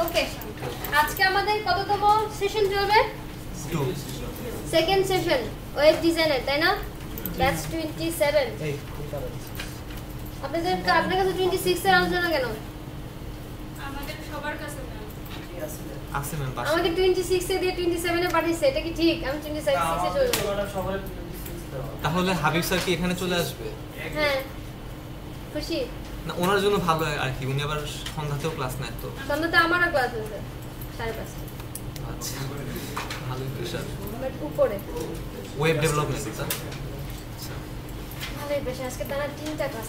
ওকে, আজকে আমাদের কততম সেশন চলবে? সেকেন্ড সেশন ওয়েব ডিজাইনার, তাই না? ব্যাচ 27। আপনার কাছে 26 এর আলোচনা কেন? আমাদের সবার কাছে আছে ম্যাম। আমাকে 26 এ দিয়ে 27 এ পাঠিয়েছে, এটা কি ঠিক? আমি 26 এ চলে যাব। তাহলে হাবিব স্যার কি এখানে চলে আসবে? হ্যাঁ, খুশি না, ওনার জন্য ভালো আর কি, উনি আবার সন্ধ্যাতেও ক্লাস নেয় তো। সন্ধ্যাতে আমারও ক্লাস আছে 5:30। আচ্ছা, ভালোই প্রেশার। বাট উপরে ওয়েব ডেভেলপমেন্ট স্যার। ভালোই প্রেশার। আজকে টানা 3টা ক্লাস,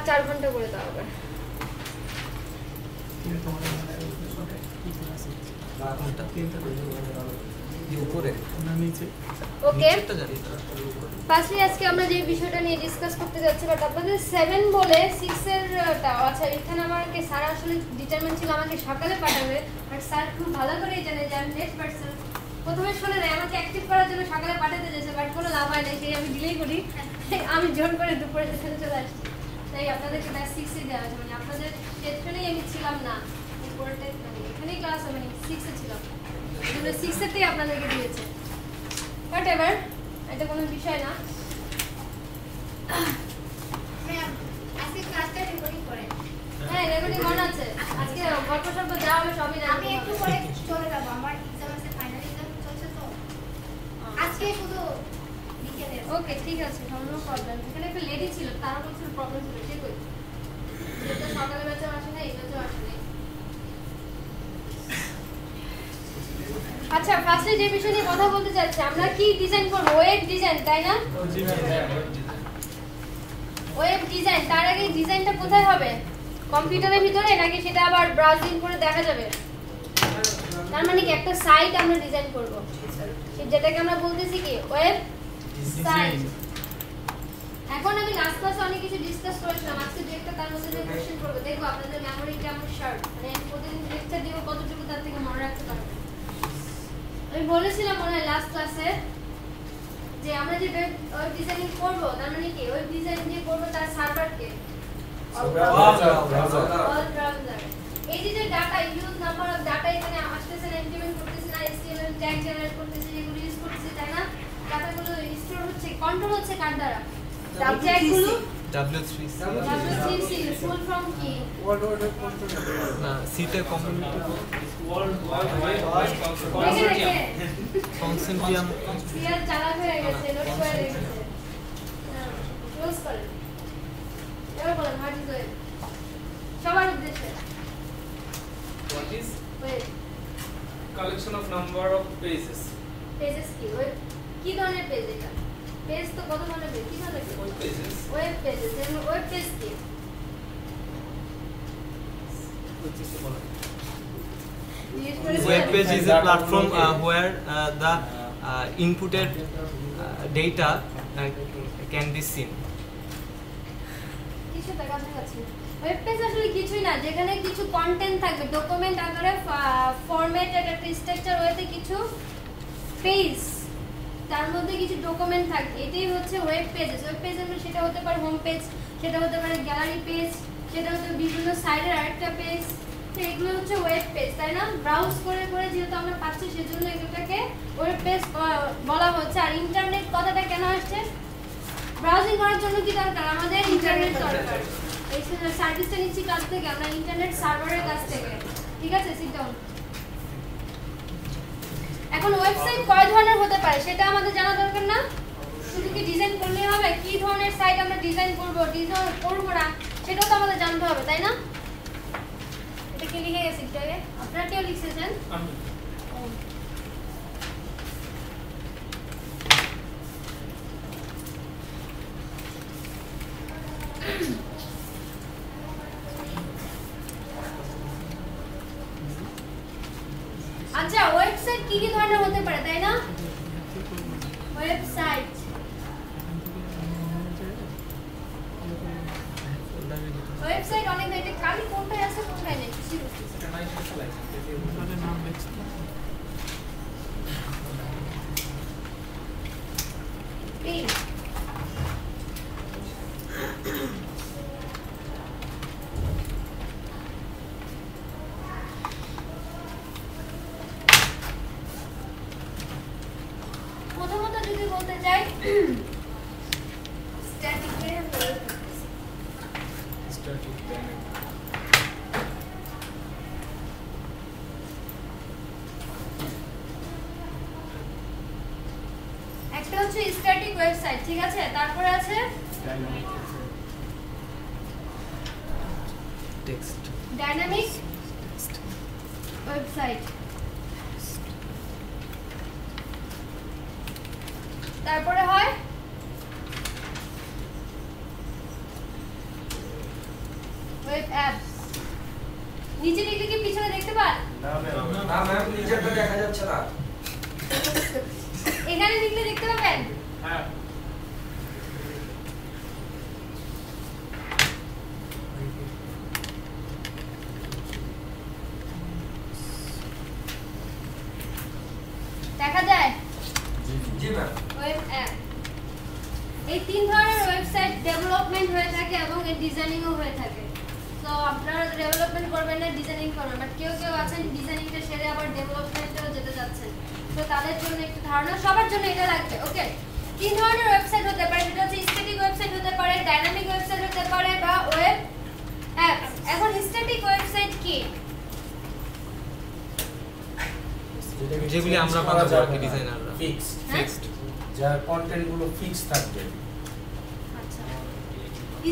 4 ঘন্টা করে দাও আবার। ওকে, ফার্স্টলি আজকে আমরা যে বিষয়টা নিয়ে ডিসকাস করতে যাচ্ছি, বাট আপনাদের 7 বলে 6 এরটা আচ্ছা, এখানে আমাকে স্যার আসলে ডিটারমিন ছিল আমাকে সকালে পাঠাবে, বাট স্যার খুব ভালো করেই জানে যে আমি নেক্সট পারসন। প্রথমে শুনে নেয় আমাকে অ্যাক্টিভ করার জন্য সকালে পাঠাতে যাচ্ছে, বাট কোনো লাভ হয় না, সেই আমি ডিলে করি। আমি জোন করে দুপুরে সেখানে চলে আসছি, তাই আপনাদেরকে ব্যাচ 6 এ দেওয়া হয়েছে। মানে আপনাদের সেকশনেই আমি ছিলাম না, উপরেতে এখানেই ক্লাস মানে 6 এ ছিলাম, এই জন্য 6 এতেই আপনাদেরকে দিয়েছে। বাট এবার এটা কোনো বিষয় না। আজকে ক্লাসটা রেকর্ডিং করেন। হ্যাঁ, রেকর্ডিং অন আছে। আজকে গল্প সল্প যা হবে সবই না। আমি একটু পরে চলে যাব, আমার এক্সাম আছে, ফাইনাল এক্সাম চলছে তো আজকে শুধু বিকেলে। ওকে, ঠিক আছে, কোনো প্রবলেম। এখানে একটা লেডি ছিল, তার কিছু প্রবলেম ছিল, ঠিক আছে। যেটা সকালে বেচা আসে না, এই বেচা আসে না। আচ্ছা, ফার্স্টে যে বিষয় নিয়ে কথা বলতে চাচ্ছি, আমরা কি ডিজাইন করব? ওয়েব ডিজাইন, তাই না? Web design. তার আগে ডিজাইনটা কোথায় হবে? কম্পিউটারের ভিতরে, নাকি সেটা আবার ব্রাউজিং করে দেখা যাবে? তার মানে কি একটা সাইট আমরা ডিজাইন করব, যেটাকে আমরা বলতেছি কি ওয়েব সাইট। এখন আমি লাস্ট ক্লাসে অনেক কিছু ডিসকাস করেছিলাম, আজকে যে একটা তার মধ্যে যে কোশ্চেন করব, দেখো আপনাদের মেমোরি কেমন শার্ট, মানে আমি প্রতিদিন লেকচার দিব কতটুকু তার থেকে মনে রাখতে পারবেন। আমি বলেছিলাম মনে হয় লাস্ট ক্লাসে যে আমরা যে ওয়েব ডিজাইনিং করব, তার মানে কি ওয়েব ডিজাইন যে করব তার সার্ভারকে ব্রাউজার। এই যে data use number of data এখানে আসতেছে না, ইমপ্লিমেন্ট করতেছে না, এসটিএমএল ট্যাগ জেনারেট করতেছে, এগুলো ইউজ করতেছে, তাই না? ডাটাগুলো স্টোর হচ্ছে, কন্ট্রোল হচ্ছে কার দ্বারা? ট্যাগগুলো W3C W3C ফুল ফর্ম কি? না, সিটা কমিউনিটি কনসেন্ট্রিয়াম ক্লিয়ার চালাক হয়ে গেছে, নোট করে রেখেছে। ক্লোজ করেন। এবার বলেন হোয়াট ইজ ওয়েব সবার উদ্দেশ্যে? What is web collection of number of pages? Pages কি? ওয়েব কি ধরনের পেজ? এটা পেজ তো কত ধরনের পেজ, কি ধরনের page? What pages? Web pages. Web page কি? Web page is a platform where the inputted data can be seen. কিছু কাছাকাছি। ওয়েব পেজ আসলে কিছুই না, যেখানে কিছু কন্টেন্ট থাকবে, ডকুমেন্ট আকারে ফরম্যাটেড একটা স্ট্রাকচার ওয়েতে কিছু পেজ, তার মধ্যে কিছু ডকুমেন্ট থাকবে, এটাই হচ্ছে ওয়েব পেজেস। ওয়েব পেজ মানে সেটা হতে পারে হোম পেজ, সেটা হতে পারে গ্যালারি পেজ, সেটা হতে বিভিন্ন সাইডের আরেকটা পেজ। তো এগুলো হচ্ছে ওয়েব পেজ, তাই না? ব্রাউজ করে করে যেহেতু আমরা পাচ্ছি, সেজন্য এগুলোটাকে ওয়েব পেজ বলা হচ্ছে। আর ইন্টারনেট কথাটা কেন আসছে? ব্রাউজিং করার জন্য কি দরকার? আমাদের ইন্টারনেট দরকার। এই সার্ভিসটা নিচ্ছি কাছ থেকে, আমরা ইন্টারনেট সার্ভারের কাছ থেকে, ঠিক আছে? Sit down. এখন ওয়েবসাইট কয় ধরনের হতে পারে সেটা আমাদের জানা দরকার না? শুধু কি ডিজাইন করলেই হবে? কি ধরনের সাইট আমরা ডিজাইন করব, ডিজাইন করব না, সেটাও তো আমাদের জানতে হবে, তাই না? এটা কি লিখে গেছে এটাকে? আপনারা কেউ লিখেছেন? আচ্ছা, ওয়েবসাইট কি কি ধরনের হতে পারে, তাই না? ওয়েবসাইট ওয়েবসাইট অনেক ধরনের। কালি কোনটায় আছে কোনটায় নেই কিছু বুঝতেছি না। Static Static dynamic. একটা হচ্ছে স্ট্যাটিক ওয়েবসাইট, ঠিক আছে? তারপরে আছে টেক্সট ডাইনামিক ওয়েবসাইট, তারপরে হয় ওয়েব অ্যাপস। নিচে লিখলে কি পিছনে দেখতে পান? না ম্যাম নিচেরটা দেখা যাচ্ছে না। এখানে লিখলে দেখতে পাবেন। হ্যাঁ দেখা যায় জি ম্যাম। Web app. এই তিন ধরনের ওয়েবসাইট ডেভেলপমেন্ট হয়ে থাকে এবং এর ডিজাইনিংও হয়ে থাকে। তো আপনারা ডেভেলপমেন্ট করবেন না, ডিজাইনিং করবেন, বাট কেউ কেউ আছেন ডিজাইনিংটা সেরে আবার ডেভেলপমেন্টেও যেতে যাচ্ছেন, তো তাদের জন্য একটু ধারণা, সবার জন্য এটা লাগবে। ওকে, তিন ধরনের ওয়েবসাইট হতে পারে, সেটা হচ্ছে স্ট্যাটিক ওয়েবসাইট হতে পারে, ডাইনামিক ওয়েবসাইট হতে পারে, বা ওয়েব অ্যাপস। এখন স্ট্যাটিক ওয়েবসাইট কি? যেগুলি আমরা বানাবো আর কি ডিজাইনাররা। ফিক্সড, ফিক্সড যার কন্টেন্ট গুলো ফিক্স থাকবে। আচ্ছা,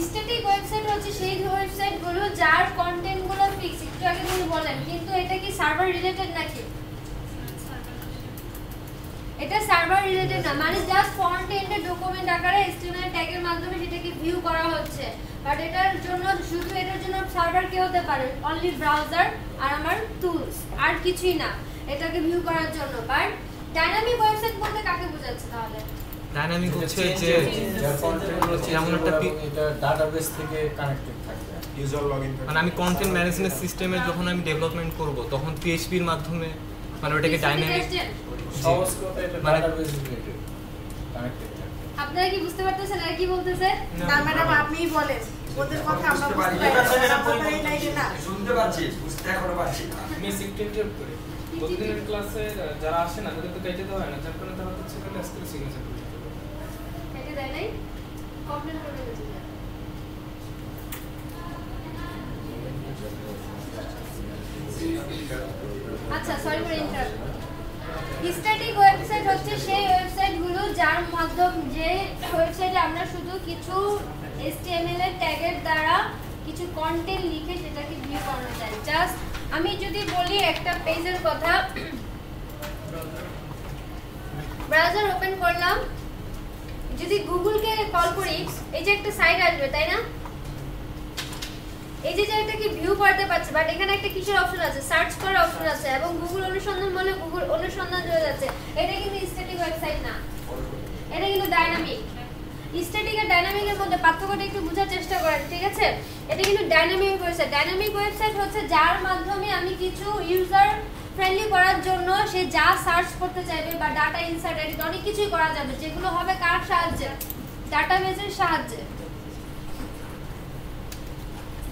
স্ট্যাটিক ওয়েবসাইট হচ্ছে সেই ওয়েবসাইটগুলো যার কন্টেন্টগুলো ফিক্স। একটু আগে তুমি বলেন, কিন্তু এটা কি সার্ভার রিলেটেড নাকি? এটা সার্ভার রিলেটেড না, মানে জাস্ট ফ্রন্ট এন্ডে ডকুমেন্ট আকারে HTML ট্যাগের মাধ্যমে সেটাকে ভিউ করা হচ্ছে। বাট এটার জন্য শুধু এটার জন্য সার্ভার কি হতে পারে? অনলি ব্রাউজার আর আমার টুলস, আর কিছুই না এটাকে ভিউ করার জন্য। বাট ডাইনামিক ওয়েবসাইট বলতে কাকে বোঝাচ্ছে তাহলে? ডাইনামিক হচ্ছে যে যার কন্টেন্ট গুলো যেমন একটা এটা ডাটাবেস থেকে কানেক্টেড থাকবে। ইউজার লগইন মানে আমি কন্টেন্ট ম্যানেজমেন্ট সিস্টেমের যখন আমি ডেভেলপমেন্ট করব তখন PHP এর মাধ্যমে মানে ওটাকে ডাইনামিক সহজ কথা, এটা মানে- ডাটাবেস রিলেটেড কানেক্টেড থাকবে। আপনারা কি বুঝতে পারতেছেন আর কি বলতেছে? না ম্যাডাম আপনিই বলেন, ওদের কথা আমরা বুঝতে পারি না, আমরা এই নাই যে না শুনতে পাচ্ছি, বুঝতে এখনো পারছি না। মিস ইন্টারপ্রেট করে প্রতিদিনের ক্লাসে যারা আসে না তাদের তো কেটে দেওয়া হয় না, যার কারণে তারা হচ্ছে খালি আজকে সিগনেচার করে দিতে পারে। এটা দেয় নাই, কমপ্লেন করে দিয়েছে। আচ্ছা, sorry for interrupt. Static website হচ্ছে সেই ওয়েবসাইটগুলো যার মাধ্যমে, যে ওয়েবসাইটে আমরা শুধু কিছু HTML এর ট্যাগের দ্বারা কিছু কন্টেন্ট লিখে সেটাকে ভিউ করানো যায়। জাস্ট আমি যদি বলি একটা পেজের কথা, ব্রাউজার ওপেন করলাম, যদি গুগলকে কল করি, এই যে একটা সাইট আসবে, তাই না? এই যে এটাকে ভিউ করতে পারছে, বাট এখানে একটা কিসের অপশন আছে? সার্চ করার অপশন আছে, এবং গুগল অনুসন্ধান বলে গুগল অনুসন্ধান চলে যাচ্ছে। এটা কিন্তু স্ট্যাটিক ওয়েবসাইট না, এটা কিন্তু ডাইনামিক। স্ট্যাটিক আর ডাইনামিকের মধ্যে পার্থক্যটা একটু বোঝার চেষ্টা করেন, ঠিক আছে? এটা কিন্তু ডাইনামিক ওয়েবসাইট। ডাইনামিক ওয়েবসাইট হচ্ছে যার মাধ্যমে আমি কিছু ইউজার ফ্রেন্ডলি করার জন্য সে যা সার্চ করতে চাইবে বা ডাটা ইনসার্ট এডিট অনেক কিছুই করা যাবে, যেগুলো হবে কার সাহায্যে? ডাটাবেসের সাহায্যে।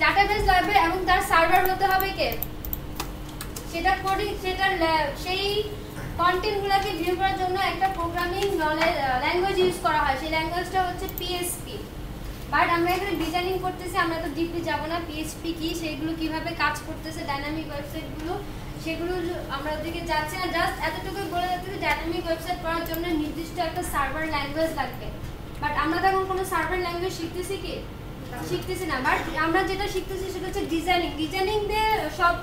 ডাটাবেস লাগবে এবং তার সার্ভার হতে হবে কে? সেটা কোডিং, সেটা সেই কন্টেন্টগুলোকে ভিউ করার জন্য একটা প্রোগ্রামিং ল্যাঙ্গুয়েজ ইউজ করা হয়, সেই ল্যাঙ্গুয়েজটা হচ্ছে PHP। বাট আমরা এখানে ডিজাইনিং করতেছি, আমরা তো ডিপলি যাব না PHP কি, সেগুলো কিভাবে কাজ করতেছে ডাইনামিক ওয়েবসাইটগুলো, সেগুলো আমরা ওদিকে যাচ্ছি না। জাস্ট এতটুকু বলে যাচ্ছে যে ডাইনামিক ওয়েবসাইট করার জন্য নির্দিষ্ট একটা সার্ভার ল্যাঙ্গুয়েজ লাগবে। বাট আমরা তখন কোনো সার্ভার ল্যাঙ্গুয়েজ শিখতেছি কি? শিখতেছি না। বাট আমরা যেটা শিখতেছি সেটা হচ্ছে ডিজাইনিং। ডিজাইনিং দিয়ে সব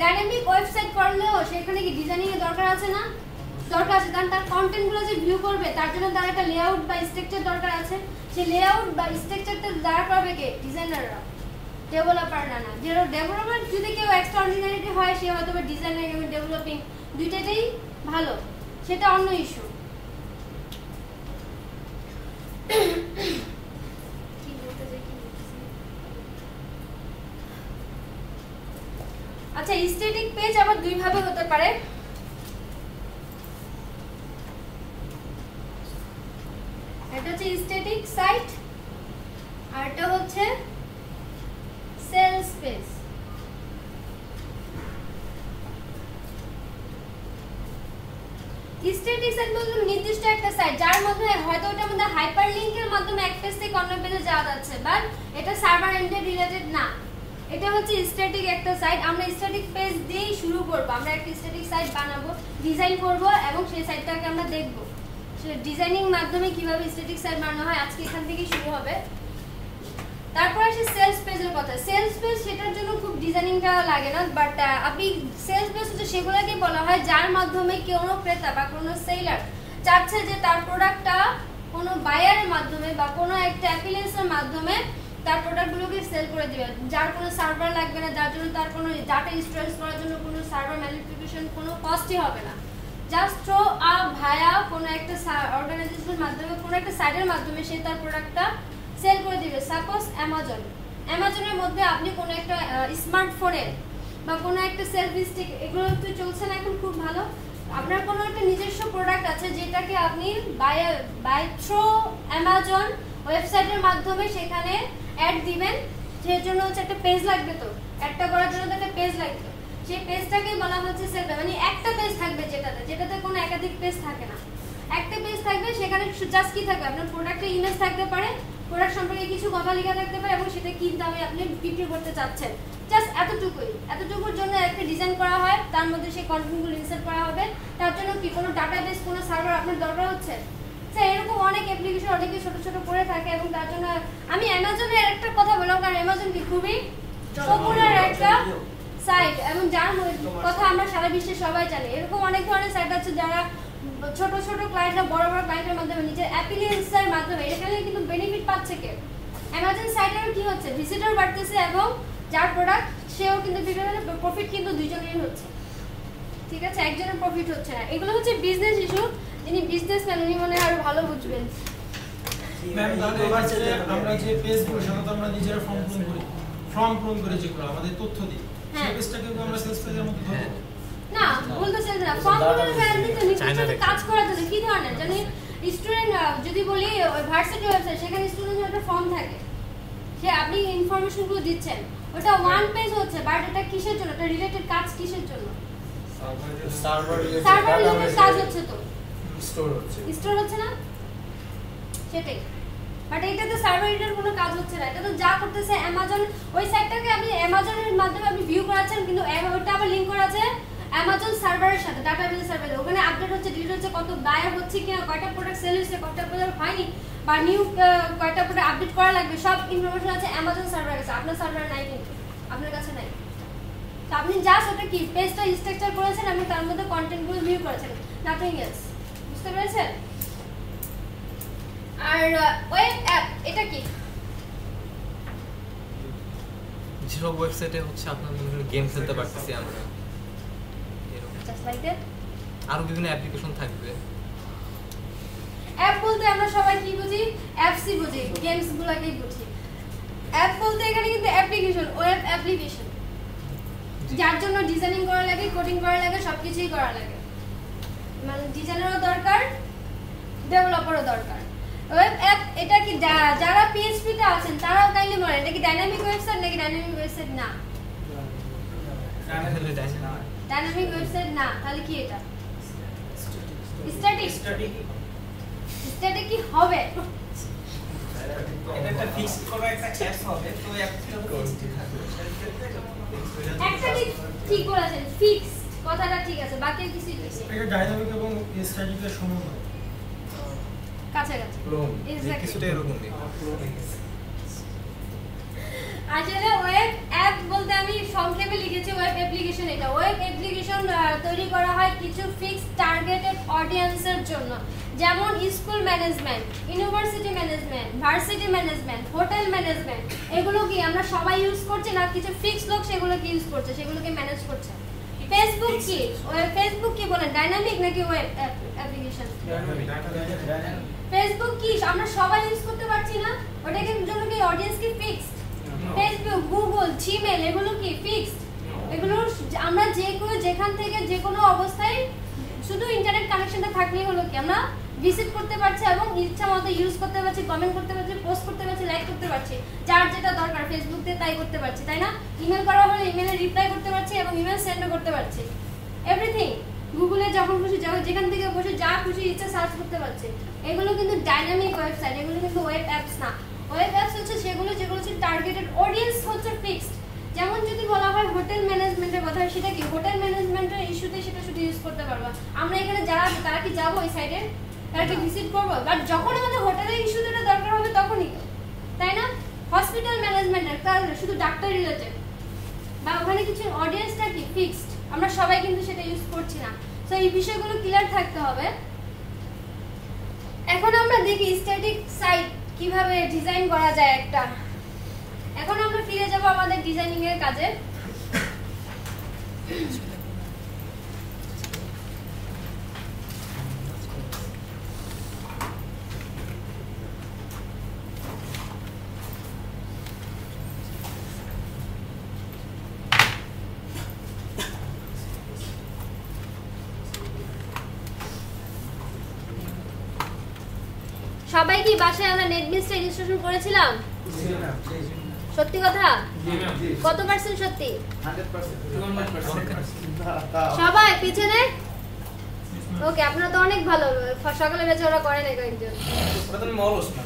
ডাইনামিক ওয়েবসাইট করলেও সেখানে কি ডিজাইনিং এর দরকার আছে না? দরকার আছে, কারণ তার কন্টেন্টগুলো যে ভিউ করবে তার জন্য তার একটা লেআউট বা স্ট্রাকচার দরকার আছে। সেই লেআউট বা স্ট্রাকচারটা দ্বারা করবে কে? ডিজাইনাররা, ডেভেলপাররা না। যেটা ডেভেলপমেন্ট যদি কেউ এক্সট্রাঅর্ডিনারি হয়, সে হয়তো ডিজাইনার এবং ডেভেলপিং দুইটাতেই ভালো, সেটা অন্য ইস্যু। আচ্ছা, স্ট্যাটিক পেজ আবার দুই ভাবে হতে পারে। এটা হচ্ছে স্ট্যাটিক সাইট আর এটা হচ্ছে সেলস পেজ। স্ট্যাটিক সাইট বলতে নির্দিষ্ট একটা সাইট যার মধ্যে হয়তো ওটার মধ্যে হাইপারলিংকের মাধ্যমে এক পেজ থেকে অন্য পেজে যাওয়া যাচ্ছে, বাট এটা সার্ভার এন্ডেড রিলেটেড না। এটা হচ্ছে স্ট্যাটিক একটা সাইট। আমরা স্ট্যাটিক পেজ দিয়েই শুরু করব। আমরা একটা স্ট্যাটিক সাইট বানাবো, ডিজাইন করব এবং সেই সাইটটাকে আমরা দেখব ডিজাইনিং মাধ্যমে কিভাবে স্ট্যাটিক সাইট বানানো হয়। আজকে এখান থেকেই শুরু হবে। তারপর আসে সেলস পেজের কথা। সেলস পেজ সেটার জন্য খুব ডিজাইনিংটা লাগে না, বাট আপনি সেলস পেজ হচ্ছে সেগুলোকে বলা হয় যার মাধ্যমে কোনো ক্রেতা বা কোনো সেলার চাচ্ছে যে তার প্রোডাক্টটা কোনো বায়ারের মাধ্যমে বা কোনো একটা অ্যাফিলিয়েশনের মাধ্যমে তার প্রোডাক্টগুলোকে সেল করে দিবে, যার কোনো সার্ভার লাগবে না, যার জন্য তার কোনো ডাটা স্টোরেজ করার জন্য কোনো সার্ভার ম্যানিপুলেশন কোনো কস্টই হবে না। জাস্ট থ্রো ভায়া কোনো একটা অর্গানাইজেশনের মাধ্যমে কোনো একটা সাইটের মাধ্যমে সে তার প্রোডাক্টটা সেল করে দিবে। সাপোজ অ্যামাজনের মধ্যে আপনি কোনো একটা স্মার্টফোনের বা কোনো একটা সেলফি স্টিক, এগুলো তো চলছে না এখন খুব ভালো। আপনার কোনো একটা নিজস্ব প্রোডাক্ট আছে যেটাকে আপনি বাই থ্রু অ্যামাজন ওয়েবসাইটের মাধ্যমে সেখানে অ্যাড দিবেন, সেই জন্য হচ্ছে একটা পেজ লাগবে। তো অ্যাডটা করার জন্য তো একটা পেজ লাগবে, সেই পেজটাকেই বলা হচ্ছে সেল। মানে একটা পেজ থাকবে যেটাতে কোনো একাধিক পেজ থাকে না, একটা পেজ থাকবে। সেখানে জাস্ট কি থাকবে, আপনার প্রোডাক্টের ইমেজ থাকতে পারে, প্রোডাক্ট সম্পর্কে কিছু কথা লেখা থাকতে পারে এবং সেটা কি দামে আপনি বিক্রি করতে চাচ্ছেন, জাস্ট এতটুকুর জন্য একটা ডিজাইন করা হয়। তার মধ্যে সেই কন্টেন্টগুলো ইনসার্ট করা হবে। তার জন্য কি কোনো ডাটাবেস, কোনো সার্ভার আপনার দরকার হচ্ছে? স্যার এরকম অনেক অ্যাপ্লিকেশন অনেকে ছোট ছোট করে থাকে এবং তার জন্য আমি অ্যামাজনের একটা কথা বললাম, কারণ অ্যামাজন কি খুবই পপুলার একটা সাইট এবং যার কথা আমরা সারা বিশ্বে সবাই জানি। এরকম অনেক ধরনের সাইট আছে যারা ছোট ছোট ক্লায়েন্টরা বড় বড় ক্লায়েন্টের মাধ্যমে নিজের অ্যাফিলিয়েশনের মাধ্যমে এখানে কিন্তু বেনিফিট পাচ্ছে। কে অ্যামাজন সাইটের কি হচ্ছে, ভিজিটর বাড়তেছে এবং যার প্রোডাক্ট সেও কিন্তু বিভিন্ন প্রফিট কিন্তু দুইজনেরই হচ্ছে, ঠিক আছে, একজনের প্রফিট হচ্ছে না। এগুলো হচ্ছে বিজনেস ইস্যু, যিনি বিজনেসম্যান উনি মনে হয় আরো ভালো বুঝবেন। ম্যাম আমরা যে পেজগুলো সাধারণত আমরা নিজেরা ফর্ম পূরণ করে যেগুলো আমাদের তথ্য দিই, সেই পেজটাকে আমরা সেলস পেজের মধ্যে ধরবো না, বলতেছেন না ফর্ম পূরণ ভ্যালিড তো নিচে কাজ করা তো কি ধরনের জানি স্টুডেন্ট যদি বলি ভার্সিটি ওয়েবসাইট, সেখানে স্টুডেন্টের একটা ফর্ম থাকে, সে আপনি ইনফরমেশনগুলো দিচ্ছেন, ওটা ওয়ান পেজ হচ্ছে, বাট এটা কিসের জন্য, এটা রিলেটেড কাজ কিসের জন্য? সার্ভার রিলেটেড কাজ হচ্ছে, তো স্টোর হচ্ছে না সেটাই। বাট এইটাতে সার্ভার রিলেটেড কোনো কাজ হচ্ছে না। এটা তো যা করতেছে অ্যামাজন ওই সাইটটাকে আপনি অ্যামাজনের মাধ্যমে আপনি ভিউ করাচ্ছেন, কিন্তু ওটা আবার লিংক করা আছে অ্যামাজন সার্ভারের সাথে, ডাটাবেস সার্ভারে। ওখানে আপডেট হচ্ছে, ডিলিট হচ্ছে, কত বায়ার হচ্ছে কিনা, কয়টা প্রোডাক্ট সেল হচ্ছে, কয়টা প্রোডাক্ট হয়নি, বা নিউ কয়টা প্রোডাক্ট আপডেট করা লাগবে, সব ইনফরমেশন আছে অ্যামাজন সার্ভারের কাছে। আপনার সার্ভারে নাই, কিন্তু আপনার কাছে নাই। তো আপনি জাস্ট ওটা কি পেজটা স্ট্রাকচার করেছেন এবং তার মধ্যে কন্টেন্টগুলো ভিউ করেছেন, নাথিং এলস। বুঝতে পেরেছেন? আর ওয়েব অ্যাপ এটা কি? যেসব ওয়েবসাইটে হচ্ছে আপনার গেম খেলতে পারতেছি আমরা, জাস্ট লাইক দ্যাট। আরো বিভিন্ন অ্যাপ্লিকেশন থাকবে। অ্যাপ বলতে আমরা সবাই কি বুঝি? অ্যাপসই বুঝি, গেমস গুলোকেই বুঝি। অ্যাপ বলতে এখানে কিন্তু অ্যাপ্লিকেশন, ওয়েব অ্যাপ্লিকেশন, যার জন্য ডিজাইনিং করা লাগে, কোডিং করা লাগে, সবকিছুই করা লাগে। মানে ডিজাইনারও দরকার, ডেভেলপারও দরকার। ওয়েব অ্যাপ এটা কি যারা পিএইচপি তে আছেন তারাও কাইন্ডলি বলেন এটা কি ডাইনামিক ওয়েবসাইট নাকি ডাইনামিক ওয়েবসাইট না? ডাইনামিক ওয়েবসাইট না, তাহলে কি এটা? স্ট্যাটিক। স্ট্যাটিক কি হবে? এটা একটা ফিক্সড করা একটা অ্যাপস হবে, তো অ্যাপটা ফিক্সড থাকবে। একটা ঠিক বলেছেন, ফিক্সড কথাটা ঠিক আছে, বাকি কিছু ঠিক আছে। এটা ডাইনামিক এবং স্ট্যাটিকের সমন্বয় কাছাকাছি কিছুটা এরকমই। আসলে ওয়েব অ্যাপ বলতে আমি সংক্ষেপে লিখেছি ওয়েব অ্যাপ্লিকেশন। এটা ওয়েব অ্যাপ্লিকেশন তৈরি করা হয় কিছু ফিক্সড টার্গেটেড অডিয়েন্সের জন্য, যেমন school management, university management, varsity management, hotel management. এগুলো কি আমরা সবাই ইউজ করছি না, কিছু ফিক্সড লোক সেগুলোকে ইউজ করছে, সেগুলোকে ম্যানেজ করছে। ফেসবুক কি? ফেসবুক কি বলেন, ডাইনামিক নাকি ওয়েব অ্যাপ্লিকেশন? ফেসবুক কি আমরা সবাই ইউজ করতে পারছি না, ওটাকে জন্য কি অডিয়েন্স কি ফিক্সড? ফেসবুক, গুগল, জিমেল এগুলো কি ফিক্সড? এগুলো আমরা যে কোনো যেখান থেকে যে কোনো অবস্থায় শুধু ইন্টারনেট কানেকশনটা থাকলেই হলো কি আমরা ভিজিট করতে পারছি এবং ইচ্ছা মতো ইউজ করতে পারছি, কমেন্ট করতে পারছি, পোস্ট করতে পারছি, লাইক করতে পারছি, যার যেটা দরকার ফেসবুক দিয়ে তাই করতে পারছি, তাই না? ইমেল করা হলে ইমেলে রিপ্লাই করতে পারছি এবং ইমেল সেন্ডও করতে পারছি, এভরিথিং। গুগলে যখন খুশি যেখান থেকে বসে যা খুশি ইচ্ছা সার্চ করতে পারছে। এগুলো কিন্তু ডাইনামিক ওয়েবসাইট, এগুলো কিন্তু ওয়েব অ্যাপস না। ওয়েব অ্যাপস হচ্ছে সেগুলো যেগুলো হচ্ছে টার্গেটেড অডিয়েন্স হচ্ছে ফিক্সড। যেমন যদি বলা হয় হোটেল ম্যানেজমেন্টের কথা, সেটা কি হোটেল ম্যানেজমেন্টের ইস্যুতে সেটা শুধু ইউজ করতে পারবা। আমরা এখানে যারা আছে তারা কি যাবো ওই সাইডে, তারা কি ভিজিট করবো? বাট যখন আমাদের হোটেলের ইস্যুটা দরকার হবে তখনই তো, তাই না? হসপিটাল ম্যানেজমেন্টের কাজ শুধু ডাক্তার রিলেটেড, বা ওখানে কিছু অডিয়েন্সটা কি ফিক্সড, আমরা সবাই কিন্তু সেটা ইউজ করছি না। তো এই বিষয়গুলো ক্লিয়ার থাকতে হবে। এখন আমরা দেখি স্ট্যাটিক সাইট কিভাবে ডিজাইন করা যায় একটা। এখন আমরা ফিরে যাব আমাদের ডিজাইনিং এর কাজে। সবাই কি বাসায় আমরা নেটবিনসটা ইনস্টলেশন করেছিলাম? সত্যি কথা? কত পার্সেন্ট সত্যি? 100%। সবাই পিছনে? ওকে, আপনারা তো অনেক ভালো। সকালে বেঁচে ওরা করে না কয়েকজন। ওরা তো মলস না।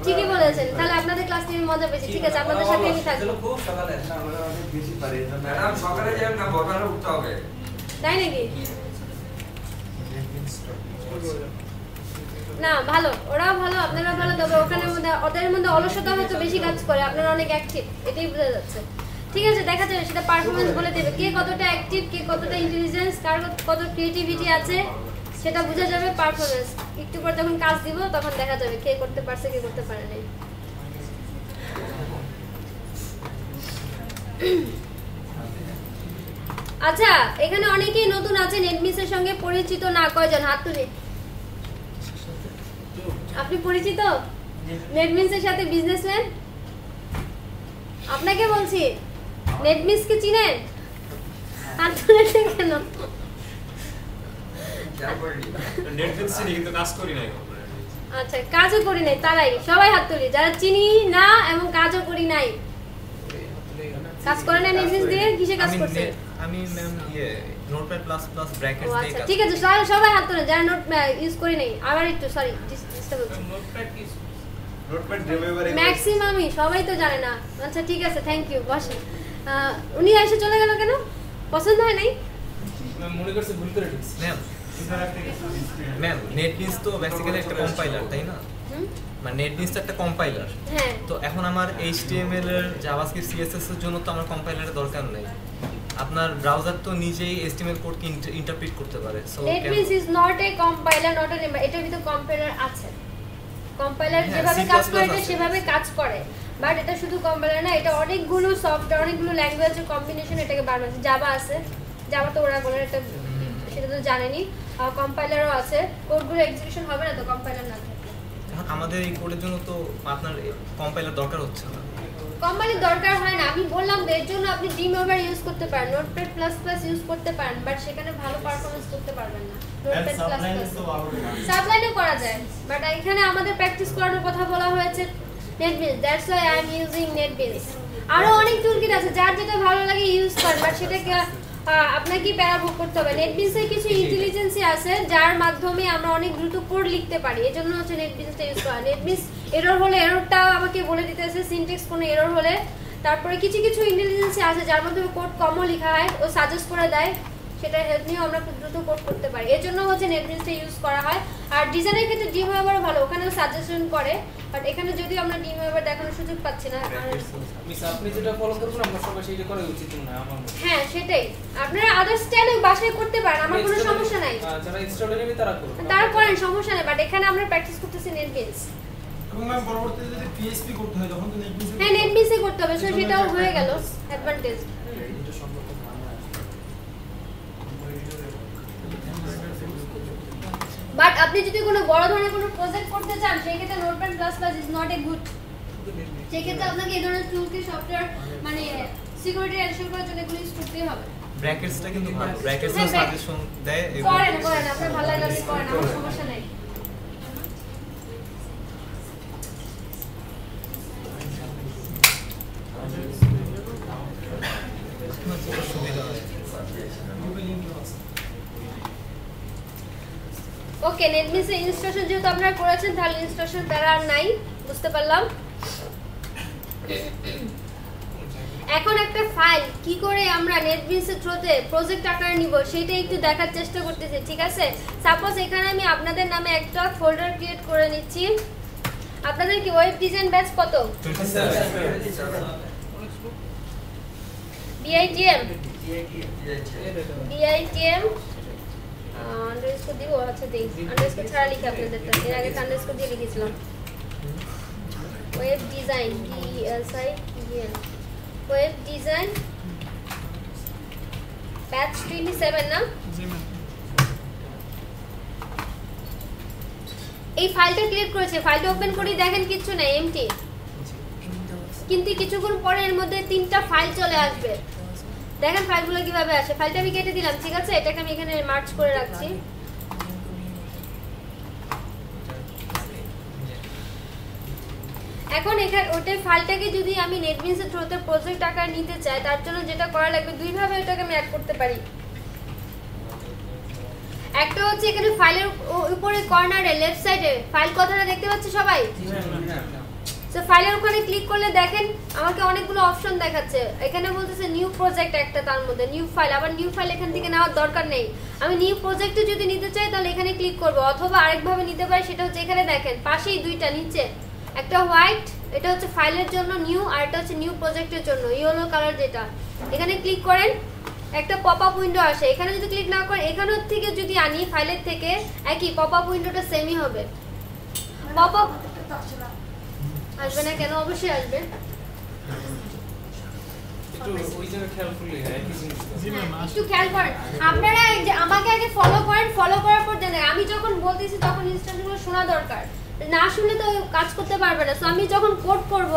ঠিকই বলেছেন। তাহলে আপনাদের ক্লাস নিয়ে মজা পেয়েছি। ঠিক আছে, আপনাদের সাথে আমি থাকবো। খুব সকালে না, আমরা অনেক বেশি পারি। ম্যাডাম সকালে যাবেন না, ভোরবেলা উঠতে হবে। তাই নাকি? না, ভালো, ওরাও ভালো, আপনারা ভালো। তবে ওখানে ওদের মধ্যে অলসতা হয়তো বেশি কাজ করে, আপনারা অনেক অ্যাক্টিভ, এটাই বোঝা যাচ্ছে। ঠিক আছে, দেখা যাবে, সেটা পারফরমেন্স বলে দেবে কে কতটা অ্যাক্টিভ, কে কতটা ইন্টেলিজেন্স, কার কত ক্রিয়েটিভিটি আছে, সেটা বোঝা যাবে পারফরমেন্স। একটু পর যখন কাজ দিব তখন দেখা যাবে কে করতে পারছে কে করতে পারে নাই। আচ্ছা, এখানে অনেকেই নতুন আছেন, নেটমিসের সঙ্গে পরিচিত না, কয়জন হাত তুলে? আপনি পরিচিত নেটমিসের সাথে? বিজনেসম্যান আপনাকে বলছি, নেটমিসকে চিনেন? হাত তুলেছেন কেন? নেটফ্লিক্স চিনি কিন্তু কাজ করি নাই। আচ্ছা, কাজও করি নাই, তারাই সবাই হাত তুলি যারা চিনি না এবং কাজও করি নাই। কাজ করে না নেটফ্লিক্স দিয়ে? কিসে কাজ করছে? আমি ma'am notepad plus plus brackets দিয়ে আচ্ছা, কাজ। ঠিক আছে, সবাই হাত তুলে যারা নোট ইউজ করি নাই। আবার একটু সরি ডিস্টার্ব হচ্ছে। নোটপ্যাড কি? নোটপ্যাড ডেলিভারি ম্যাক্সিমামই সবাই তো জানে না। আচ্ছা ঠিক আছে, থ্যাংক ইউ, বসেন। উনি এসে চলে গেল কেন? পছন্দ হয় নাই? মনে করছে ভুল করে দিচ্ছি। ম্যাম নেটবিনস তো বেসিক্যালি একটা কম্পাইলার, তাই না? মানে নেটবিনস তো একটা কম্পাইলার। হ্যাঁ। তো এখন আমার HTML এর জাভাস্ক্রিপ্ট CSS এর জন্য তো আমার কম্পাইলারের দরকার নেই। আপনার ব্রাউজার তো নিজেই HTML কোডকে ইন্টারপ্রিট করতে পারে। So NetBeans is not a compiler, not a এটার ভিতরে কম্পাইলার আছে। কম্পাইলার যেভাবে কাজ করে এটা সেভাবে কাজ করে, বাট এটা শুধু কম্পাইলার না, এটা অনেকগুলো সফটওয়্যার, অনেকগুলো ল্যাঙ্গুয়েজের কম্বিনেশন এটাকে বানাচ্ছে। জাভা আছে, জাভা তো ওরা বলে এটা, সেটা তো জানেনি। কম্পাইলারও আছে, কোডগুলো এক্সিকিউশন হবে না তো কম্পাইলার না থাকলে। আমাদের এই কোডের জন্য তো আপনার কম্পাইলার দরকার হচ্ছে না। কম্পাইলার দরকার হয় না, আমি বললাম তো এর জন্য আপনি ড্রিমওয়েভার ইউজ করতে পারেন, নোটপ্যাড প্লাস প্লাস ইউজ করতে পারেন, বাট সেখানে ভালো পারফরম্যান্স করতে পারবেন না। নোটপ্যাড প্লাস প্লাস সাবলাইনও করা যায়, বাট এখানে আমাদের প্র্যাকটিস করানোর কথা বলা হয়েছে NetBeans, that's why I am using NetBeans. আরো অনেক টুলকিট আছে, যার যেটা ভালো লাগে ইউজ করেন, বাট সেটাকে আপনাকে প্যারা ভোগ করতে হবে। নেটবিনসে কিছু ইন্টেলিজেন্সি আছে যার মাধ্যমে আমরা অনেক দ্রুত কোড লিখতে পারি, এজন্য হচ্ছে নেটবিনসটা ইউজ করা। নেটবিনস এরর হলে এররটা আমাকে বলে দিতেছে, সিনট্যাক্স কোনো এরর হলে। তারপরে কিছু কিছু ইন্টেলিজেন্সি আছে যার মাধ্যমে কোড কমও লেখা হয়, ও সাজেস্ট করে দেয়, সেটা হেল্প নিয়েও আমরা খুব দ্রুত কোড করতে পারি, এর জন্য হচ্ছে নেটবিনসটা ইউজ করা হয়। আর ডিজাইনের ক্ষেত্রে ড্রিমওয়েভার ভালো, ওখানেও সাজেশন করে, বাট এখানে যদিও আমরা ড্রিমওয়েভার দেখানোর সুযোগ পাচ্ছি না। মিস আপনি যেটা ফলো করবেন আমরা সবাই সেটা করা উচিত না আমার মতে। হ্যাঁ সেটাই, আপনারা আদার স্টাইলে বাসায় করতে পারেন, আমার কোনো সমস্যা নাই, যারা ইনস্টল নেবে তারা করবে, তারা করেন, সমস্যা নেই, বাট এখানে আমরা প্র্যাকটিস করতেছি নেটবিনস। এবং ম্যাম পরবর্তীতে যদি PHP করতে হয় তখন তো নেটবিনস হ্যাঁ নেটবিনসে করতে হবে, সো সেটাও হয়ে গেল অ্যাডভান্টেজ। বাট আপনি যদি কোনো বড় ধরনের কোনো প্রজেক্ট করতে চান সেই ক্ষেত্রে notepad plus plus is not a good. সেই ক্ষেত্রে আপনাকে এই ধরনের টুলকে সফটওয়্যার মানে সিকিউরিটি এনশিওর করার জন্য এগুলো ইউজ করতেই হবে। ব্র্যাকেটসটা কিন্তু ভালো, ব্র্যাকেটসে সাজেশন দেয়। করেন আপনার ভালো লাগলে আপনি করেন, আমার সমস্যা নাই। সুবিধা হয়। ওকে, নেটবিনস এর ইনস্টলেশন যেহেতু আপনারা করেছেন তাহলে ইনস্টলেশন প্যারা আর নাই, বুঝতে পারলাম। এখন একটা ফাইল কি করে আমরা নেটবিনস এর থ্রুতে প্রজেক্ট আকারে নিব সেটা একটু দেখার চেষ্টা করতেছি, ঠিক আছে? সাপোজ এখানে আমি আপনাদের নামে একটা ফোল্ডার ক্রিয়েট করে নিচ্ছি। আপনাদের কি ওয়েব ডিজাইন ব্যাচ কত? 27 BITM আন্ডারস্কোর দিব, আচ্ছা দেই আন্ডারস্কোর ছাড়া লিখে আপনাদেরটা, এর আগে আন্ডারস্কোর দিয়ে লিখেছিলাম। Web design DESIGN web design batch 27 না? এই ফাইলটা ক্রিয়েট করেছে, ফাইলটা ওপেন করি দেখেন কিচ্ছু নাই, এমটি। কিন্তু কিছুক্ষণ পরে এর মধ্যে 3টা ফাইল চলে আসবে। দেখেন ফাইলগুলো কিভাবে আসে। ফাইলটা আমি কেটে দিলাম, ঠিক আছে? এটাকে আমি এখানে মার্জ করে রাখছি। এখন এখানে ওটা ফাইলটাকে যদি আমি নেটবিনস এর থ্রুতে প্রজেক্ট আকারে নিতে চাই তার জন্য যেটা করা লাগবে দুই ভাবে এটাকে আমি অ্যাড করতে পারি। একটা হচ্ছে এখানে ফাইলের উপরে কর্নারে লেফট সাইডে ফাইল কথাটা দেখতে পাচ্ছি সবাই? সো ফাইলের ওখানে ক্লিক করলে দেখেন আমাকে অনেকগুলো অপশন দেখাচ্ছে। এখানে বলতেছে নিউ প্রজেক্ট একটা, তার মধ্যে নিউ ফাইল, আবার নিউ ফাইল এখান থেকে নেওয়ার দরকার নেই। আমি নিউ প্রজেক্টে যদি নিতে চাই তাহলে এখানে ক্লিক করব, অথবা আরেকভাবে নিতে পারি, সেটা হচ্ছে এখানে দেখেন পাশেই দুইটা নিচে একটা হোয়াইট, এটা হচ্ছে ফাইলের জন্য নিউ, আর এটা হচ্ছে নিউ প্রজেক্টের জন্য ইয়েলো কালার যেটা। এখানে ক্লিক করেন একটা পপ আপ উইন্ডো আসে। এখানে যদি ক্লিক না করেন এখানের থেকে যদি আনি ফাইলের থেকে একই পপ আপ উইন্ডোটা সেমই হবে। পপ আপ আসবে না কেন? অবশ্যই আসবে। একটু খেয়াল করেন আপনারা, আমাকে আগে ফলো করেন, ফলো করার পর জানেন আমি যখন বলতেছি তখন ইনস্ট্রাকশনগুলো শোনা দরকার, না শুনলে তো কাজ করতে পারবে না। সো আমি যখন কোড করব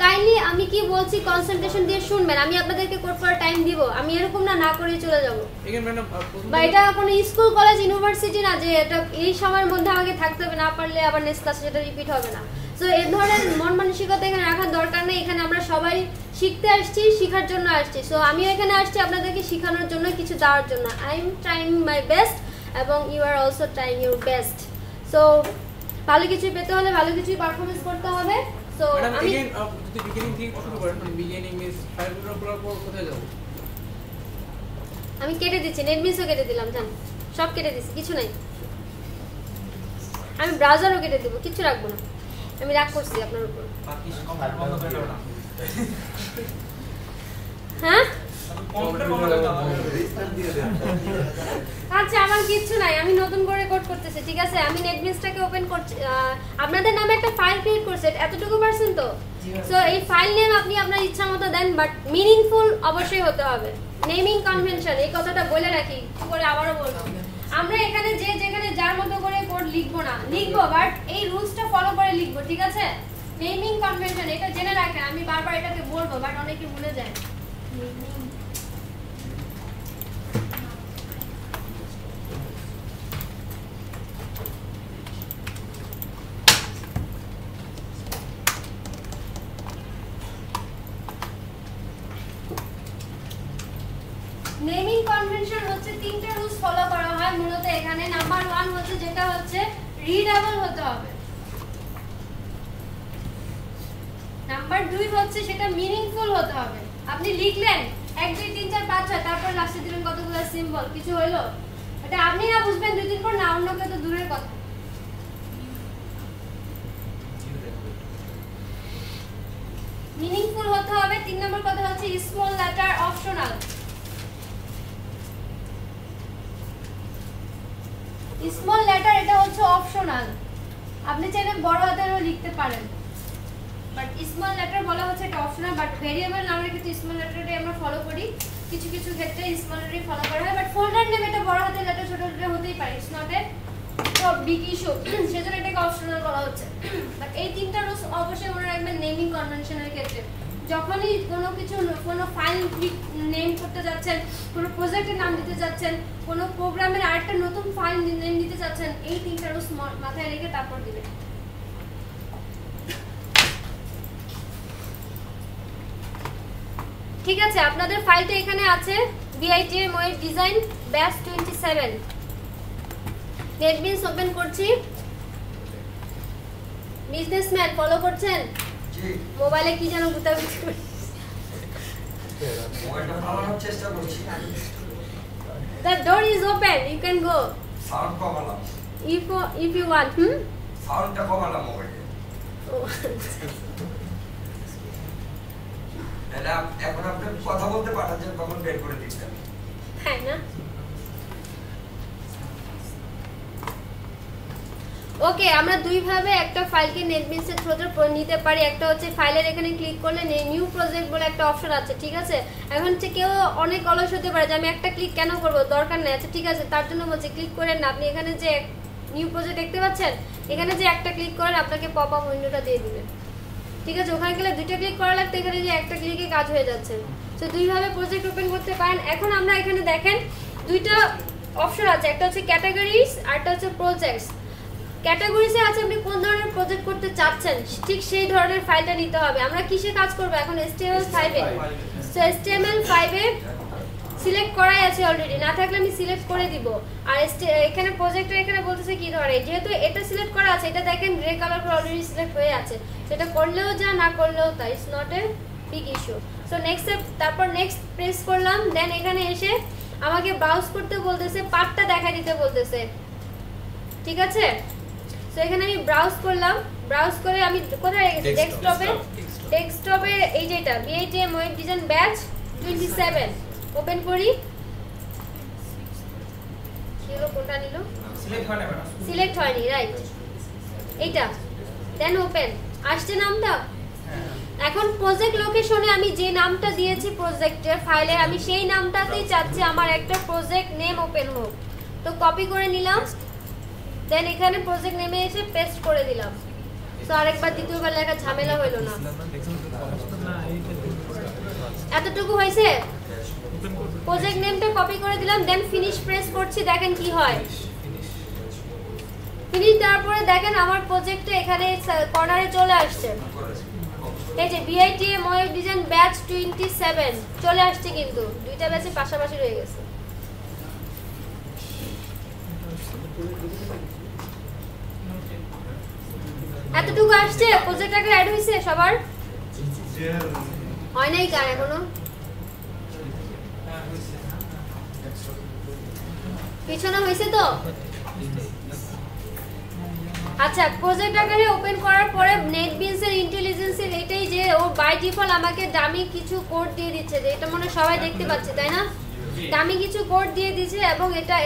কাইন্ডলি আমি কি বলছি কনসেন্ট্রেশন দিয়ে শুনবেন। আমি আপনাদেরকে কোড করার টাইম দিব, আমি এরকম না করে চলে যাব। বা এটা কোনো স্কুল কলেজ ইউনিভার্সিটি না যে এটা এই সময়ের মধ্যে আমাকে থাকতে হবে, না পারলে আবার নেক্সট ক্লাসে সেটা রিপিট হবে না। সো এই ধরনের মন মানসিকতা এখানে রাখার দরকার নেই। এখানে আমরা সবাই শিখতে আসছি, শেখার জন্য আসছি। সো আমিও এখানে আসছি আপনাদেরকে শেখানোর জন্য, কিছু দেওয়ার জন্য। I am trying my best এবং you are also trying your best. So ভালো কিছু পেতে হলে ভালো কিছু পারফরম্যান্স করতে হবে। সো আমি যদি বিগিনিং থেকে শুরু করেন, মানে বিগিনিং মিন্স ফাইলগুলো খোলার পর কোথায় যাব? আমি কেটে দিচ্ছি, নেটবিনসও কেটে দিলাম, জান সব কেটে দিচ্ছি, কিছু নাই। আমি ব্রাউজারও কেটে দেব, কিছু রাখবো না। আমি রাগ করছি আপনার উপর। হ্যাঁ আচ্ছা, আমার কিচ্ছু নাই, আমি নতুন করে কোড করতেছি, ঠিক আছে? আমি নেটবিনসটাকে ওপেন করছি। আপনাদের নামে একটা ফাইল ক্রিয়েট করছে, এতটুকু পারছেন তো? সো এই ফাইল নেম আপনি আপনার ইচ্ছা মতো দেন, বাট মিনিংফুল অবশ্যই হতে হবে। নেমিং কনভেনশন, এই কথাটা বলে রাখি, একটু করে আবারও বলবো। আমরা এখানে যেখানে যার মতো করে কোড লিখবো না, লিখবো বাট এই রুলসটা ফলো করে লিখবো, ঠিক আছে? নেমিং কনভেনশন এটা জেনে রাখেন, আমি বারবার এটাকে বলবো বাট অনেকে ভুলে যায়। নেমিং কনভেনশন হচ্ছে 3টা রুলস ফলো করা হয় মূলত এখানে। নাম্বার 1 হচ্ছে যেটা হচ্ছে রিডেবল হতে হবে। নাম্বার 2 হচ্ছে সেটা মিনিংফুল হতে হবে। আপনি লিখলেন 1 2 3 4 5 6 তারপর লাস্টে দিলেন কতগুলো সিম্বল, কিছু হইলো? এটা আপনি না বুঝবেন 2 দিন পর, না অন্য কেউ তো দূরের কথা। মিনিংফুল হতে হবে। 3 নম্বর কথা হচ্ছে small letter optional. Small letter এটা হচ্ছে অপশনাল, আপনি চাইলে বড় হাতেরও লিখতে পারেন, বাট স্মল লেটার বলা হচ্ছে এটা অপশনাল। বাট ভেরিয়েবল নামের ক্ষেত্রে স্মল লেটারটাই আমরা ফলো করি, কিছু কিছু ক্ষেত্রে স্মল লেটারই ফলো করা হয়। বাট ফোল্ডার নেম এটা বড় হাতের লেটার ছোট লেটার হতেই পারে, it's not a big issue, সেজন্য এটাকে অপশনাল বলা হচ্ছে। বাট এই 3টা রুলস অবশ্যই মনে রাখবেন নেমিং কনভেনশনের ক্ষেত্রে। যখনই কোনো ফাইল নেম করতে যাচ্ছেন, কোনো প্রজেক্টের নাম দিতে যাচ্ছেন, কোনো প্রোগ্রামের আরেকটা নতুন ফাইল নেম দিতে যাচ্ছেন, এই 3টা রুলস মাথায় রেখে তারপর দিবেন। ঠিক আছে, আপনাদের ফাইলটা এখানে আছে, BITM web design batch 27। NetBeans open করছি। বিজনেসম্যান ফলো করছেন? জি মোবাইলে কি যেন গুতাগুতি করছে। মোবাইলটা চালানোর চেষ্টা করছি। The door is open, you can go sound কমালাম, if you want. সাউন্ডটা কমালাম মোবাইলে। এটা এখন আপনি কথা বলতে পাঠাচ্ছেন তখন বের করে দিচ্ছেন। হ্যাঁ না? ওকে, আমরা দুই ভাবে একটা ফাইলকে নেটবিনসের থ্রুতে নিতে পারি। একটা হচ্ছে ফাইলের এখানে ক্লিক করলে নিউ প্রজেক্ট বলে একটা অপশন আছে, ঠিক আছে? এখন হচ্ছে কেউ অনেক অলস হতে পারে যে আমি একটা ক্লিক কেন করব, দরকার নেই। আচ্ছা ঠিক আছে, তার জন্য বলছি ক্লিক করেন না। আপনি এখানে যে নিউ প্রজেক্ট দেখতে পাচ্ছেন, এখানে যে একটা ক্লিক করেন আপনাকে পপ আপ উইন্ডোটা দিয়ে দিবে, ঠিক আছে? ওখানে গেলে দুইটা ক্লিক করা লাগতো, এখানে যে একটা ক্লিকে কাজ হয়ে যাচ্ছে। তো দুইভাবে প্রজেক্ট ওপেন করতে পারেন। এখন আমরা এখানে দেখেন দুইটা অপশন আছে, একটা হচ্ছে ক্যাটাগরিজ আর একটা হচ্ছে প্রজেক্টস। ক্যাটাগরিজে আছে আপনি কোন ধরনের প্রজেক্ট করতে চাচ্ছেন, ঠিক সেই ধরনের ফাইলটা নিতে হবে। আমরা কিসে কাজ করব এখন? HTML5 A. So HTML5 A select করাই আছে অলরেডি, না থাকলে আমি সিলেক্ট করে দিব। আর এখানে প্রজেক্টের এখানে বলতেছে কি ধরনের, যেহেতু এটা সিলেক্ট করা আছে, এটা দেখেন গ্রে কালার করে অলরেডি সিলেক্ট হয়ে আছে। সেটা করলেও যা, না করলেও তাই, it's not a big issue. So next step, তারপর নেক্সট প্রেস করলাম। দেন এখানে এসে আমাকে ব্রাউজ করতে বলতেছে, পার্টটা দেখা দিতে বলতেছে, ঠিক আছে? সো এখানে আমি ব্রাউজ করলাম। ব্রাউজ করে আমি কোথায় রেখেছি? ডেস্কটপে এই যেটা BITM web design batch 27 open করি। কিলো কোনটা নিল? সিলেক্ট হয়নি, রাইট, এইটা। দেন ওপেন আসছে নামটা। এখন প্রজেক্ট লোকেশনে আমি যে নামটা দিয়েছি প্রজেক্টের ফাইলে, আমি সেই নামটাতেই চাচ্ছি আমার একটা প্রজেক্ট নেম ওপেন হোক। তো কপি করে নিলাম, দেন এখানে প্রজেক্ট নেমে এসে পেস্ট করে দিলাম। তো আরেকবার দ্বিতীয়বার লেখা ঝামেলা হইলো না। এতটুকু হয়েছে? প্রজেক্ট নেমটা কপি করে দিলাম, দেন ফিনিশ প্রেস করছি, দেখেন কি হয়। ফিনিশ দেওয়ার পরে দেখেন আমার প্রজেক্টটা এখানে কর্নারে চলে আসছে। এই যে BITM ওয়েব ডিজাইন ব্যাচ 27 চলে আসছে, কিন্তু দুইটা ব্যাচে পাশাপাশি রয়ে গেছে। এতটুকু আসছে, প্রজেক্ট আগে অ্যাড হইছে সবার? হয় নাই কার এখনো? পিছনে হইছে তো? আচ্ছা, প্রজেক্ট আকারে ওপেন করার পরে নেটবিনস এর ইন্টেলিজেন্সের এটাই যে ও বাই ডিফল্ট আমাকে দামি কিছু কোড দিয়ে দিচ্ছে, যে এটা মনে সবাই দেখতে পাচ্ছে, তাই না? দামি কিছু কোড দিয়ে দিয়েছে। এবং এটা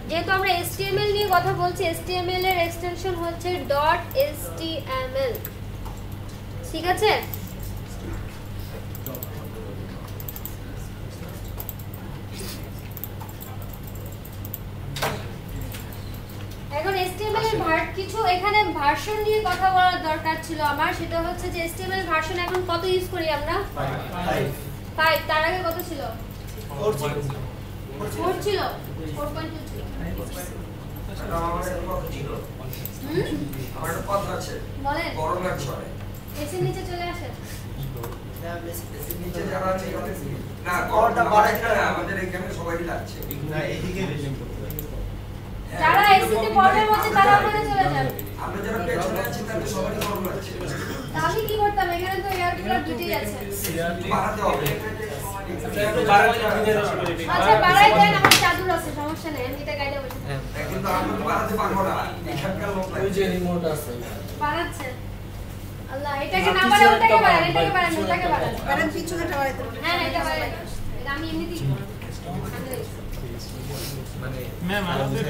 যেহেতু আমরা HTML নিয়ে কথা বলছি, HTML এর এক্সটেনশন হচ্ছে .html, ঠিক আছে? এখন HTML এর কিছু এখানে ভার্সন নিয়ে কথা বলার দরকার ছিল আমার। সেটা হচ্ছে যে HTML ভার্সন এখন কত ইউজ করি আমরা? 5। তার আগে কত ছিল? 4 ছিল, 4.2 ছিল। এটা আমার একটা কথা ছিল। আমার একটা কথা আছে, বলেন। গরম লাগছে অনেক। এসে নিচে চলে আসেন। নিচে যারা আছে না, গরমটা বাড়াইছে না, আমাদের এখানে সবাই লাগছে। না এদিকে বেশি। যারা এসিতে পড়ার মধ্যে তারা ওখানে চলে যান। আমরা যারা পেছনে আছি তাদের সবাই গরম লাগছে। আমি কি করতাম? এখানে তো এয়ার কুলার দুটোই আছে। বাড়াতে হবে। আচ্ছা বাড়াই দেন, আমার চাদর আছে, সমস্যা নেই, আমি এটা গাইডে বসে। কিন্তু আমরা তো বাড়াতে পারবো না, এখানকার লোক ওই যে রিমোট আছে বাড়াচ্ছে। আল্লাহ, এটাকে না বাড়াই ওটাকে বাড়ান, এটাকে বাড়ান, ওটাকে বাড়ান। ম্যাডাম পিছনেটা বাড়াইতে বলুন। হ্যাঁ এটা বাড়ান, এটা আমি এমনিতেই মানে ম্যাম আমাদের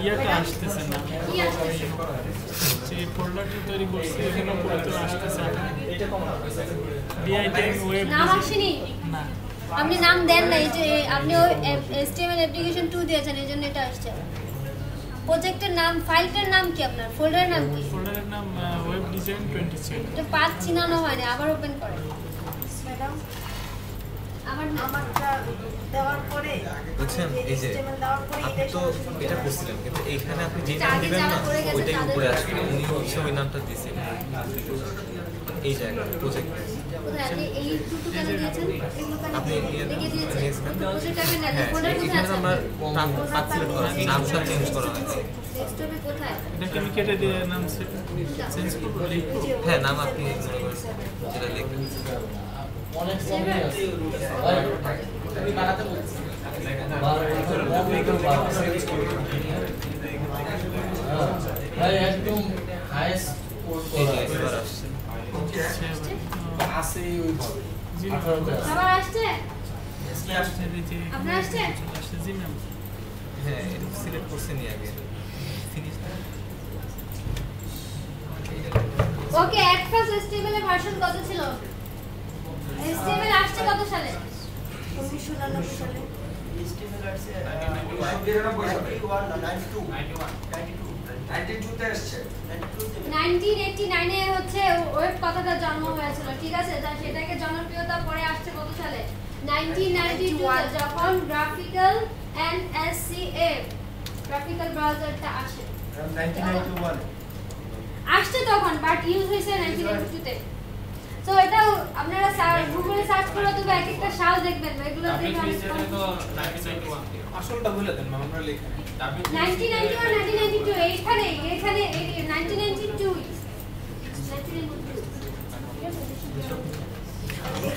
ইয়াটা আসতেছে না, কি আসছে? যে ফোল্ডারটা তৈরি করছে এখানে পড়তে আসতেছে না। এটা কম না BITM ওয়েব নাম আসেনি? না, আপনি নাম দেন না, এই যে আপনি ওই HTML অ্যাপ্লিকেশন 2 দিয়েছেন, এইজন্য এটা আসছে। প্রজেক্টের নাম, ফাইলটার নাম কি আপনার? ফোল্ডারের নাম কি? ফোল্ডারের নাম ওয়েব ডিজাইন 27। এটা পাঁচ চিনানো হয়নি, আবার ওপেন করেন। ম্যাডাম আমার আমারটা দেওয়ার পরে বুঝছেন, এই যে HTML দেওয়ার পরে আপনি তো এটা করছিলেন, কিন্তু এইখানে আপনি যে নাম আগে দিবেন যারা না করে গেছে ওইটাই তাদের উপরে আসবে। উনি হচ্ছে ওই নামটা দিয়েছেন এই জায়গায় প্রজেক্ট। কোথায় আপনি এই দুটো কেন দিয়েছেন? এগুলো কেন আপনি লিখে দিয়েছেন? নিয়েছেন? ওটা টাকা নেন। হ্যাঁ, ফোল্ডার কোথায় এখানে আছে? আমার পাচ্ছিল নামটা চেঞ্জ করা হয়েছে। ডেস্কটপে কোথায়? এটাকে আমি কেটে দিয়ে নাম চেঞ্জ করবো লিখবো। হ্যাঁ, নাম আপনি যেটা লিখবেন। আমি বানাতে বলছি ভাই একদম হাইয়েস্ট এই যে এবার আসছে। আছে ওইভাবে জি 18 সবার আসছে? আসছে দিতে আপনার আসছে? আসছে জি ম্যাম। হ্যাঁ, সিলেক্ট করছি নি আগে। Finish. Okay, at first HTML এর ভার্সন কত ছিল? HTML আসছে কত সালে? 1999 সালে HTML আসছে 1989 এ হচ্ছে ওয়েব কথাটা জন্ম হয়েছিল, ঠিক আছে? তা সেটাকে জনপ্রিয়তা পরে আসছে কত সালে? 1992 যখন গ্রাফিক্যাল NSCA গ্রাফিক্যাল ব্রাউজারটা আসে। 1991 আসছে তখন, বাট ইউজ হয়েছে 1992 তে। সো এটা আপনারা গুগলে সার্চ করে তো এক একটা সাল দেখবেন, এগুলো দেখে অনেক আসলটা বলে দেন ম্যাম, আমরা লিখে নিই। 1991 1992 এখানে 1992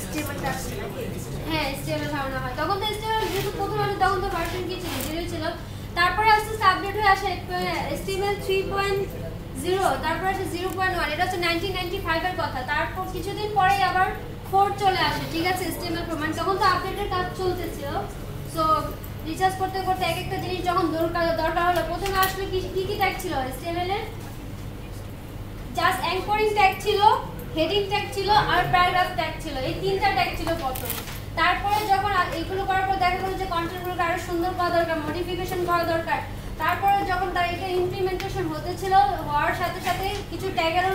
HTML টা আসছে নাকি? হ্যাঁ, HTML ধারণা হয় তখন তো HTML যেহেতু প্রথম আসে তখন তো ভার্সন কি ছিল, 0 ছিল। তারপরে আস্তে আস্তে আপডেট হয়ে আসে HTML 3.0, তারপরে আসে 0.1, এটা হচ্ছে 1995 এর কথা। তারপর কিছুদিন পরেই আবার 4 চলে আসে, ঠিক আছে? HTML প্রমাণ তখন তো আপডেটের কাজ চলতেছিল। সো রিসার্চ করতে করতে এক একটা জিনিস যখন দরকার হলো, প্রথমে আসলে কি ট্যাগ ছিল HTML এর? জাস্ট অ্যাঙ্করিং ট্যাগ ছিল, হেডিং ট্যাগ ছিল আর প্যারাগ্রাফ ট্যাগ ছিল, এই তিনটা ট্যাগ ছিল প্রথম। তারপরে যখন এইগুলো করার পর দেখা গেল যে কন্টেন্টগুলোকে আরো সুন্দর করা দরকার, মডিফিকেশন করা দরকার। তারপরে যখন তার এটা ইমপ্লিমেন্টেশন হতেছিল, হওয়ার সাথে সাথে কিছু ট্যাগেরও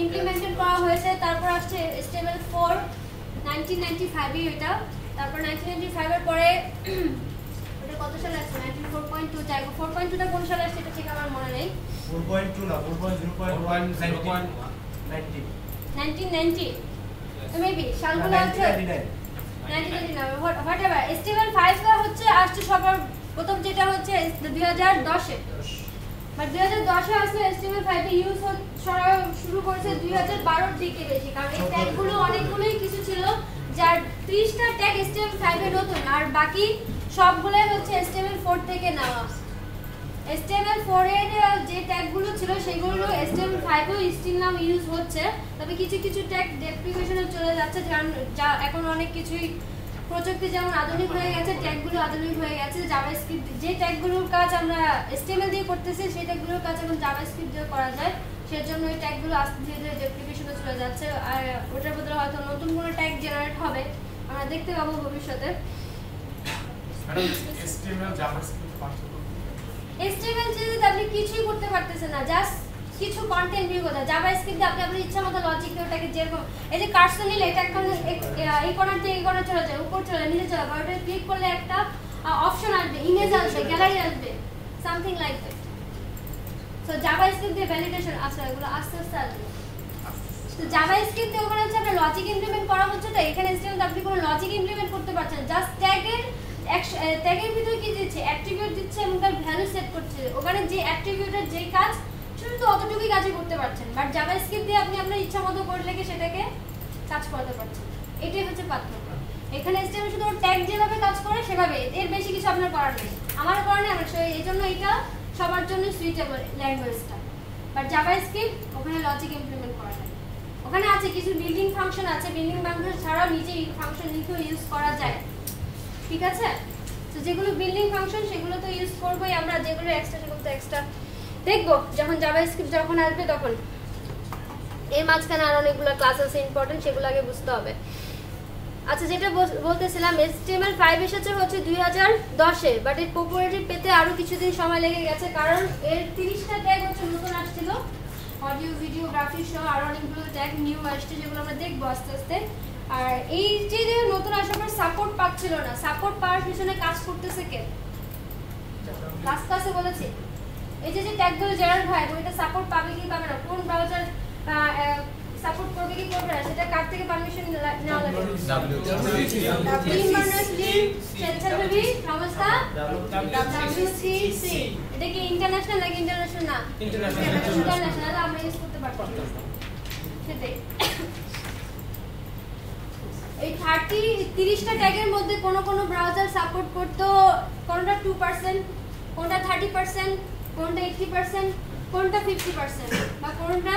ইমপ্লিমেন্টেড করা হয়েছে। তারপর আসছে HTML4 1995 এ এটা। তারপর 1995 এর পরে ওটা কত সালে আসছে? 4.2 চাই। 4.2 টা কোন সালে আসছে এটা ঠিক আমার মনে নেই। 4.2 না 4.0.1 1990 তো মেবি সালগুলো আছে 1999 হোয়াটএভার। HTML5 টা হচ্ছে আসছে সবার প্রথম, যেটা হচ্ছে 2010 এ। বাট 2010 এ আসলে HTML5 এর ইউজ শুরু করেছে 2012 এর দিকে বেশি, কারণ এই ট্যাগগুলো অনেকগুলোই কিছু ছিল, যার 30টা ট্যাগ HTML5 এর নতুন, আর বাকি সবগুলোই হচ্ছে HTML4 থেকে নেওয়া। HTML4 এর যে ট্যাগগুলো ছিল সেগুলো HTML5 এও স্টিল নাও ইউজ হচ্ছে, তবে কিছু কিছু ট্যাগ ডেপ্রিকেশনে চলে যাচ্ছে, কারণ যা এখন অনেক কিছুই প্রযুক্তি যেমন আধুনিক হয়ে গেছে, ট্যাগগুলো আধুনিক হয়ে গেছে। জাভাস্ক্রিপ্ট যে ট্যাগগুলোর কাজ আমরা HTML দিয়ে করতেছি, সেই ট্যাগগুলোর কাজ এখন জাভাস্ক্রিপ্ট দিয়ে করা যায়, সেজন্য এই ট্যাগগুলো আস্তে ধীরে ধীরে ডেপ্রিকেশনে চলে যাচ্ছে। আর ওটার বদলে হয়তো নতুন কোনো ট্যাগ জেনারেট হবে, আমরা দেখতে পাবো ভবিষ্যতে। HTML জাভাস্ক্রিপ্ট পার্থক্য HTML যেটা আপনি কিছুই করতে পারতেছেন না, জাস্ট কিছু কন্টেন্ট ভিউ করতে। জাভাস্ক্রিপ্টে আপনি আপনার ইচ্ছা মতো লজিক দিয়ে ওটাকে যেরকম, এই যে কার্সর নিলে এটা একটা এই কর্নার থেকে এই কর্নার চলে যায়, উপর চলে নিচে চলে, বা ওটা ক্লিক করলে একটা অপশন আসবে, ইমেজ আসবে, গ্যালারি আসবে, something like that. So JavaScript দিয়ে ভ্যালিডেশন আসলে এগুলো আস্তে আস্তে আসবে। তো জাভাস্ক্রিপ্টে ওখানে হচ্ছে আপনার লজিক ইমপ্লিমেন্ট করা হচ্ছে, তো এখানে HTML আপনি কোনো লজিক ইমপ্লিমেন্ট করতে পারছেন, জাস্ট ট্যাগের ভিতরে কি দিচ্ছে, অ্যাট্রিবিউট দিচ্ছে এবং তার ভ্যালু সেট করছে। ওখানে যে অ্যাট্রিবিউটের যে কাজ শুধু অতটুকুই কাজই করতে পারছেন, বাট জাভাস্ক্রিপ্ট দিয়ে আপনি আপনার ইচ্ছা মতো কোড লিখে সেটাকে কাজ করতে পারছেন। এটাই হচ্ছে পার্থক্য। এখানে HTML শুধু ট্যাগ যেভাবে কাজ করে সেভাবে, এর বেশি কিছু আপনার করার নেই, আমার করার নেই। এই জন্য এটা সবার জন্য সুইটেবল ল্যাঙ্গুয়েজটা। বাট জাভাস্ক্রিপ্ট ওখানে লজিক ইমপ্লিমেন্ট করা যায়, ওখানে আছে কিছু বিল্ডিং ফাংশন আছে, বিল্ডিং ফাংশন ছাড়াও নিজেই ফাংশন লিখেও ইউজ করা যায়, ঠিক আছে? তো যেগুলো বিল্ডিং ফাংশন সেগুলো তো ইউজ করবোই আমরা, যেগুলো এক্সট্রা সেগুলো তো এক্সট্রা দেখবো যখন জাভাস্ক্রিপ্ট যখন আসবে তখন। এর মাঝখানে আর অনেকগুলো ক্লাস আছে ইম্পর্টেন্ট, সেগুলো আগে বুঝতে হবে। আচ্ছা, যেটা বলতেছিলাম, HTML5 এসেছে হচ্ছে 2010-এ, বাট এর পপুলারিটি পেতে আরো কিছুদিন সময় লেগে গেছে, কারণ এর 30টা ট্যাগ হচ্ছে নতুন আসছিল, অডিও ভিডিও গ্রাফিক্স সহ আরো অনেকগুলো ট্যাগ নিউ আসছে, যেগুলো আমরা দেখবো আস্তে আস্তে। আর এই যে নতুন আসার পর সাপোর্ট পাচ্ছিল না, সাপোর্ট পাওয়ার পিছনে কাজ করতেছে কে? লাস্ট ক্লাসে বলেছি, এই যে ট্যাগগুলো জেনারেট হয়, এটা সাপোর্ট পাবে কি পাবে না, কোন ব্রাউজার সাপোর্ট করবে কি করবে না সেটা কার থেকে পারমিশন নেওয়া লাগে? স্বেচ্ছাসেবী সংস্থা WCC। এটা কি ইন্টারন্যাশনাল নাকি ইন্টারন্যাশনাল না? ইন্টারন্যাশনাল, আমরা ইউজ করতে পারবো সেটাই। এই 30টা ট্যাগের মধ্যে কোন ব্রাউজার সাপোর্ট করতো, কোনটা 2%, কোনটা 30%, কোনটা 80%, কোনটা 50% বা কোনটা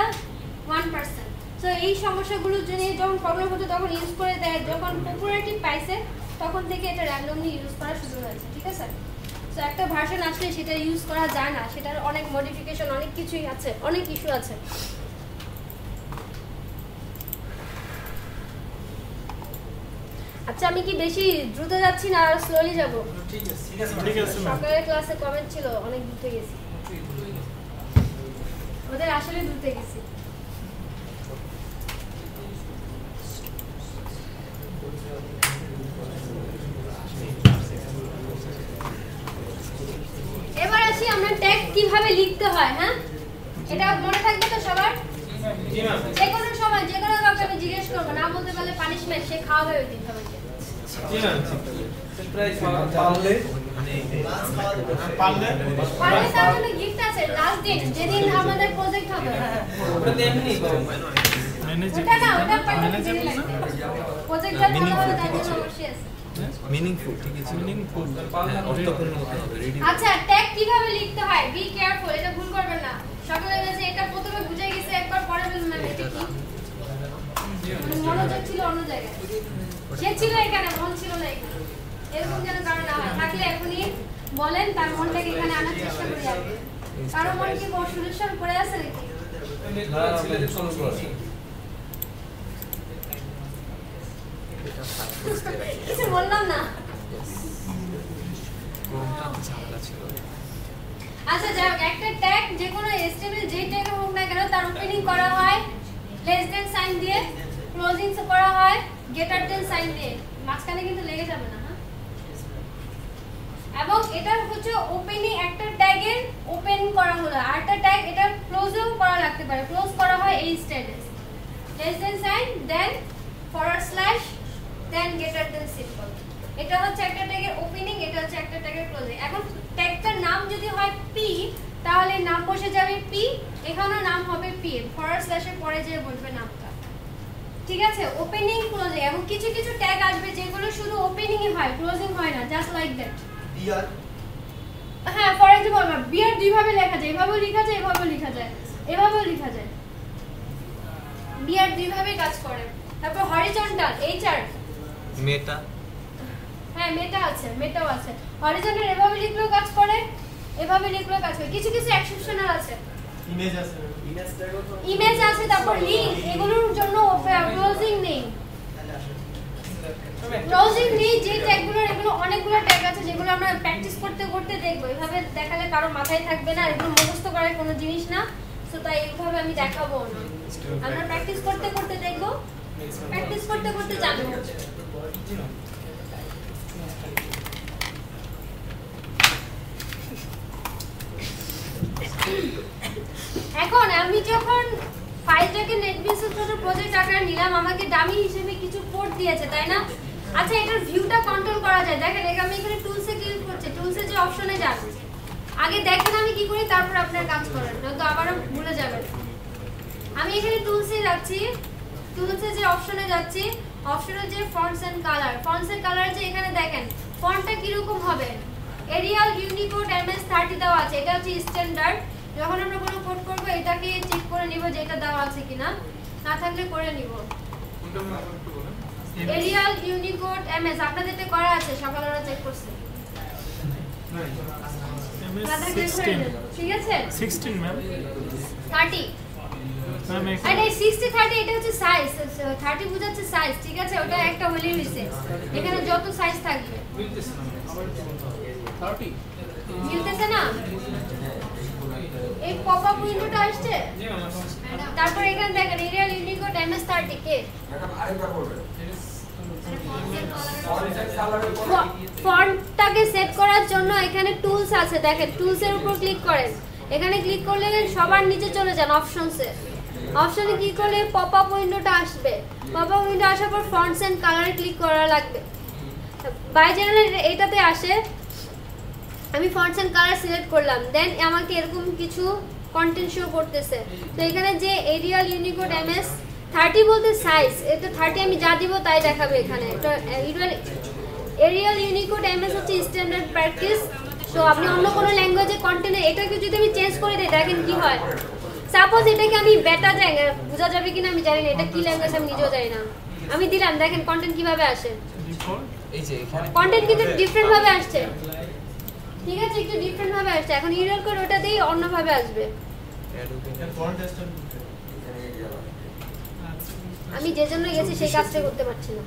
1%। সো এই সমস্যাগুলো যদি যখন প্রবলেম হতো তখন ইউজ করে দেয়, যখন পপুলারিটি পাইছে তখন থেকে এটা র্যান্ডমলি ইউজ করা শুরু হয়েছে, ঠিক আছে? সো একটা ভার্সন আসলে সেটা ইউজ করা যায় না, সেটার অনেক মডিফিকেশন, অনেক কিছুই আছে, অনেক ইস্যু আছে। আচ্ছা, আমি কি বেশি দ্রুত যাচ্ছি না আর স্লোলি যাব? ঠিক আছে ঠিক আছে ম্যাম। সকালের ক্লাসে কমেন্ট ছিল অনেক দ্রুত গেছি, ওদের আসলে দ্রুত গেছি। এবার আসি আমরা ট্যাগ কিভাবে লিখতে হয়। হ্যাঁ, এটা মনে থাকবে তো সবার? জি ম্যাম। যে কোনো সময় যে কোনো কাউকে আমি জিজ্ঞেস করবো, না বলতে পারলে পানিশমেন্ট, সে খাওয়াবে ওই দিন সবাইকে। জি ম্যাম। প্রাইস পারলে পারলে তার জন্য গিফট আছে লাস্ট ডেট, যেদিন আমাদের প্রজেক্ট হবে। ওটা এমনি ওটা না, ওটা পার্টিকুলার লাগবে। প্রজেক্ট যা ভালো হবে তার জন্য অবশ্যই আছে। মিনিংফুল, ঠিক আছে, মিনিংফুল, অর্থপূর্ণ হতে হবে। আচ্ছা, ট্যাগ কিভাবে লিখতে হয়? বি কেয়ারফুল, এটা ভুল করবেন না। সকালে গেছে এটা প্রথমে বুঝে গেছে, একবার পরে বলবেন ম্যাম এটা কি? মনোযোগ ছিল অন্য জায়গায়, সে ছিল এখানে, মন ছিল না এখানে, এরকম যেন কারো না হয়। থাকলে এখনই বলেন, তার মনটাকে এখানে আনার চেষ্টা করি আগে। কারো মন কি সলিউশন করে আছে নাকি? ছেলেদের সমস্যা আছে। কিছু বললাম না। আচ্ছা, যাক, একটা ট্যাগ যে কোনো HTML যে ট্যাগ হোক না কেন তার ওপেনিং করা হয় লেস দেন সাইন দিয়ে, ক্লোজিং করা হয় গ্রেটার দেন সাইন দিয়ে, মাঝখানে কিন্তু লেগে যাবে না। হ্যাঁ, এবং এটা হচ্ছে ওপেনিং, একটা ট্যাগের ওপেন করা হলো, আর একটা ট্যাগ এটা ক্লোজও করা লাগতে পারে। ক্লোজ করা হয় এই স্টাইলে, less than sign, then forward slash, then greater than symbol. এটা হচ্ছে একটা ট্যাগের ওপেনিং, এটা হচ্ছে একটা ট্যাগের ক্লোজিং। এখন ট্যাগটার নাম যদি হয় পি, তাহলে নাম বসে যাবে পি, এখানেও নাম হবে পি, ফরওয়ার্ড স্ল্যাশের পরে যে বসবে নামটা, ঠিক আছে? Opening, closing. এবং কিছু কিছু ট্যাগ আসবে যেগুলো শুধু ওপেনিং এ হয়, ক্লোজিং হয় না, জাস্ট লাইক দ্যাট। বিয়ার, হ্যাঁ, ফর এক্সাম্পল বিয়ার দুই ভাবে লেখা যায়, এভাবেও লেখা যায়, এভাবেও লেখা যায়, এভাবেও লেখা যায়। বিয়ার দুই ভাবে কাজ করে। তারপর হরিজন্টাল, এইচআর, মেটা, হ্যাঁ মেটা আছে, মেটাও আছে। হরিজন্টাল এভাবে লিখলেও কাজ করে, এভাবে লিখলেও কাজ করে। কিছু কিছু এক্সেপশনাল আছে, ইমেজ আছে, ইমেজ আছে, তারপর লিংক, এগুলোর জন্য ক্লোজিং নেই। ক্লোজিং নেই যে ট্যাগগুলোর, এগুলো অনেকগুলো ট্যাগ আছে যেগুলো আমরা প্র্যাকটিস করতে করতে দেখবো। এভাবে দেখালে কারো মাথায় থাকবে না, এগুলো মুখস্থ করার কোনো জিনিস না, তো তাই এইভাবে আমি দেখাবো না। আমরা প্র্যাকটিস করতে করতে দেখবো, প্র্যাকটিস করতে করতে জানবো। এখন আমি যখন ফাইলটাকে নেটবিনসের জন্য প্রজেক্ট আকারে নিলাম, আমাকে ডামি হিসেবে কিছু কোড দিয়েছে, তাই না? আচ্ছা, এটার ভিউটা কন্ট্রোল করা যায়। দেখেন, আমি এখানে টুলসে ক্লিক করছি, টুলসে যে অপশনে যান, আগে দেখেন আমি কি করি, তারপর আপনার কাজ করেন, নয়তো আবারও ভুলে যাবেন। আমি এখানে টুলসে যাচ্ছি, টুলসে যে অপশনে যাচ্ছি, অপশনে যে fonts and colour, fonts and colour যে এখানে দেখেন ফন্টটা কিরকম হবে, এরিয়াল, ইউনিকোড, MS-30 দেওয়া আছে, এটা হচ্ছে স্ট্যান্ডার্ড। যখন আমরা কোনো কোড করব এটাকে চেক করে নিব যে এটা দেওয়া আছে কিনা, না থাকলে করে নিব। এরিয়াল, ইউনিকোড, MS আপনাদেরতে করা আছে, সকালে ওরা চেক করছে। ঠিক আছে, 16 ম্যাম, 30 ম্যাম আর এই 60 30 এটা হচ্ছে সাইজ, 30 বোঝাচ্ছে সাইজ, ঠিক আছে? ওটা একটা হলি হইছে, এখানে যত সাইজ থাকবে মিলতেছে না। এই পপআপ উইন্ডোটা আসছে, তারপর এখানে দেখেন এরিয়াল, ইউনিকোড, MS-30 কে ফন্টটাকে সেট করার জন্য এখানে টুলস আছে, দেখেন টুলসের উপর ক্লিক করেন, এখানে ক্লিক করলে সবার নিচে চলে যান অপশনসে, অপশনে ক্লিক করলে পপ আপ উইন্ডোটা আসবে। পপ আপ উইন্ডো আসার পর ফন্টস এন্ড কালারে ক্লিক করা লাগবে। বাই জেনারেল এটাতে আসে, আমি ফন্টস এন্ড কালার সিলেক্ট করলাম, দেন আমাকে এরকম কিছু কন্টেন্ট শো করতেছে। তো এখানে যে এরিয়াল ইউনিকোড এমএস 30 বলতে সাইজ, এটা 30 আমি যা দিব তাই দেখাবে এখানে। এটা এরিয়াল ইউনিকোড এমএস হচ্ছে স্ট্যান্ডার্ড প্র্যাকটিস। সো আপনি অন্য কোনো ল্যাঙ্গুয়েজে কন্টেন্ট এটাকে যদি আমি চেঞ্জ করে দিই দেখেন কি হয়। সাপোজ এটাকে আমি বেটা যাই, বোঝা যাবে কিনা আমি জানি না, এটা কি ল্যাঙ্গুয়েজ আমি নিজেও জানি না। আমি দিলাম, দেখেন কন্টেন্ট কিভাবে আসে। এই যে এখানে কন্টেন্ট কিন্তু ডিফারেন্ট ভাবে আসছে, ঠিক আছে, একটু ডিফারেন্ট ভাবে আসছে। এখন ইউনিয়ন কোড ওটা দিয়ে অন্যভাবে আসবে। আমি যে জন্য গেছি সেই কাজটা করতে পারছি না।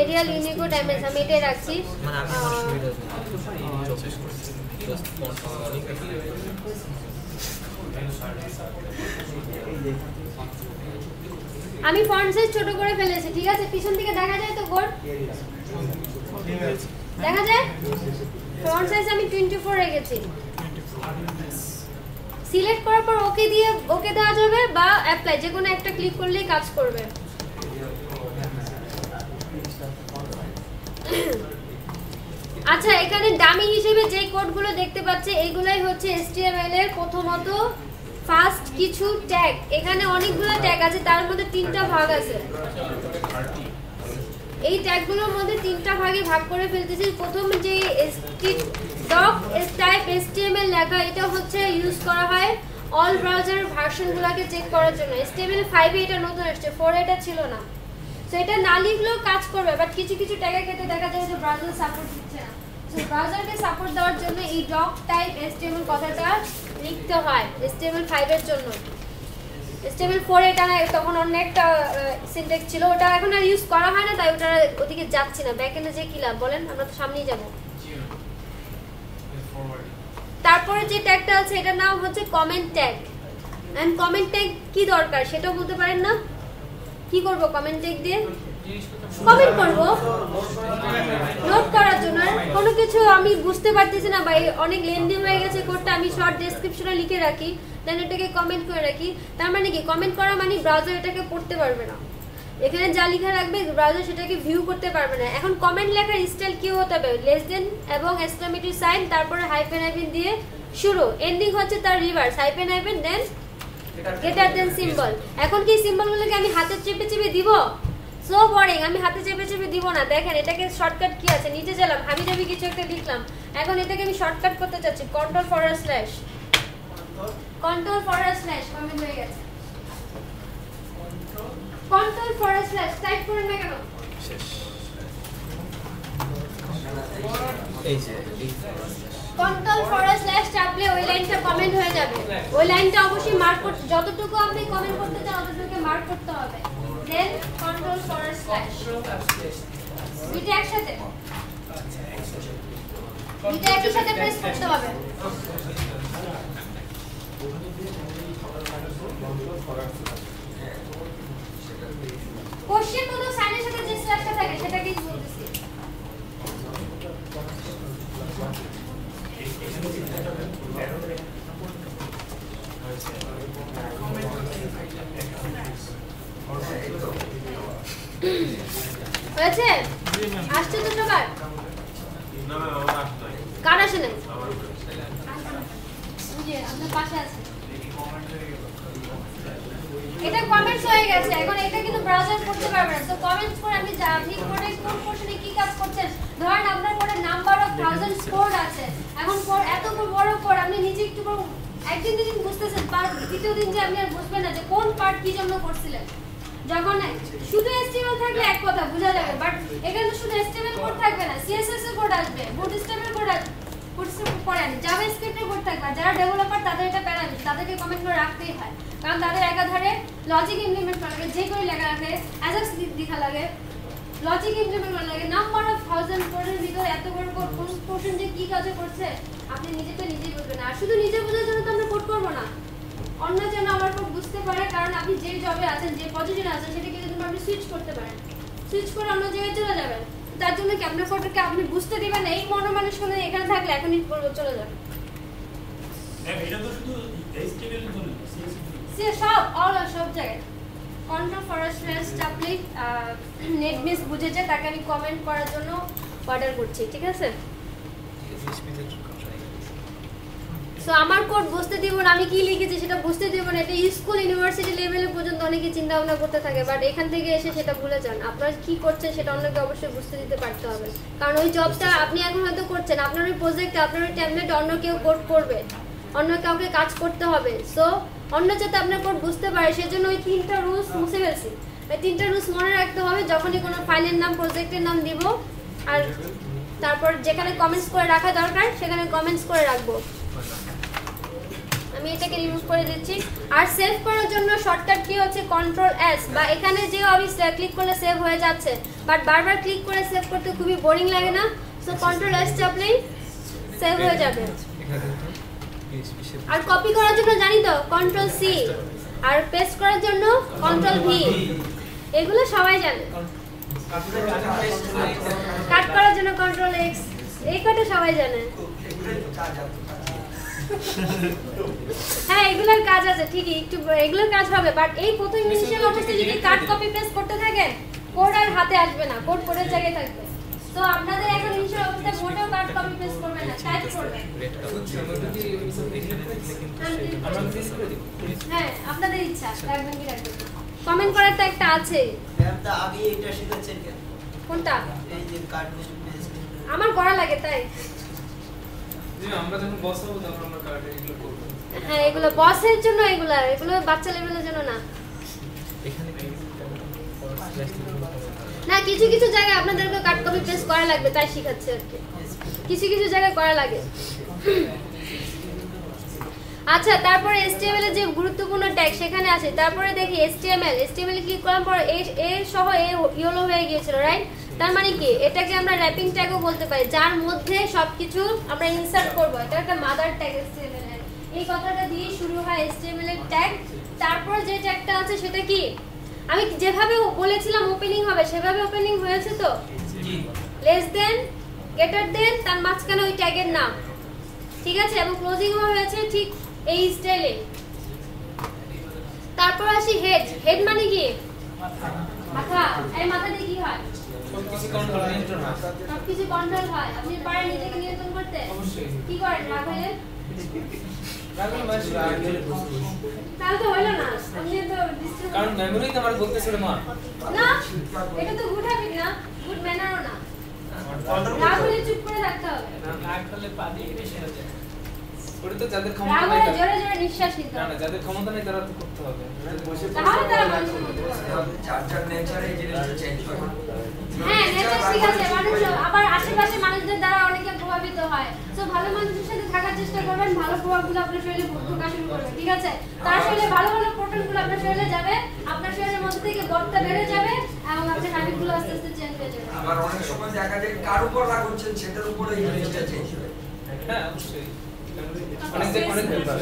এরিয়াল ইউনিকোড এমএস আমি এটাই রাখছি। মানে আমি আমার সুবিধা জাস্ট ফন্ট আমি ফন্ট সাইজ ছোট করে ফেলেছি, ঠিক আছে। পিছন থেকে দেখা যায় তো গোল দেখা যায়। ফন্ট সাইজ আমি 24 রেখেছি। সিলেক্ট করার পর ওকে দিয়ে ওকে দেওয়া যাবে বা অ্যাপ্লাই, যে কোনো একটা ক্লিক করলেই কাজ করবে। আচ্ছা, এখানে ডামি হিসেবে যে কোডগুলো দেখতে পাচ্ছে এইগুলাই হচ্ছে HTML এর প্রথমত ফার্স্ট কিছু ট্যাগ। এখানে অনেকগুলো ট্যাগ আছে, তার মধ্যে 3টা ভাগ আছে। এই ট্যাগগুলোর মধ্যে 3টা ভাগে ভাগ করে ফেলতেছি। প্রথম যে ডক টাইপ HTML লেখা, এটা হচ্ছে ইউজ করা হয় অল ব্রাউজার ভার্সনগুলোকে চেক করার জন্য। HTML 5 এ এটা নতুন আসছে, 4 এ এটা ছিল না। সো এটা না লিখলেও কাজ করবে, বাট কিছু কিছু ট্যাগের ক্ষেত্রে দেখা যায় যে ব্রাউজার সাপোর্ট দিচ্ছে না। সো ব্রাউজারকে সাপোর্ট দেওয়ার জন্য এই ডক টাইপ HTML কথাটা লিখতে হয় HTML 5 এর জন্য। HTML 4 এটা তখন অন্য একটা সিনট্যাক্স ছিল, ওটা এখন আর ইউজ করা হয় না, তাই ওটা ওদিকে যাচ্ছি না। ব্যাকএন্ডে যে কি লাভ বলেন, আমরা তো সামনেই যাব। তারপরে যে ট্যাগটা আছে এটার নাম হচ্ছে comment tag. And comment tag কি দরকার সেটাও বলতে পারেন না? কি করব কমেন্ট ট্যাগ দিয়ে? কমেন্ট করব, নোট করার জন্য। কোনো কিছু আমি বুঝতে পারতেছি না বা অনেক লেন্দি হয়ে গেছে কোডটা, আমি শর্ট ডেসক্রিপশনে লিখে রাখি, দেন এটাকে কমেন্ট করে রাখি। তার মানে কি, কমেন্ট করা মানে ব্রাউজার এটাকে পড়তে পারবে না। এখানে যা লেখা রাখবে ব্রাউজার সেটাকে ভিউ করতে পারবে না। এখন কমেন্ট লেখার স্টাইল কি হতে হবে? লেস দেন এবং এক্সক্লেমেটরি সাইন, তারপরে হাইফেন হাইফেন দিয়ে শুরু, এন্ডিং হচ্ছে তার reverse, hyphen hyphen than greater than symbol. এখন কি সিম্বলগুলোকে আমি হাতে চেপে চেপে দিব? সো বোরিং, আমি হাতে চেপে চেপে দিব না। দেখেন এটাকে শর্টকাট কি আছে, নিচে গেলাম, হাবিজাবি কিছু একটা লিখলাম। এখন এটাকে আমি শর্টকাট করতে চাচ্ছি, কন্ট্রোল// কমেন্ট হয়ে গেছে। কন্ট্রোল// টাইপ করেন না কেন? এই যে কন্ট্রোল// চাপলে ওই লাইনটা কমেন্ট হয়ে যাবে। ওই লাইনটা অবশ্যই মার্ক করতে, যতটুকু আপনি কমেন্ট করতে চান ততটুকু মার্ক করতে হবে। দেন কন্ট্রোল// দুইটা একসাথে, দুইটা একই সাথে প্রেস করতে হবে। কোশ্চেন কোনো সাইনের সাথে যে স্ল্যাশটা থাকে সেটাকেই বলতেছি। হয়েছে? আসছে তো সবার? কার আসে নাই? আপনার পাশে আছে। এটা কমেন্টস হয়ে গেছে, এখন এটা কিন্তু ব্রাউজার করতে পারবে না। তো কমেন্টস করে আপনি আপনি কোডে কোন পোরশনে কি কাজ করছেন, ধরেন আপনার কোডে নাম্বার অফ থাউজেন্ডস কোড আছে। এখন এত বড় কোড আপনি নিজে একটু একদিন দুদিন বুঝতেছেন, দ্বিতীয় দিন যে আপনি আর বুঝবেন না যে কোন পার্ট কি জন্য করছিলেন। যখন শুধু HTML থাকলে এক কথা বোঝা যাবে, বাট এখানে তো শুধু HTML কোড থাকবে না, CSS এর কোড আসবে, বুটস্ট্র্যাপের কোড আসবে, বুটস্ট্র্যাপ পড়েন, জাভাস্ক্রিপ্টের কোড থাকবে। যারা ডেভেলপার তাদের এটা প্যারামিটার, তাদেরকে কমেন্ট করে রাখতেই হয়, কারণ তাদের একাধারে লজিক ইমপ্লিমেন্ট করা লাগে, যে করে লেখা লাগে, অ্যাজাক্স লেখা লাগে, লজিক ইমপ্লিমেন্ট করা লাগে। নাম্বার অফ থাউজেন্ড কোডের ভিতরে এত বড় কোড কোন পোরশন যে কি কাজে করছে আপনি নিজেকে নিজেই বুঝবেন। আর শুধু নিজে বোঝার জন্য তো আমরা কোড করবো না, অন্য যেন আমার কোড বুঝতে পারে, কারণ আপনি যে জবে আছেন, যে পজিশনে আছেন সেটাকে যদি আপনি সুইচ করতে পারেন, সুইচ করে অন্য জায়গায় চলে যাবেন। তার জন্য কি আপনার কোডকে আপনি বুঝতে দিবেন এই মনোমানসিকতা এখানে থাকলে এখনই বলবো চলে যাবে। এটা তো শুধু HTML এর জন্য, সব অল সব জায়গায় control forward slash chapli net miss বুঝেছে তাকে আমি কমেন্ট করার জন্য অর্ডার করছি, ঠিক আছে? সো আমার কোড বুঝতে দিব না, আমি কি লিখেছি সেটা বুঝতে দিব না। এটা স্কুল ইউনিভার্সিটি লেভেলে পর্যন্ত অনেকে চিন্তা ভাবনা করতে থাকে, বাট এখান থেকে এসে সেটা ভুলে যান। আপনারা কি করছেন সেটা অন্যকে অবশ্যই বুঝতে দিতে পারতে হবে, কারণ ওই জবটা আপনি এখন হয়তো করছেন, আপনার ওই প্রজেক্টে আপনার ওই ট্যাবলেটে অন্য কেউ কোড করবে, অন্য কাউকে কাজ করতে হবে। সো অন্য যাতে আপনার কোড বুঝতে পারে সেজন্য ওই 3টা রুলস মুছে ফেলছি। এই 3টা রুলস মনে রাখতে হবে যখনই কোনো ফাইলের নাম প্রজেক্টের নাম দিব, আর তারপর যেখানে কমেন্টস করে রাখা দরকার সেখানে কমেন্টস করে রাখবো। আমি এটাকে রিমুভ করে দিচ্ছি। আর সেভ করার জন্য শর্টকাট কি হচ্ছে কন্ট্রোল এস, বা এখানে যে আমি ক্লিক করলে সেভ হয়ে যাচ্ছে, বাট বারবার ক্লিক করে সেভ করতে খুবই বোরিং লাগে না? সো কন্ট্রোল এস চাপলেই সেভ হয়ে যাবে। আর কপি করার জন্য জানি তো কন্ট্রোল সি, আর পেস্ট করার জন্য কন্ট্রোল ভি, এগুলো সবাই জানে। কাট করার জন্য কন্ট্রোল এক্স, এই কটা সবাই জানে। হ্যাঁ এগুলোর কাজ আছে ঠিকই, একটু এগুলোর কাজ হবে, বাট এই প্রথম ইনিশিয়াল অবস্থায় যদি কাট কপি পেস্ট করতে থাকেন কোড আর হাতে আসবে না, কোড কোডের জায়গায় থাকবে। তো আপনাদের এখন ইনিশিয়াল অবস্থায় মোটেও কাট কপি পেস্ট করবেন না, টাইপ করবেন। হ্যাঁ আপনাদের ইচ্ছা রাখবেন কি রাখবেন, কমেন্ট করার তো একটা আছে। ম্যাম তা আগে এটা শিখেছেন কেন? কোনটা? এই যে কাট কপি পেস্ট আমার করা লাগে তাই। আমরা যখন বস হবো তখন আমরা কার্ডে এগুলো করব। হ্যাঁ এগুলো বসের জন্য, এগুলো বাচ্চা লেভেলের জন্য না। এখানে কি না কিছু কিছু জায়গায় আপনাদেরকে কাট কপি পেস্ট করা লাগবে, তাই শেখাচ্ছি আর কি, কিছু কিছু জায়গায় করা লাগে। আচ্ছা তারপরে HTML এর যে গুরুত্বপূর্ণ ট্যাগ সেখানে আছে। তারপরে দেখি HTML ক্লিক করার পর এ সহ এ ইয়েলো হয়ে গিয়েছিল, রাইট? তার মানে কি এটাকে আমরা র্যাপিং ট্যাগও বলতে পারি, যার মধ্যে সবকিছু আমরা ইনসার্ট করব। এটা একটা মাদার ট্যাগ HTML এর, এই কথাটা দিয়ে শুরু হয় HTML এর ট্যাগ। তারপর যে ট্যাগটা আছে সেটা কি, আমি যেভাবে বলেছিলাম ওপেনিং হবে সেভাবে ওপেনিং হয়েছে তো? লেস দেন, গ্রেটার দেন, তার মাঝখানে ওই ট্যাগের নাম, ঠিক আছে? এবং ক্লোজিং হয়েছে ঠিক এই স্টাইলে। তারপর আসি হেড মানে কি? মাথা। এই মাথা দিয়ে কি হয়? সবকিছু কন্ট্রোল নিয়ন্ত্রণ হয়। সবকিছু কন্ট্রোল হয়। আপনি পারেন নিজেকে নিয়ন্ত্রণ করতে? অবশ্যই। কি করেন রাগ হলে? রাগলে মাসি তাহলে তো হলো না, আপনি তো ডিস্টার্ব। কারণ মেমোরি তো আমার বলতেছিল মা না এটা তো গুড হ্যাবিট না, গুড ম্যানারও না। রাগ হলে চুপ করে থাকতে হবে। রাগ হলে পানি বেশি হয়ে যায়। ওটা তো যাদের ক্ষমতা রাগ নাই হলে জোরে জোরে নিঃশ্বাস নিতে না হবে। না যাদের ক্ষমতা নেই তারা তো করতে হবে। তাহলে তারা মানুষ চার্জার নেচারে এই জিনিসটা চেঞ্জ করে। হ্যাঁ নেচার ঠিক আছে, মানুষ আবার আশেপাশে মানুষদের দ্বারা অনেকে প্রভাবিত হয়। তো ভালো মানুষের সাথে থাকার চেষ্টা করবেন, ভালো প্রভাবগুলো আপনার শরীরে ঢোকা শুরু করবে, ঠিক আছে? তার শরীরে ভালো ভালো প্রোটিনগুলো আপনার শরীরে যাবে, আপনার শরীরের মধ্যে থেকে বদটা বেড়ে যাবে এবং আপনার হ্যাবিটগুলো আস্তে আস্তে চেঞ্জ হয়ে যাবে। আবার অনেক সময় দেখা যায় কার উপর রাগ হচ্ছেন সেটার উপরে এই জিনিসটা চেঞ্জ হয়। হ্যাঁ অবশ্যই অনেক ব্যাপার।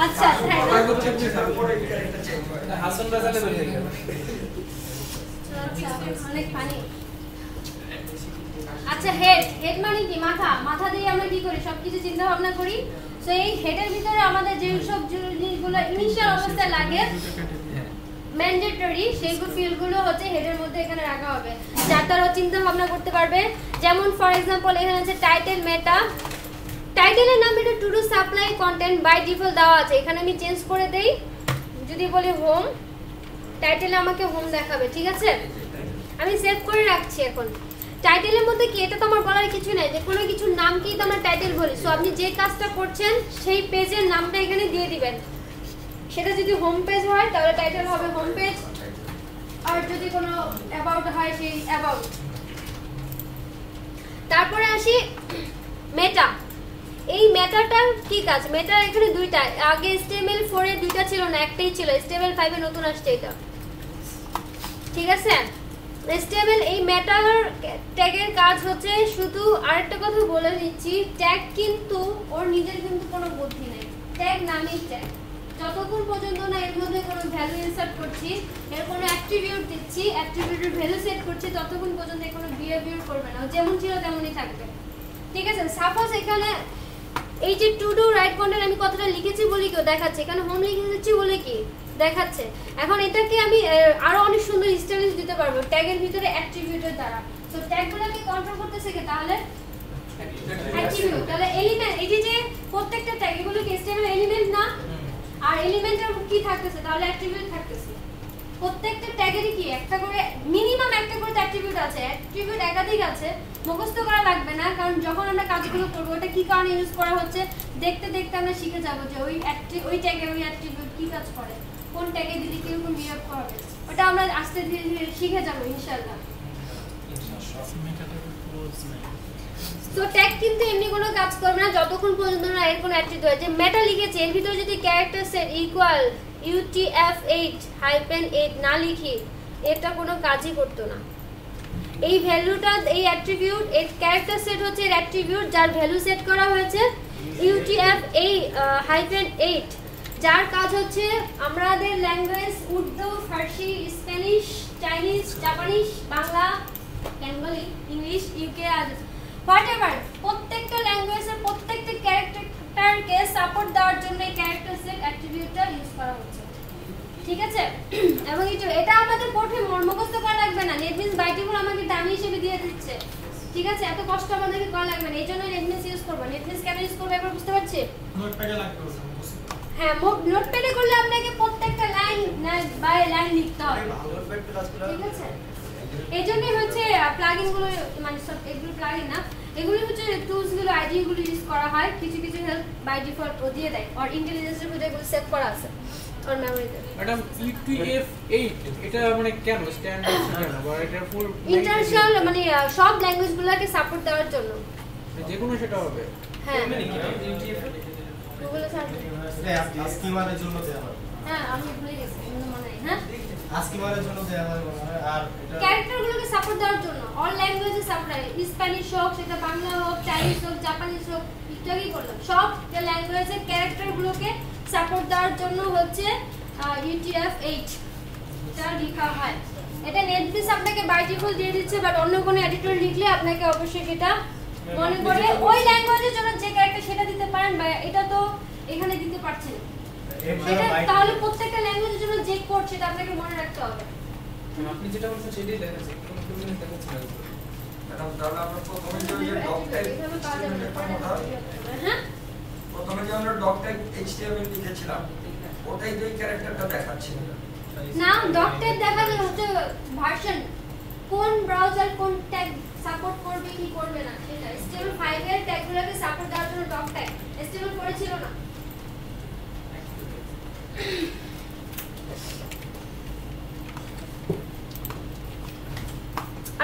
আচ্ছা হ্যাঁ রাগ হচ্ছেন সেটার উপরে এটা চেঞ্জ হয়। হাসান রাজালে বের হয়ে গেল। আচ্ছা অনেক পানি। আচ্ছা হেড মানে কি? মাথা দিয়ে আমরা কি করি? সবকিছু চিন্তা ভাবনা করি। সো এই হেডের ভিতরে আমাদের যে সব জিনিসগুলো ইনিশিয়াল অবস্থায় লাগে ম্যান্ডেটরি, সেইগুলো ফিল্ডগুলো হচ্ছে হেডের মধ্যে এখানে রাখা হবে, যার দ্বারা চিন্তা ভাবনা করতে পারবে। যেমন ফর এক্সাম্পল এখানে আছে টাইটেল মেটা, টাইটেলের নাম এটা to do supply content by default দেওয়া আছে, এখানে আমি চেঞ্জ করে দেই। যদি বলি হোম, টাইটেলে আমাকে হোম দেখাবে, ঠিক আছে? আমি সেভ করে রাখছি। এখন টাইটেলের মধ্যে কি, এটা তো আমার বলার কিছু নাই, যে কোনো কিছুর নামকেই তো আমরা টাইটেল বলি। সো আপনি যে কাজটা করছেন সেই পেজের নামটা এখানে দিয়ে দিবেন। সেটা যদি হোম পেজ হয় তাহলে টাইটেল হবে হোম পেজ, আর যদি কোনো অ্যাবাউট হয় সেই অ্যাবাউট। তারপরে আসি মেটা। এই মেটাটার কি কাজ? মেটা এখানে দুইটা, আগে HTML4 এ দুইটা ছিল না, একটাই ছিল। HTML5 এ নতুন আসছে এটা, ঠিক আছে? HTML এই মেটার ট্যাগের কাজ হচ্ছে শুধু, আরেকটা কথা বলে দিচ্ছি, ট্যাগ কিন্তু ওর নিজের কিন্তু কোনো বুদ্ধি নেই। ট্যাগ নামই ট্যাগ, যতক্ষণ পর্যন্ত না এর মধ্যে কোনো ভ্যালু ইনসার্ট করছি, এর কোনো অ্যাট্রিবিউট দিচ্ছি, অ্যাট্রিবিউটের ভ্যালু সেট করছি, ততক্ষণ পর্যন্ত কোনো বিহেভিয়ার করবে না, যেমন ছিল তেমনই থাকবে, ঠিক আছে? সাপোজ এখানে এই যে টু ডু রাইট কন্টেন্ট আমি কথাটা লিখেছি বলে কেউ দেখাচ্ছে, এখানে হোম লিখে দিচ্ছি বলে কি দেখাচ্ছে। এখন এটাকে আমি আরো অনেক সুন্দর স্টাইলিশ দিতে পারবো ট্যাগের ভিতরে অ্যাট্রিবিউটের দ্বারা। সো ট্যাগগুলোকে কন্ট্রোল করতে শিখে তাহলে অ্যাট্রিবিউট, তাহলে এলিমেন্ট, এই যে প্রত্যেকটা ট্যাগ এগুলো কি HTML এলিমেন্ট না, আর এলিমেন্টের কি থাকতেছে তাহলে অ্যাট্রিবিউট থাকতেছে। প্রত্যেকটা ট্যাগেরই কি একটা করে মিনিমাম একটা করে অ্যাট্রিবিউট আছে, অ্যাট্রিবিউট একাধিক আছে, মুখস্থ করা লাগবে না, কারণ যখন আমরা কাজগুলো করব ওটা কি কারণে ইউজ করা হচ্ছে দেখতে দেখতে আমরা শিখে যাব যে ওই ট্যাগে ওই অ্যাট্রিবিউট কি কাজ করে, কোন ট্যাগে দিলে কিরকম বিহেভ করবে, ওটা আমরা আস্তে ধীরে ধীরে শিখে যাব ইনশাআল্লাহ। তো ট্যাগ কিন্তু এমনি কোনো কাজ করবে না যতক্ষণ পর্যন্ত না এর কোনো অ্যাট্রিবিউট যে মেটা লিখেছে এর ভিতরে যদি ক্যারেক্টার সেট ইকুয়াল UTF-8 না লিখি এটা কোনো কাজই করতো না। এই ভ্যালুটা এই অ্যাট্রিবিউট এর ক্যারেক্টার সেট হচ্ছে এর অ্যাট্রিবিউট যার ভ্যালু সেট করা হয়েছে UTF-8 যার কাজ হচ্ছে আমাদের language Urdu, Farsi, Spanish, Chinese, Japanese, Bangla, Bengali, English, UK আর হোয়াটএভার প্রত্যেকটা ল্যাঙ্গুয়েজের প্রত্যেকটা ক্যারেক্টারকে সাপোর্ট দেওয়ার জন্য এই ক্যারেক্টার সেট অ্যাট্রিবিউটটা ইউজ করা হচ্ছে, ঠিক আছে। এবং এটা আমাদের পড়ে মুখস্থ করা লাগবে না, নেটবিনস বাই ডিফল্ট আমাকে ডামি হিসেবে দিয়ে দিচ্ছে, ঠিক আছে, এত কষ্ট আমাদেরকে করা লাগবে না, এই জন্য নেটবিনস ইউজ করব। নেটবিনস কেন ইউজ করব এবার বুঝতে পারছি? নোটপ্যাডে লাগবে। হ্যাঁ, নোটপ্যাডে করলে আপনাকে প্রত্যেকটা লাইন বাই লাইন লিখতে হবে, ঠিক আছে। এই জন্যই হচ্ছে প্লাগইন গুলো, মানে সব এগুলো প্লাগইন না, এগুলো হচ্ছে টুলস গুলো, আইডি গুলো ইউজ করা হয়, কিছু কিছু হেল্প বাই ডিফল্ট ও দিয়ে দেয়, আর ইন্টেলিজেন্সের ভিতরে এগুলো সেভ করা আছে আর মেমোরিতে। ম্যাডাম UTF-8 এটা মানে কেন স্ট্যান্ডার্ড কেন, বা এটা ফুল ইন্টারন্যাশনাল মানে সব ল্যাঙ্গুয়েজ গুলোকে সাপোর্ট দেওয়ার জন্য, যে কোনো সেটা হবে। হ্যাঁ UTF-8 গুগলে সার্চ আস্কিমারের জন্য দেওয়া হয়। হ্যাঁ আমি ভুলে গেছি, মনে নাই। হ্যাঁ, আস্কিমারের জন্য দেওয়া হয় আর এটা ক্যারেক্টারগুলোকে সাপোর্ট দেওয়ার জন্য অল ল্যাঙ্গুয়েজে সাপোর্ট হয়, স্প্যানিশ হোক, সেটা বাংলা হোক, চাইনিজ হোক, জাপানিজ হোক, ইত্যাদি বললাম, সব ল্যাঙ্গুয়েজের ক্যারেক্টারগুলোকে সাপোর্ট দেওয়ার জন্য হচ্ছে UTF-8 টা লেখা হয়। এটা নেটবিনস আপনাকে বাই ডিফল্ট দিয়ে দিচ্ছে, বাট অন্য কোনো এডিটর লিখলে আপনাকে অবশ্যই সেটা মনে করে ওই ল্যাঙ্গুয়েজের জন্য যে ক্যারেক্টার সেটা দিতে পারেন, বা এটা তো এখানে দিতে পারছেন সেটা, তাহলে প্রত্যেকটা ল্যাঙ্গুয়েজের জন্য যে কোড সেটা আপনাকে মনে রাখতে হবে। আপনি যেটা বলছেন সেটাই দেখাচ্ছে, কোনো প্রবলেম দেখাচ্ছে না। ম্যাডাম তাহলে আমরা প্রথমে যে ডক টাইপ হ্যাঁ, প্রথমে যে আমরা ডক টাইপ HTML লিখেছিলাম ওটাই তো এই ক্যারেক্টারটা দেখাচ্ছে না, ডক টাইপ দেখালে হচ্ছে ভার্সন, কোন ব্রাউজার কোন ট্যাগ সাপোর্ট করবে কি করবে না সেটা। HTML5 এর ট্যাগগুলোকে সাপোর্ট দেওয়ার জন্য ডক টাইপ, HTML4 ছিল না।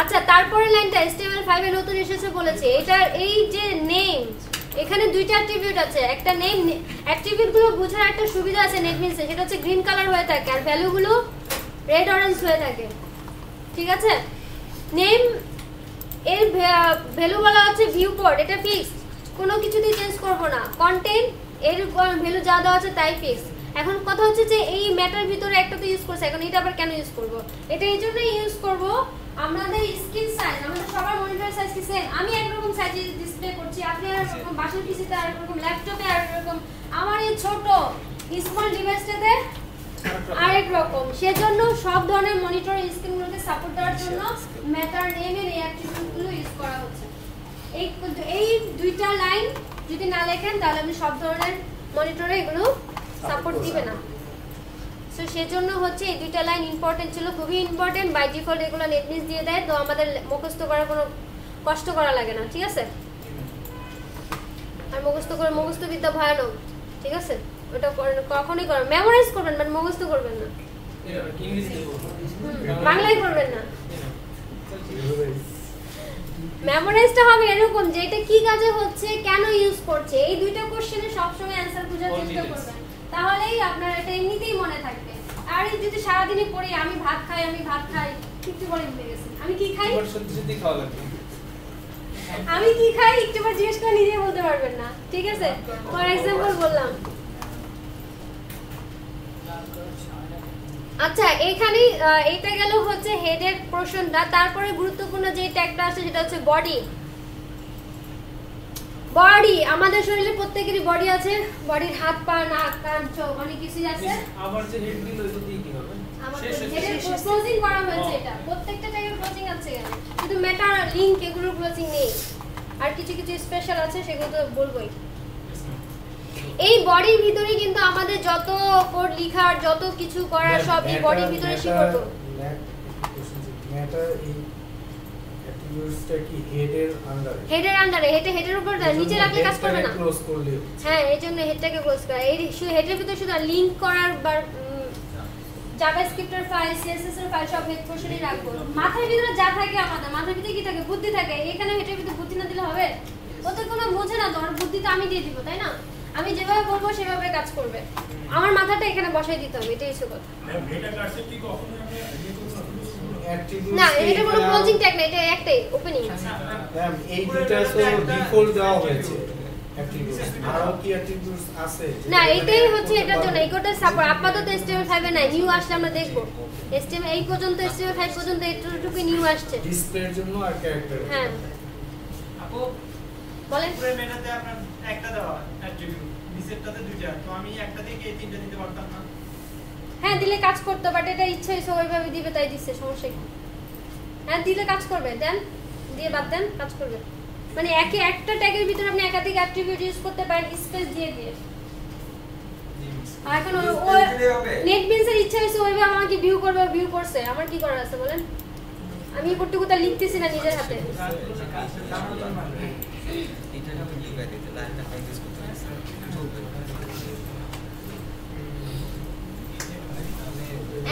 আচ্ছা, তারপরে লাইনটা HTML5 এ নতুন এসেছে বলেছে, এটা এই যে নেম, এখানে দুইটা অ্যাট্রিবিউট আছে, একটা নেম, অ্যাট্রিবিউটগুলো বোঝার একটা সুবিধা আছে নেটবিনসে, সেটা হচ্ছে গ্রিন কালার হয়ে থাকে আর ভ্যালুগুলো রেড অরেঞ্জ হয়ে থাকে, ঠিক আছে। নেম এর ভ্যালু বলা হচ্ছে ভিউ কোড, এটা ফিক্সড, কোনো কিছুতেই চেঞ্জ করব না। কন্টেন্ট এর ভ্যালু যা দেওয়া আছে তাই ফিক্সড। এখন কথা হচ্ছে যে এই ম্যাটার ভিতরে একটা তো ইউজ করছে, এখন এটা আবার কেন ইউজ করব? এটা এই জন্যই ইউজ করব, আমাদের স্ক্রিন সাইজ, আমাদের সবার মনিটর সাইজ কি সেম, আমি একরকম সাইজে ডিসপ্লে করছি, আপনি আরেকরকম, বাসার পিসিতে আরেকরকম, ল্যাপটপে আরেকরকম, আমার এই ছোট স্মল ডিভাইসটাতে আরেক রকম। সেজন্য সব ধরনের মনিটর স্ক্রিনগুলোকে সাপোর্ট দেওয়ার জন্য ম্যাটার নেমের এই অ্যাট্রিবিউটগুলো ইউজ করা হচ্ছে। এই দুইটা লাইন যদি না লেখেন তাহলে আপনি সব ধরনের মনিটরে এগুলো সাপোর্ট দিবে না। সো সেজন্য হচ্ছে এই দুইটা লাইন ইম্পর্টেন্ট ছিল, খুবই ইম্পর্টেন্ট। বাই ডিফল্ট এগুলো নেটবিনস দিয়ে দেয়, তো আমাদের মুখস্থ করার কোনো কষ্ট করা লাগে না, ঠিক আছে। আর মুখস্থ বিদ্যা ভয়ানক, ঠিক আছে, ওটা কখনোই করবেন, মেমোরাইজ করবেন বাট মুখস্থ করবেন না, বাংলায় করবেন না। মেমোরাইজটা হবে এরকম যে এটা কি কাজে হচ্ছে, কেন ইউজ করছে, এই দুইটা কোশ্চেনে সবসময় অ্যান্সার খোঁজার চেষ্টা করবেন, তাহলেই আপনার এটা এমনিতেই মনে থাকবে। আর যদি সারাদিনই পড়ি আমি ভাত খাই একটু পরে ভুলে গেছি আমি কি খাই, আমি কি খাই একটু পর জিজ্ঞেস করে নিজে বলতে পারবেন না, ঠিক আছে। ফর এক্সাম্পল বললাম। আচ্ছা, এখানে এটা গেল হচ্ছে হেডের পোরশনটা। তারপরে গুরুত্বপূর্ণ যে ট্যাগটা আছে সেটা হচ্ছে বডি। বডি আমাদের শরীরে প্রত্যেকেরই বডি আছে, বডির হাত পা নাক কান চোখ অনেক কিছুই আছে। আবার যে হেড দিল এটা দিয়ে কি হবে? আমাদের হেডের ক্লোজিং করা হয়েছে, এটা প্রত্যেকটা জায়গায় ক্লোজিং আছে, শুধু মেটা লিংক এগুলো ক্লোজিং নেই, আর কিছু কিছু স্পেশাল আছে সেগুলো তো বলবোই। এই বডির ভিতরে কিন্তু আমাদের যত কোড লেখার যত কিছু করার সব এই বডির ভিতরে শিখবো। ম্যাটার এই অ্যাট্রিবিউটসটা কি হেডের আন্ডারে? হেডের হেডের উপর নিচে রাখলে কাজ করবে না। ক্লোজ করলে হ্যাঁ, এইজন্য হেডটাকে ক্লোজ করা। এই হেডের ভিতরে শুধু লিংক করার জাভাস্ক্রিপ্টের ফাইল, সিএসএস এর ফাইল সব হেড পোরশনই রাখবো। মাথার ভিতরে যা থাকে, আমাদের মাথার ভিতরে কি থাকে? বুদ্ধি থাকে। এখানে হেডের ভিতরে বুদ্ধি না দিলে হবে? ও তো কোনো বোঝে না, তোর বুদ্ধি তো আমি দিয়ে দিব, তাই না? আমি যেভাবে বলবো সেভাবে কাজ করবে। আমার মাথাটা এখানে বসাই দিতে হবে, এটাই হচ্ছে কথা। না, এটা কোনো ক্লোজিং ট্যাগ না, এটা একটাই ওপেনিং। ম্যাম এই দুটো তো ডিফল্ট দেওয়া হয়েছে অ্যাট্রিবিউটস, আরো কি অ্যাট্রিবিউটস আছে? না, এটাই হচ্ছে এটার জন্য এইটা সাপোর্ট। আপাতত HTML5 এ নাই, নিউ আসলে আমরা দেখব। HTML এই পর্যন্ত, HTML5 পর্যন্ত এতটুকু নিউ আসছে ডিসপ্লের জন্য আর ক্যারেক্টার। হ্যাঁ, আপু বলেন। পুরো মেনুতে আপনার একটা দেওয়া অ্যাট্রিবিউট, নিচেরটাতে দুইটা, তো আমি একটা থেকে এই তিনটা দিতে পারতাম না? হ্যাঁ, দিলে কাজ করতে, বাট এটা ইচ্ছে হইছে ওইভাবে দিবে তাই দিচ্ছে, সমস্যা কি? হ্যাঁ, দিলে কাজ করবে, দেন দিয়ে বাদ দেন, কাজ করবে। মানে একটা ট্যাগের ভিতরে আপনি একাধিক অ্যাট্রিবিউট ইউজ করতে পারেন স্পেস দিয়ে দিয়ে। আর এখন ও নেটবিনসের ইচ্ছা হইছে ওইভাবে আমাকে ভিউ করবে, ভিউ করছে, আমার কি করার আছে বলেন? আমি পর্যন্ত লিখতেছি না নিজের হাতে।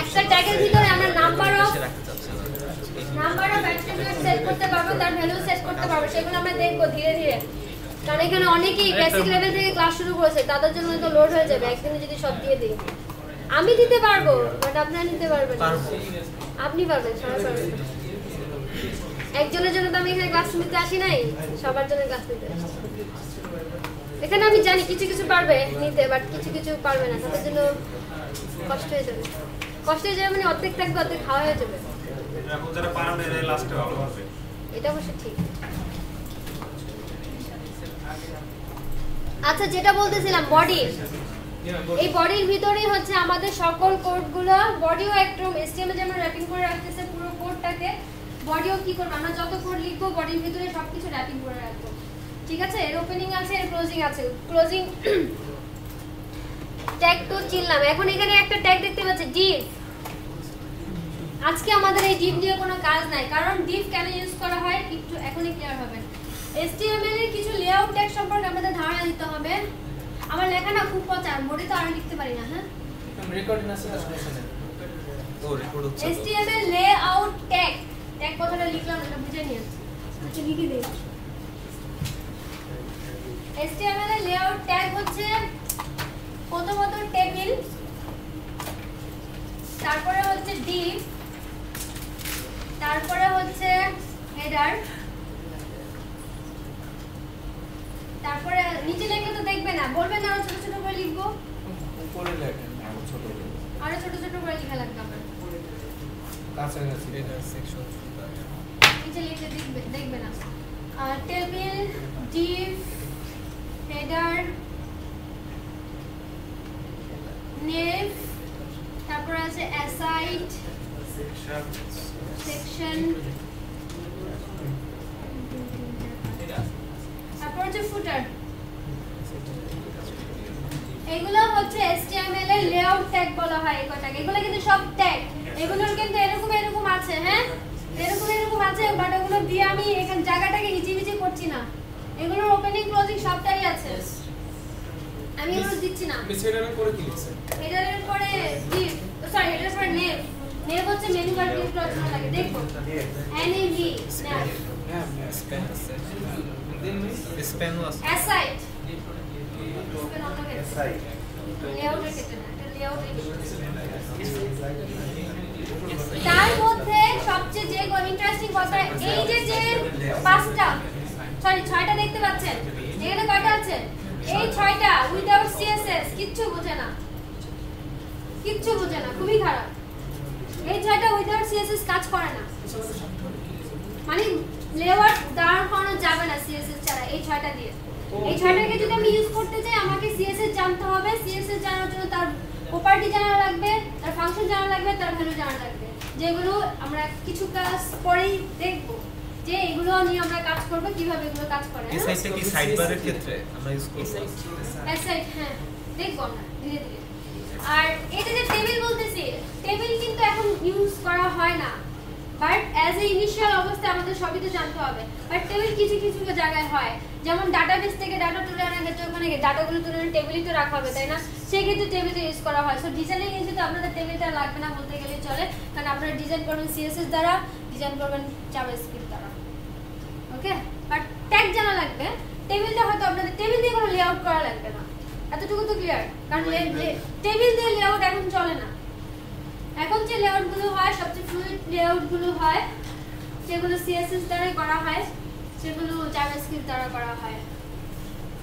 একটা ট্যাগের ভিতরে আমরা নাম্বার অফ অ্যাট্রিবিউট সেট করতে পারবো, তার ভ্যালু সেট করতে পারবো, সেগুলো আমরা দেখবো ধীরে ধীরে। কারণ এখানে অনেকেই বেসিক লেভেল থেকে ক্লাস শুরু করেছে, তাদের জন্য তো লোড হয়ে যাবে একদিনে যদি সব দিয়ে দিই। আমি দিতে পারবো, বাট আপনারা নিতে পারবেন না। আপনি পারবেন, সবাই পারবেন। একজনের জন্য তো আমি এখানে ক্লাস নিতে আসি নাই, সবার জন্য ক্লাস নিতে আসি। এখানে আমি জানি কিছু কিছু পারবে নিতে, বাট কিছু কিছু পারবে না, তাদের জন্য কষ্ট হয়ে যাবে। কষ্ট হয়ে যাবে মানে অর্ধেক থাকবে, অর্ধেক খাওয়া হয়ে যাবে। এখন যারা পারবে এরা লাস্টে ভালো হবে। এটা অবশ্য ঠিক। আচ্ছা, যেটা বলতেছিলাম বডি, এই বডির ভিতরেই হচ্ছে আমাদের সকল কোডগুলো। বডিও একদম HTML যেমন র্যাপিং করে রাখতেছে পুরো কোডটাকে, বডিও কি করবে? আমরা যত কোড লিখবো বডির ভিতরে সবকিছু র্যাপিং করে রাখবো, ঠিক আছে? এর ওপেনিং আছে, এর ক্লোজিং আছে। ক্লোজিং ট্যাগ তো চিনলাম। এখন এখানে একটা ট্যাগ দেখতে পাচ্ছি, ডিভ। আজকে আমাদের এই ডিভ নিয়ে কোনো কাজ নাই, কারণ ডিভ কেন ইউজ করা হয় একটু এখনই ক্লিয়ার হবে। HTML এর কিছু লেআউট ট্যাগ সম্পর্কে আমাদের ধারণা দিতে হবে। আমার লেখা না খুব পচা, মোড়ে তো আর লিখতে পারি না। হ্যাঁ, রেকর্ডিং আছে না শুনে ও রেকর্ড হচ্ছে। HTML লেআউট ট্যাগ, ট্যাগ কথাটা লিখলাম না, বুঝে নিন। আচ্ছা, লিখে দেই। HTML এর লেআউট ট্যাগ হচ্ছে প্রথমত টেবিল, তারপরে হচ্ছে div, তারপরে হচ্ছে হেডার, তারপরে নিচে লিখলে তো দেখবে না, বলবেন আরো ছোট ছোট করে লিখবো। উপরে লেখেন আরো ছোট করে, আরো ছোট ছোট করে লেখা লাগবে আমার। কাছাকাছি এটা সেকশন নিচে লিখলে দেখবে না। টেবিল, div, হেডার, নেভ, তারপর আছে অ্যাসাইড, সেকশন, তারপর হচ্ছে ফুটার। এগুলো হচ্ছে HTML এর লেআউট ট্যাগ বলা হয়। এই কটাকে, এগুলো কিন্তু সব ট্যাগ। এগুলোর কিন্তু এরকম এরকম আছে, হ্যাঁ এরকম এরকম আছে, বাট ওগুলো দিয়ে আমি এখানে জায়গাটাকে হিচিবিচি করছি না। এগুলোর ওপেনিং ক্লোজিং সবটাই আছে, আমি এগুলো দিচ্ছি না। হেডারের পরে কি লিখছেন? হেডারের পরে div, সরি হেডারের পরে নেভ। নেভ হচ্ছে মেনু বার ভিউ ক্লোজ করা লাগে, দেখো NAV নেভ। স্প্যান আছে, স্প্যানও আছে। অ্যাসাইড, স্প্যান অন্য ক্ষেত্রে এসআই লেআউটের ক্ষেত্রে না, এটা লেআউটের। তার মধ্যে সবচেয়ে যে ইন্টারেস্টিং কথা, এই যে পাঁচটা, সরি 6টা দেখতে পাচ্ছেন, এখানে কয়টা আছে? এই 6টা উইদাউট CSS কিচ্ছু বোঝে না, কিচ্ছু বোঝে না, খুবই খারাপ। এই 6টা উইদাউট CSS কাজ করে না, মানে লেআউট দাঁড় করানো যাবে না CSS ছাড়া এই 6টা দিয়ে। এই 6টাকে যদি আমি ইউজ করতে চাই আমাকে সিএসএস জানতে হবে। সিএসএস জানার জন্য তার প্রপার্টি জানা লাগবে, তার ফাংশন জানা লাগবে, তার ভ্যালু জানা লাগবে, যেগুলো আমরা কিছু ক্লাস পরেই দেখব যে এগুলো নিয়ে আমরা কাজ করব, কিভাবে এগুলো কাজ করে। এই সাইটটা কি সাইডবারের ক্ষেত্রে আমরা ইউজ করব? সাইড হ্যাঁ দেখব আমরা ধীরে ধীরে। আর এটা যে টেবিল বলতেছি, টেবিল কিন্তু এখন ইউজ করা হয় না, বাট অ্যাজ এ ইনিশিয়াল অবস্থায় আমাদের সবই তো জানতে হবে। বাট টেবিল কিছু কিছু জায়গায় হয়, যেমন ডাটাবেস থেকে ডাটা তুলে আনা গেছে, ওখানে ডাটাগুলো তুলে এনে টেবিলই তো রাখা হবে, তাই না? সেই ক্ষেত্রে টেবিলটা ইউজ করা হয়। সো ডিজাইনিং এসে তো আপনাদের টেবিলটা লাগবে না বলতে গেলে চলে, কারণ আপনারা ডিজাইন করবেন সিএসএস দ্বারা, ডিজাইন করবেন জাভাস্ক্রিপ্ট দ্বারা। ওকে, বাট ট্যাগ জানা লাগবে। টেবিলটা হয়তো আপনাদের টেবিল দিয়ে কোনো লেআউট করা লাগবে না, এতটুকু তো ক্লিয়ার। কারণ টেবিল দিয়ে লেআউট এখন চলে না। এখন যে লেআউটগুলো হয়, সবচেয়ে ফ্লুইড লেআউটগুলো হয়, সেগুলো সিএসএস দ্বারাই করা হয়, সেগুলো জাভাস্ক্রিপ্ট দ্বারা করা হয়।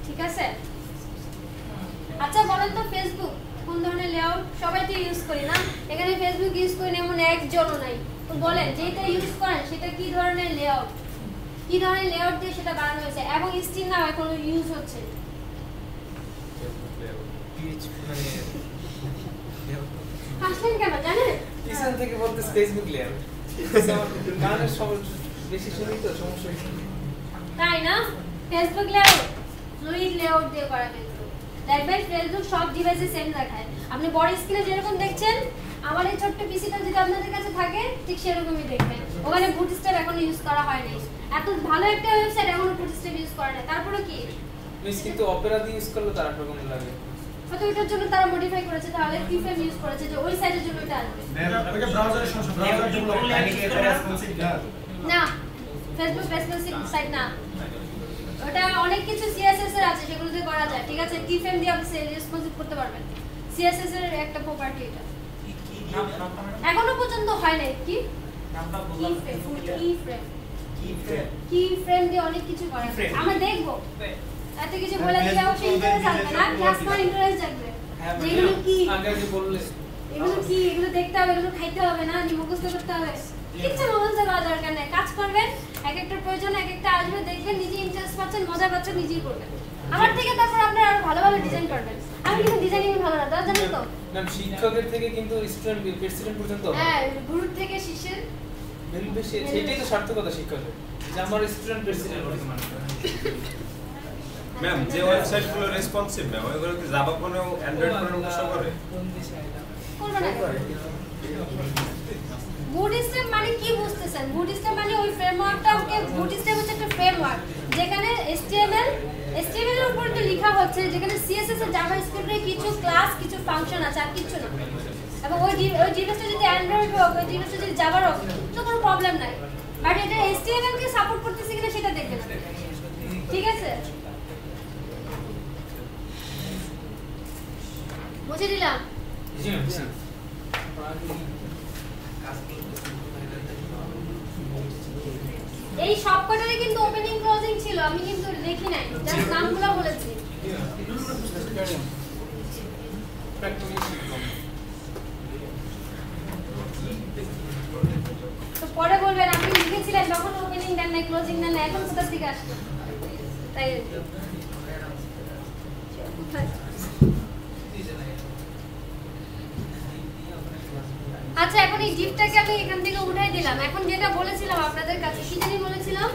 ঠিক আছে? আচ্ছা বলেন তো ফেসবুক কোন ধরনের লেআউট? সবাই তো ইউজ করি না, এখানে ফেসবুক ইউজ করি না এমন একজনও নাই। তো বলেন যেটা ইউজ করেন সেটা কি ধরনের লেআউট, কি ধরনের লেআউট দিয়ে সেটা বানানো হয়েছে, এবং স্টিল নাও এখন ইউজ হচ্ছে। হাসলেন কেন জানেন? পিছন থেকে বলতে ফেসবুক লেআউট গানের সব বেশি শুনি তো সমস্যা হচ্ছে, তাই না? ফেসবুক লেআউট ফ্লুইড লেআউট দিয়ে করা কিন্তু দেখবেন ফেসবুক সব ডিভাইসে সেম দেখায়। আপনি বড় স্ক্রিনে যেরকম দেখছেন, আমার এই ছোট্ট পিসিটা যদি আপনাদের কাছে থাকে ঠিক সেরকমই দেখবেন। ওখানে বুটস্ট্র্যাপ এখনো ইউজ করা হয়নি, এত ভালো একটা ওয়েবসাইট এখনো বুটস্ট্র্যাপ ইউজ করে না। তারপরে কি মিস কিন্তু অপেরা দিয়ে ইউজ করলে তার একরকম লাগে, হয়তো ওটার জন্য তারা মডিফাই করেছে, তাহলে কিফ্রেম ইউজ করেছে যে ওই সাইটের জন্য এটা আসবে। এটা ব্রাউজারের সমস্যা, ব্রাউজার ডেভেলপমেন্ট রেসপন্সিভ না, ফেসবুক রেসপন্সিভ সাইট না, ওটা অনেক কিছু সিএসএস এর আছে সেগুলোতে করা যায়। ঠিক আছে, কিফ্রেম দিয়ে আপনি রেসপন্সিভ করতে পারবেন, সিএসএস এর একটা প্রপার্টি এটা। এখনো পর্যন্ত হয় নাই কি নামটা বললাম, কিফ্রেম দিয়ে অনেক কিছু করা যায়। আমরা দেখবো এত কিছু বলে দিলে অবশ্যই ইন্টারেস্ট আসবে না, ক্লাস মানে ইন্টারেস্ট জাগবে। যেগুলো কি আগে যে বললে এগুলো কি, এগুলো দেখতে হবে, এগুলো খাইতে হবে না, মুখস্থ করতে হবে, কিচ্ছু মুখস্থ করার দরকার নেই। কাজ করবেন, এক একটা প্রয়োজন এক একটা আসবে, দেখবেন নিজে ইন্টারেস্ট পাচ্ছেন, মজা পাচ্ছেন, নিজেই করবেন। আমার থেকে তারপর আপনারা আরো ভালোভাবে ডিজাইন করবেন। আমি কিন্তু ডিজাইনিং ভালো না, তারা জানেন তো। ম্যাম শিক্ষকের থেকে কিন্তু স্টুডেন্ট প্রেসিডেন্ট পর্যন্ত হ্যাঁ, গুরু থেকে শিষ্যের ভ্যালু বেশি, সেটাই তো সার্থকতা শিক্ষকের, যে আমার স্টুডেন্ট প্রেসিডেন্ট বর্তমানে। ম্যাম যে ওয়েবসাইটগুলো রেসপন্সিভ ম্যাম ওইগুলো কি জাভা কোনেও অ্যান্ড্রয়েড কোনেও উৎস করে? করবে না। বুটস্ট্র্যাপ মানে কি বুঝতেছেন? বুটস্ট্র্যাপ মানে ওই ফ্রেমওয়ার্কটা, ওকে বুটস্ট্র্যাপ হচ্ছে একটা ফ্রেমওয়ার্ক যেখানে HTML এর উপর তো লেখা হচ্ছে, যেখানে CSS এর জাভাস্ক্রিপ্টের কিছু ক্লাস কিছু ফাংশন আছে, আর কিছু না। এবং ওই ডিভাইসটা যদি অ্যান্ড্রয়েড হোক, ওই ডিভাইসটা যদি জাভার হোক, তো কোনো প্রবলেম নাই। বাট এটা HTML কে সাপোর্ট করতেছে কিনা সেটা দেখবেন। ঠিক আছে, বুঝে দিলাম। জি ম্যাম। এই সবকটারই কিন্তু ওপেনিং ক্লোজিং ছিল, আমি কিন্তু দেখি নাই, জাস্ট নামগুলো বলেছি। তো পরে বলবেন আপনি লিখেছিলেন তখন ওপেনিং দেন নাই, ক্লোজিং দেন নাই, এখন কোথা থেকে আসলো? তাই আচ্ছা, এখন এই ডিপটাকে আমি এখান থেকে উঠাই দিলাম। এখন যেটা বলেছিলাম আপনাদের কাছে, কি জানি বলেছিলাম?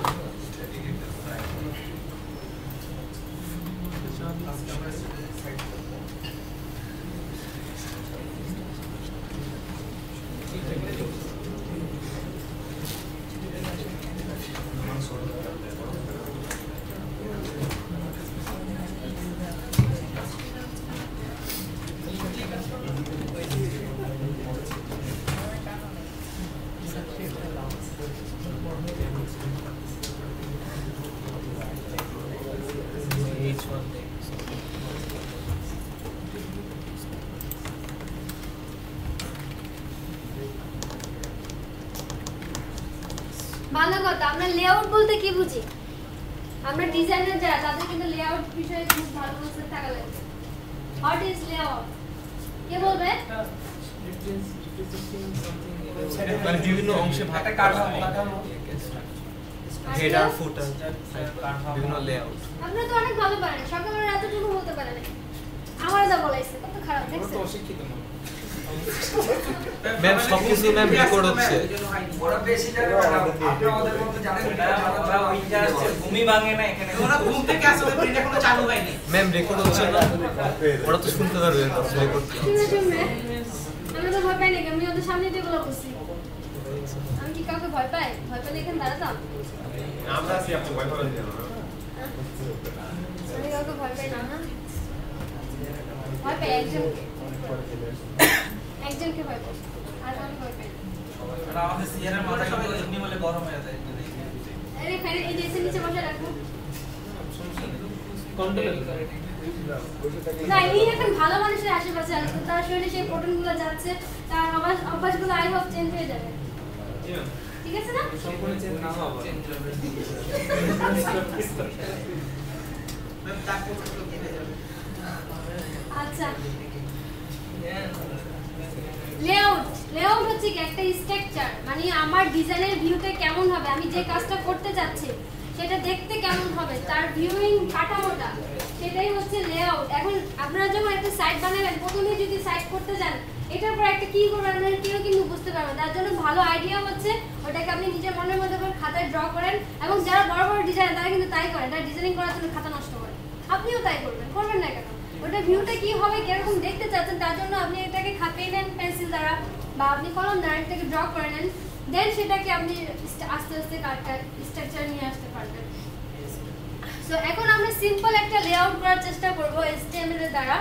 ভালো কথা, আমরা লেআউট বলতে কি বুঝি? আমরা ডিজাইনার যারা, তাদের কিন্তু লেআউট বিষয়ে খুব ভালো বুঝতে থাকা লাগবে। What is layout? কে বলবে? মানে বিভিন্ন অংশে ভাগ কাঠামো হেডার ফুটার বিভিন্ন লেআউট। আপনারা তো অনেক ভালো পারেন, সকালবেলা এতটুকু বলতে পারেন। আমারও যা বলাইছে কত খারাপ আমরা দেখছেন। তো অশিক্ষিত না। ম্যাম সবকিছু ম্যাম রেকর্ড হচ্ছে। ওরা বেশি জানে ম্যাডাম, আপনি আমাদের মধ্যে জানেন ওরা ওইটা হচ্ছে ঘুমই ভাঙে না এখানে। ওরা ঘুম থেকে আসলে ব্রেন এখনো চালু হয়নি। ম্যাম রেকর্ড হচ্ছে না, ওরা তো শুনতে পারবে না রেকর্ড। শুনে আমি তো ভয় পাই না, আমি ওদের সামনে দিয়ে এগুলো বলছি। আমি কি কাউকে ভয় পাই? ভয় পেলে এখানে দাঁড়াতাম? আমরা আছি, আপনি ভয় পাবেন কেন? আমি কাউকে ভয় পাই না, না ভয় পাই একজনকে ভয় পাই, আর কাউকে ভয় পাই না। আর আমাদের সিয়ারের মাথা সবাই এমনি বলে গরম হয়ে যায়। আরে ফ্যান এই যে নিচে বসে রাখো। কন্ট্রোল না, এই এখন ভালো মানুষের আশেপাশে আছে, তার শরীরে সেই প্রোটিনগুলো যাচ্ছে, তার অভ্যাসগুলো আই হোপ চেঞ্জ হয়ে যাবে। ঠিক আছে না? সম্পূর্ণ চেঞ্জ না হবে। ম্যাম তাক করতে কেটে যাবে। আচ্ছা, লেআউট হচ্ছে কি একটা স্ট্রাকচার, মানে আমার ডিজাইনের ভিউটা কেমন হবে, আমি যে কাজটা করতে যাচ্ছি সেটা দেখতে কেমন হবে, তার ভিউইং কাঠামোটা, সেটাই হচ্ছে লেআউট। এখন আপনারা যখন একটা সাইট বানাবেন, প্রথমে যদি সাইট করতে যান, এটার পর একটা কি করবেন কেউ কিন্তু বুঝতে পারবেন। তার জন্য ভালো আইডিয়া হচ্ছে ওটাকে আপনি নিজের মনের মধ্যে করে খাতায় ড্র করেন, এবং যারা বড় বড় ডিজাইনার তারা কিন্তু তাই করেন, তারা ডিজাইনিং করার জন্য খাতা নষ্ট করেন। আপনিও তাই করবেন না কেন? ওটা ভিউটা কি হবে, কিরকম দেখতে চাচ্ছেন, তার জন্য আপনি এটাকে খাপিয়ে নেন পেন্সিল দ্বারা, বা আপনি কলম দ্বারা এটাকে ড্র করে নেন, দেন সেটাকে আপনি আস্তে আস্তে স্ট্রাকচার নিয়ে আসতে পারবেন। সো এখন আমরা সিম্পল একটা লেআউট করার চেষ্টা করব HTML এর দ্বারা।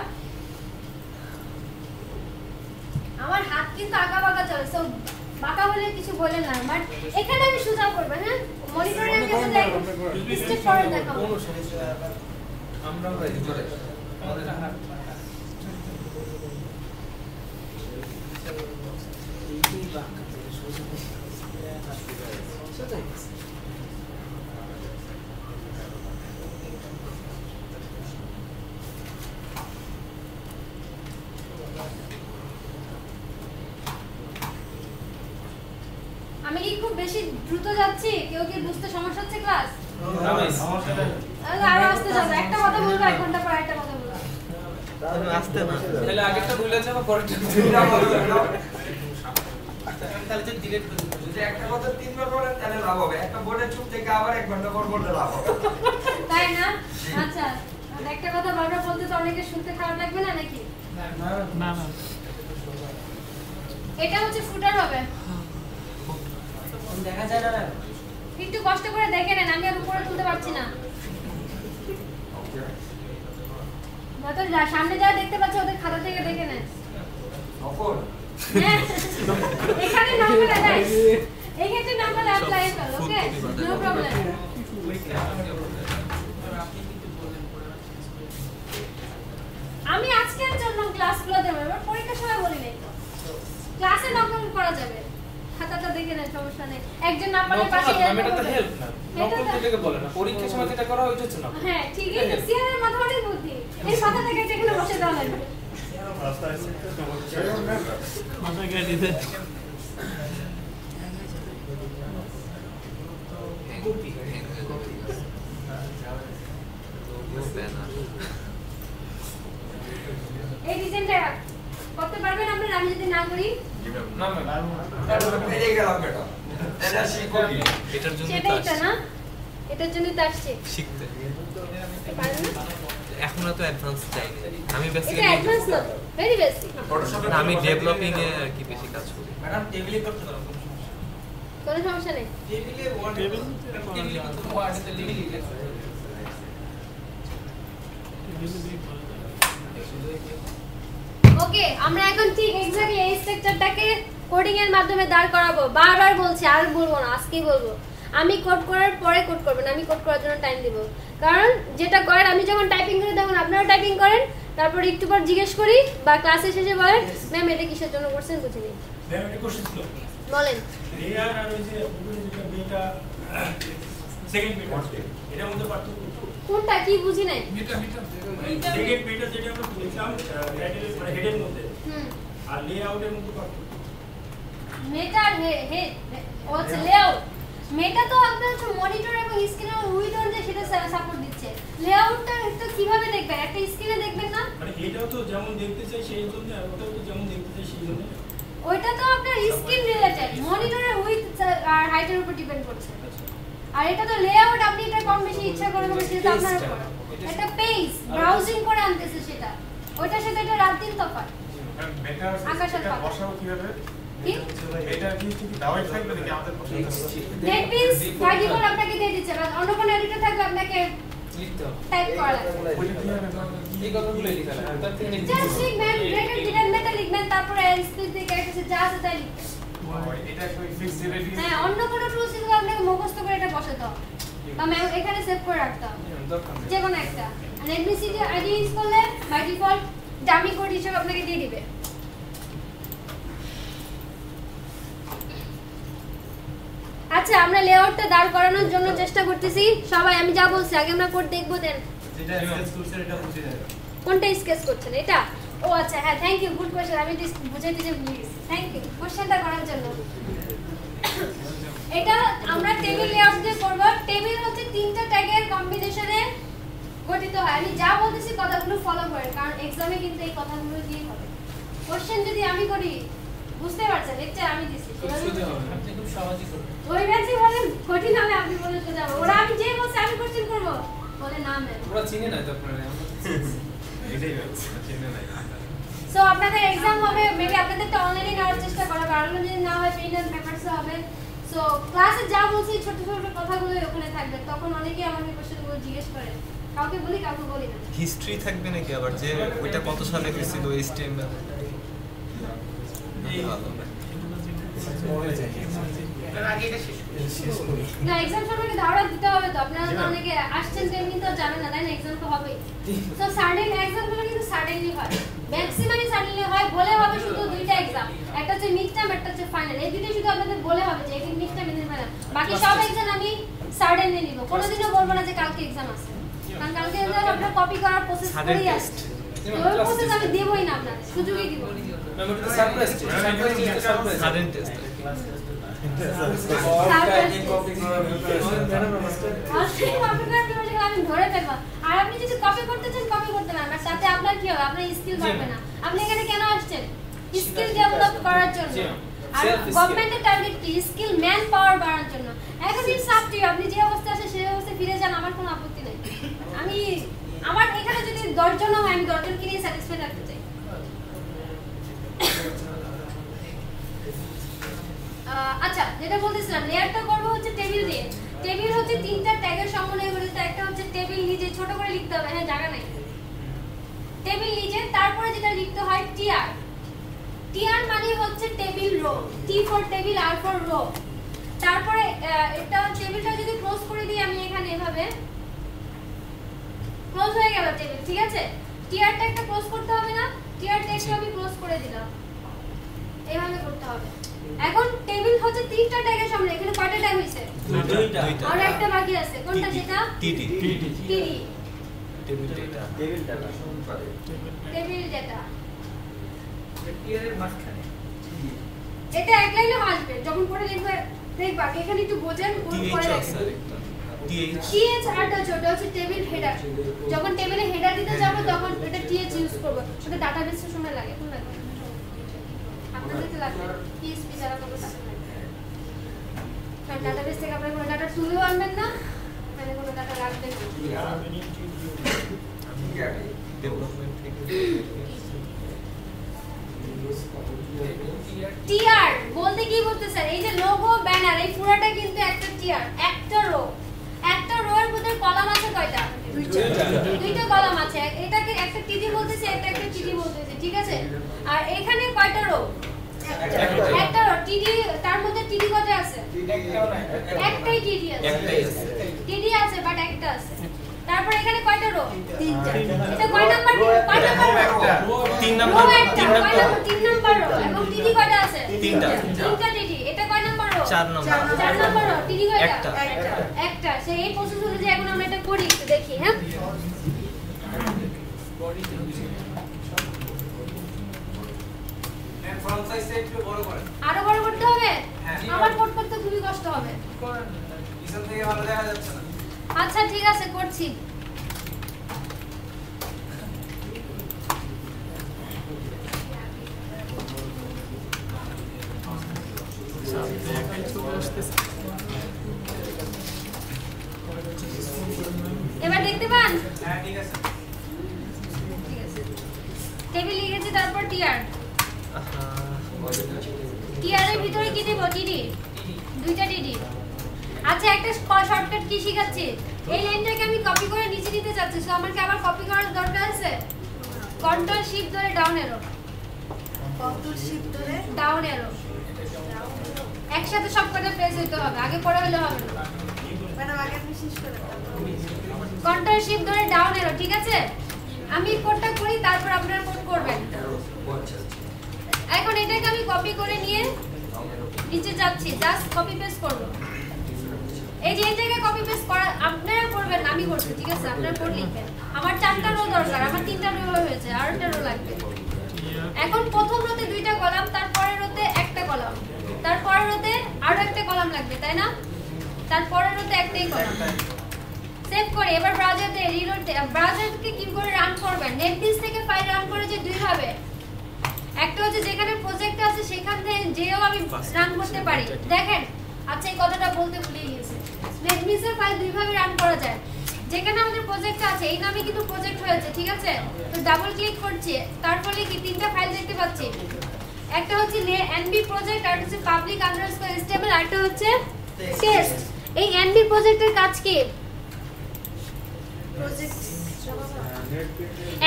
আমার হাত কিন্তু আঁকা বাঁকা চলে, সো বাঁকা বলে কিছু বলেন না, বাট এখানে আমি সোজা করব। হ্যাঁ, মনিটরে আমি আসলে স্টেপ করে দেখাবো। আমরা করে আমাদের হাত আমি কি খুব বেশি দ্রুত যাচ্ছি? কেউ কি বুঝতে সমস্যা হচ্ছে ক্লাস? আরো আসতে যাবে, একটা কথা বলবো, 1 ঘন্টা পর একটা কথা বলবো। আসতে না, তাহলে আগেরটা ভুলে যাবো, পরেরটা তাহলে যে ডিলিট করে দিবো। যদি একটা কথা 3 বার বলেন তাহলে লাভ হবে, একটা বোর্ডে চুপ থেকে আবার 1 ঘন্টা পর বললে লাভ হবে। তাই না? আচ্ছা, আর একটা কথা বারবার বলতে তো অনেকে শুনতে খারাপ লাগবে না নাকি? না না এটা হচ্ছে ফুটার হবে। দেখা যায় না। একটু কষ্ট করে দেখে নেন, আমি আর উপরে তুলতে পারছি না। মাত্র সামনে যারা দেখতে পাচ্ছে ওদের খাতা থেকে দেখে নেন। নকল হ্যাঁ, এখানে নম্বর দেয়, এই ক্ষেত্রে নম্বর অ্যাপ্লাই করো, ওকে, নো প্রবলেম। আমি আজকের জন্য ক্লাসগুলো দেবো, এবার পরীক্ষার সময় বলি নাই তো। ক্লাসে নকল করা যাবে, খাতাটা দেখে নেন, সমস্যা নেই। একজন নাম্বারের পাশে এটা তো হেল্প না, নকল যেটাকে বলে না, পরীক্ষার সময় যেটা করা হইছে না। হ্যাঁ, ঠিকই আছে, সিয়ারের মাথা অনেক বুদ্ধি, এই মাথা থেকে এখানে বসে দেওয়া লাগবে। মাথা কেটে দে। এই ডিজাইনটা করতে পারবেন আপনারা? আমি যদি না করি না ম্যাম, পেরে গেলাম ম্যাডাম, এটা শিখো কি? এটার জন্য সেটাই তো না, এটার জন্যই তো আসছে। শিখতে পারবেন না? এখন এত অ্যাডভান্স চাই না, আমি এটা বেসিক্যালি অ্যাডভান্স না, ভেরি বেসিক। আমি ডেভেলপিং এ আর কি বেশি কাজ করি। ম্যাডাম টেবিলে করতে পারো। কোনো সমস্যা নেই। টেবিলে ওয়ার্ড টেবিল টেবিলে তো ওয়ার্ডে লিখে লিখে ওকে, আমরা এখন ঠিক এক্স্যাক্টলি এই স্ট্রাকচারটাকে কোডিং এর মাধ্যমে দাঁড় করাবো। বারবার বলছি, আর বলবো না, আজকেই বলবো। আমি কোড করার পরে কোড করবেন, আমি কোড করার জন্য টাইম দিব। কারণ যেটা করেন, আমি যখন টাইপিং করি তখন আপনারাও টাইপিং করেন, তারপর একটু পর জিজ্ঞেস করি বা ক্লাসে শেষে বলেন ম্যাম এটা কিসের জন্য করছেন বুঝিনি। ম্যাম একটা কোশ্চেন ছিল, বলেন। লেয়ার আর ওই যে উপরে যেটা বিটা সেকেন্ড বিটা, এটার মধ্যে পার্থক্য কোনটা কি বুঝি নাই? সেকেন্ড বিটা যেটা আমরা লিখলাম টাইটেল মানে হেডের মধ্যে, আর লেআউটের মধ্যে পার্থক্য। মেটা হেড ও হচ্ছে লেআউট। মেটা তো আপনার হচ্ছে মনিটর এবং স্ক্রিনের উইথ অন যে সেটা সাপোর্ট দিচ্ছে। লেআউটটা তো কিভাবে দেখবেন? একটা স্ক্রিনে দেখবেন না? মানে এটাও তো যেমন দেখতে চাই সেই জন্য, আর ওটাও তো যেমন দেখতে চাই সেই জন্য। ওইটা তো আপনার স্ক্রিন রিলেটেড, মনিটরের উইথ আর হাইটের উপর ডিপেন্ড করছে। আর এটা তো লেআউট, আপনি এটা কম বেশি ইচ্ছা করে করবেন, সেটা আপনার উপর। এটা পেজ ব্রাউজিং করে আনতেছে সেটা, ওইটার সাথে এটা রাত দিন তফাৎ। আকাশ আর পাতাল। বসাবো কিভাবে? কি? এটা কি দাওয়াই থাকবে নাকি আমাদের পছন্দ? দ্যাট মিন্স বাই ডিফল্ট আপনাকে দিয়ে দিচ্ছে, বাট অন্য কোনো এডিটর থাকলে আপনাকে লিখতে হবে, টাইপ করা লাগবে। এই কথাগুলো লিখতে হবে, তার থেকে লিখতে জাস্ট লিখবেন, ব্র্যাকেট দিবেন, মেটা লিখবেন, তারপরে স্পেস দিয়ে ক্যারেক্টার যা আছে তাই লিখবেন। এটা কি ফিক্স ডিরেক্টলি? হ্যাঁ, অন্য কোনো টুলস দিলে আপনাকে মুখস্থ করে এটা বসাতে হবে, বা এখানে সেভ করে রাখতে হবে যে কোনো একটা। আর এডমিসিডি আইডি ইউজ করলে বাই ডিফল্ট ডামি কোড হিসেবে আপনাকে দিয়ে দিবে। আচ্ছা, আমরা লেআউটটা দাঁড় করানোর জন্য চেষ্টা করতেছি সবাই। আমি যা বলছি আগে আমরা কোড দেখবো, দেন যেটা স্কেচ করছেন এটা বুঝে যাবে। কোনটা স্কেচ করছেন? এটা? ও আচ্ছা, হ্যাঁ, থ্যাংক ইউ, গুড কোশ্চেন। আমি বুঝাইতে যে ভুলে গেছি, থ্যাংক ইউ কোশ্চেনটা করার জন্য। এটা আমরা টেবিল লেআউট দিয়ে করব। টেবিল হচ্ছে তিনটা ট্যাগের কম্বিনেশনে গঠিত হয়। আমি যা বলতেছি কথাগুলো ফলো করেন, কারণ এক্সামে কিন্তু এই কথাগুলো দিয়ে হবে। কোশ্চেন যদি আমি করি, বুঝতে পারছেন, লেকচার আমি দিছি, আপনি খুব সহজই করবেন। ওই ব্যাচে বলেন কঠিন হবে, আপনি বলে তো যাব। ওরা আমি যে বলছি আমি কোশ্চেন করব, বলে না ম্যাম। ওরা চিনে না তো আপনারা, আমরা তো চিনি। এটাই হচ্ছে চিন্তা নাই। সো আপনাদের एग्जाम হবে, মেবি আপনাদের তো অনলাইনে নেওয়ার চেষ্টা করা, কারণ যদি না হয় পেন এন্ড পেপারস হবে। সো ক্লাসে যা বলছি ছোট ছোট কথাগুলো ওখানে থাকবে, তখন অনেকেই আমাকে কোশ্চেনগুলো জিজ্ঞেস করে, কাউকে বলি কাউকে বলি না। হিস্ট্রি থাকবে নাকি আবার, যে ওইটা কত সালে হয়েছিল HTML? না, এক্সাম সম্পর্কে ধারণা দিতে হবে তো, আপনারা তো অনেকে আসছেন তেমনি তো জানেন না, তাই না? এক্সাম তো হবেই। সো সার্টেন এক্সামগুলো কিন্তু সার্টেনলি হয়, ম্যাক্সিমামই সার্টেনলি হয়। বলে হবে শুধু দুইটা এক্সাম, একটা হচ্ছে মিড টার্ম, একটা হচ্ছে ফাইনাল। এই দুইটা শুধু আপনাদের বলে হবে যে এটা মিড টার্ম, এটা ফাইনাল। বাকি সব এক্সাম আমি সার্টেনলি নিব, কোনোদিনও বলবো না যে কালকে এক্সাম আছে, কারণ কালকে এক্সাম আপনার কপি করার প্রসেস করেই আসছে। ওই প্রসেস আমি দেবই না, আপনাদের সুযোগই দিব। মেমোরিটা সারপ্রাইজ সাডেন টেস্ট। আমি ধরে ফেলবো। আর আপনি যদি কপি করতে চান কপি করতে পারেন, তাতে আপনার কি হবে? আপনার স্কিল বাড়বে না। আপনি এখানে কেন আসছেন? স্কিল ডেভেলপ করার জন্য। আর গভর্নমেন্টের টার্গেট কি? স্কিল ম্যান পাওয়ার বাড়ানোর জন্য। এখন ইটস আপ টু ইউ, আপনি যে অবস্থায় আছেন সেই অবস্থায় ফিরে যান, আমার কোনো আপত্তি নেই। আমি আমার এখানে যদি 10 জন হয়, আমি 10 জনকে নিয়ে স্যাটিসফাই রাখতে চাই। আচ্ছা, যেটা বলতেছিলাম, লেয়ারটা করব হচ্ছে টেবিল দিয়ে। টেবিল হচ্ছে তিনটা ট্যাগের সমন্বয়ে গঠিত। একটা হচ্ছে টেবিল নিজে, ছোট করে লিখতে হবে, হ্যাঁ জায়গা নাই। টেবিল নিজে, তারপরে যেটা লিখতে হয় টিআর। টিআর মানে হচ্ছে table row, T for table, আর ফর রো। তারপরে এটা টেবিলটা যদি ক্লোজ করে দিই আমি এখানে, এভাবে ক্লোজ হয়ে গেল টেবিল, ঠিক আছে? টিআরটা একটা ক্লোজ করতে হবে না? টিআর টেক্সট আমি ক্লোজ করে দিলাম, এভাবে করতে হবে। এখন টেবিল হচ্ছে তিনটা ট্যাগের সামনে, এখানে কয়টা ট্যাগ হইছে? দুইটা। আর একটা বাকি আছে, কোনটা? সেটা TD. TD, table data. Table data. টিআরের মাঝখানে এটা এক লাইনে আসবে, যখন পড়ে লিখবে দেখবা এখানে একটু বোঝেন, কোন পড়ে টিএইচ আছে লিখবে। আরেকটা। টিএইচ আরটা ছোট হচ্ছে টেবিল হেডার। যখন টেবিলে হেডার দিতে যাব তখন এটা টিএইচ ইউজ করব। ওটা ডাটাবেসের সময় লাগে, কোন লাগে? আপনাদের তো লাগে, পিএসপি যারা করবে তাদের লাগে। কারণ ডাটাবেস থেকে আপনারা কোনো ডাটা তুলেও আনবেন না, মানে কোনো ডাটা রাখবেন না। ডেভেলপমেন্ট থেকে টিআর বলতে কি বলতেছে? এই যে লোগো, ব্যানার, এই পুরোটা কিন্তু একটা টিআর, একটা রো। একটা রো এর মধ্যে কলাম আছে কয়টা? দুইটা কলাম আছে। এটাকে একটা টিডি বলতেছে, একটা টিডি বলতেছে, ঠিক আছে? আর এখানে কয়টা রো? একটা রো। টিডি, তার মধ্যে টিডি কয়টা আছে? একটাই টিডি আছে। টিডি আছে বাট একটা আছে। তারপর এখানে কয়টা রো? তিনটা। এটা কয় নাম্বার? কয় number rho? 3 number. 3 number rho. এবং টিডি কয়টা আছে? তিনটা। তিনটা টিডি। এটা কয় number rho? 4 number. 4 number rho. টিডি কয়টা? একটা। একটা। সেই এই প্রসেস অনুযায়ী এখন আমরা এটা করি, একটু দেখি। হ্যাঁ, ফ্রন্ট সাইজটা একটু বড় করেন। আরো বড় করতে হবে। হ্যাঁ, আমার কোড করতে খুবই কষ্ট হবে। পিছন থেকে ভালো দেখা যাচ্ছে না। আচ্ছা ঠিক আছে করছি। এবার দেখতে পান? হ্যাঁ ঠিক আছে। ঠিক আছে। টেবিল লিখেছি তারপর টিআর। টিআর এর ভিতরে কি দেব? টিডি। দুইটা টিডি। আচ্ছা একটা শর্টকাট কি শিখাচ্ছি। এই লাইনটাকে আমি কপি করে নিচে দিতে চাচ্ছি। সো আমার কি আবার কপি করার দরকার আছে? কন্ট্রোল শিফট ধরে ডাউন অ্যারো। কন্ট্রোল শিফট ধরে ডাউন অ্যারো। একসাথে সবকটা প্রেস হইতে হবে। আগে পরে হলে হবে না। ম্যাডাম আগে আপনি শেষ করে দাও। কন্ট্রোল শিফট ধরে ডাউন অ্যারো, ঠিক আছে? আমি কোডটা করি তারপর আপনারা কোড করবেন। এখন এটাকে আমি কপি করে নিয়ে নিচে যাচ্ছি, জাস্ট কপি পেস্ট করব। এই যে এটাকে কপি পেস্ট করা আপনারা করবেন না, আমি করছি, ঠিক আছে? আপনারা কোড লিখবেন। আমার 4টা রো দরকার, আমার 3টা রো হয়েছে, আর একটা রো লাগবে। এখন প্রথম রোতে 2টা কলাম, তারপরের রোতে একটা কলাম, তারপরের রোতে আরো একটা কলাম লাগবে, তাই না? তারপরের রোতে একটাই কলাম। সেভ করে এবার ব্রাউজারতে রিলোড ব্রাউজারকে কি করে রান করবেন? নেটবিনস থেকে ফাইল রান করে যে দুই ভাবে, একটা হচ্ছে যেখানে প্রজেক্ট আছে সেখান থেকে যেও আমি রান করতে পারি। দেখেন, আচ্ছা এই কথাটা বলতে ভুলে গেছি। নেটবিনসের ফাইল দুই ভাবে রান করা যায়। যেখানে আমাদের প্রজেক্ট আছে, এই নামে কিন্তু প্রজেক্ট হয়েছে, ঠিক আছে? তো ডাবল ক্লিক করছি, তার ফলে কি 3টা ফাইল দেখতে পাচ্ছি। একটা হচ্ছে এনবি প্রজেক্ট, আর হচ্ছে public_html, আর একটা হচ্ছে টেস্ট। এই এনবি প্রজেক্টের কাজ কি? Project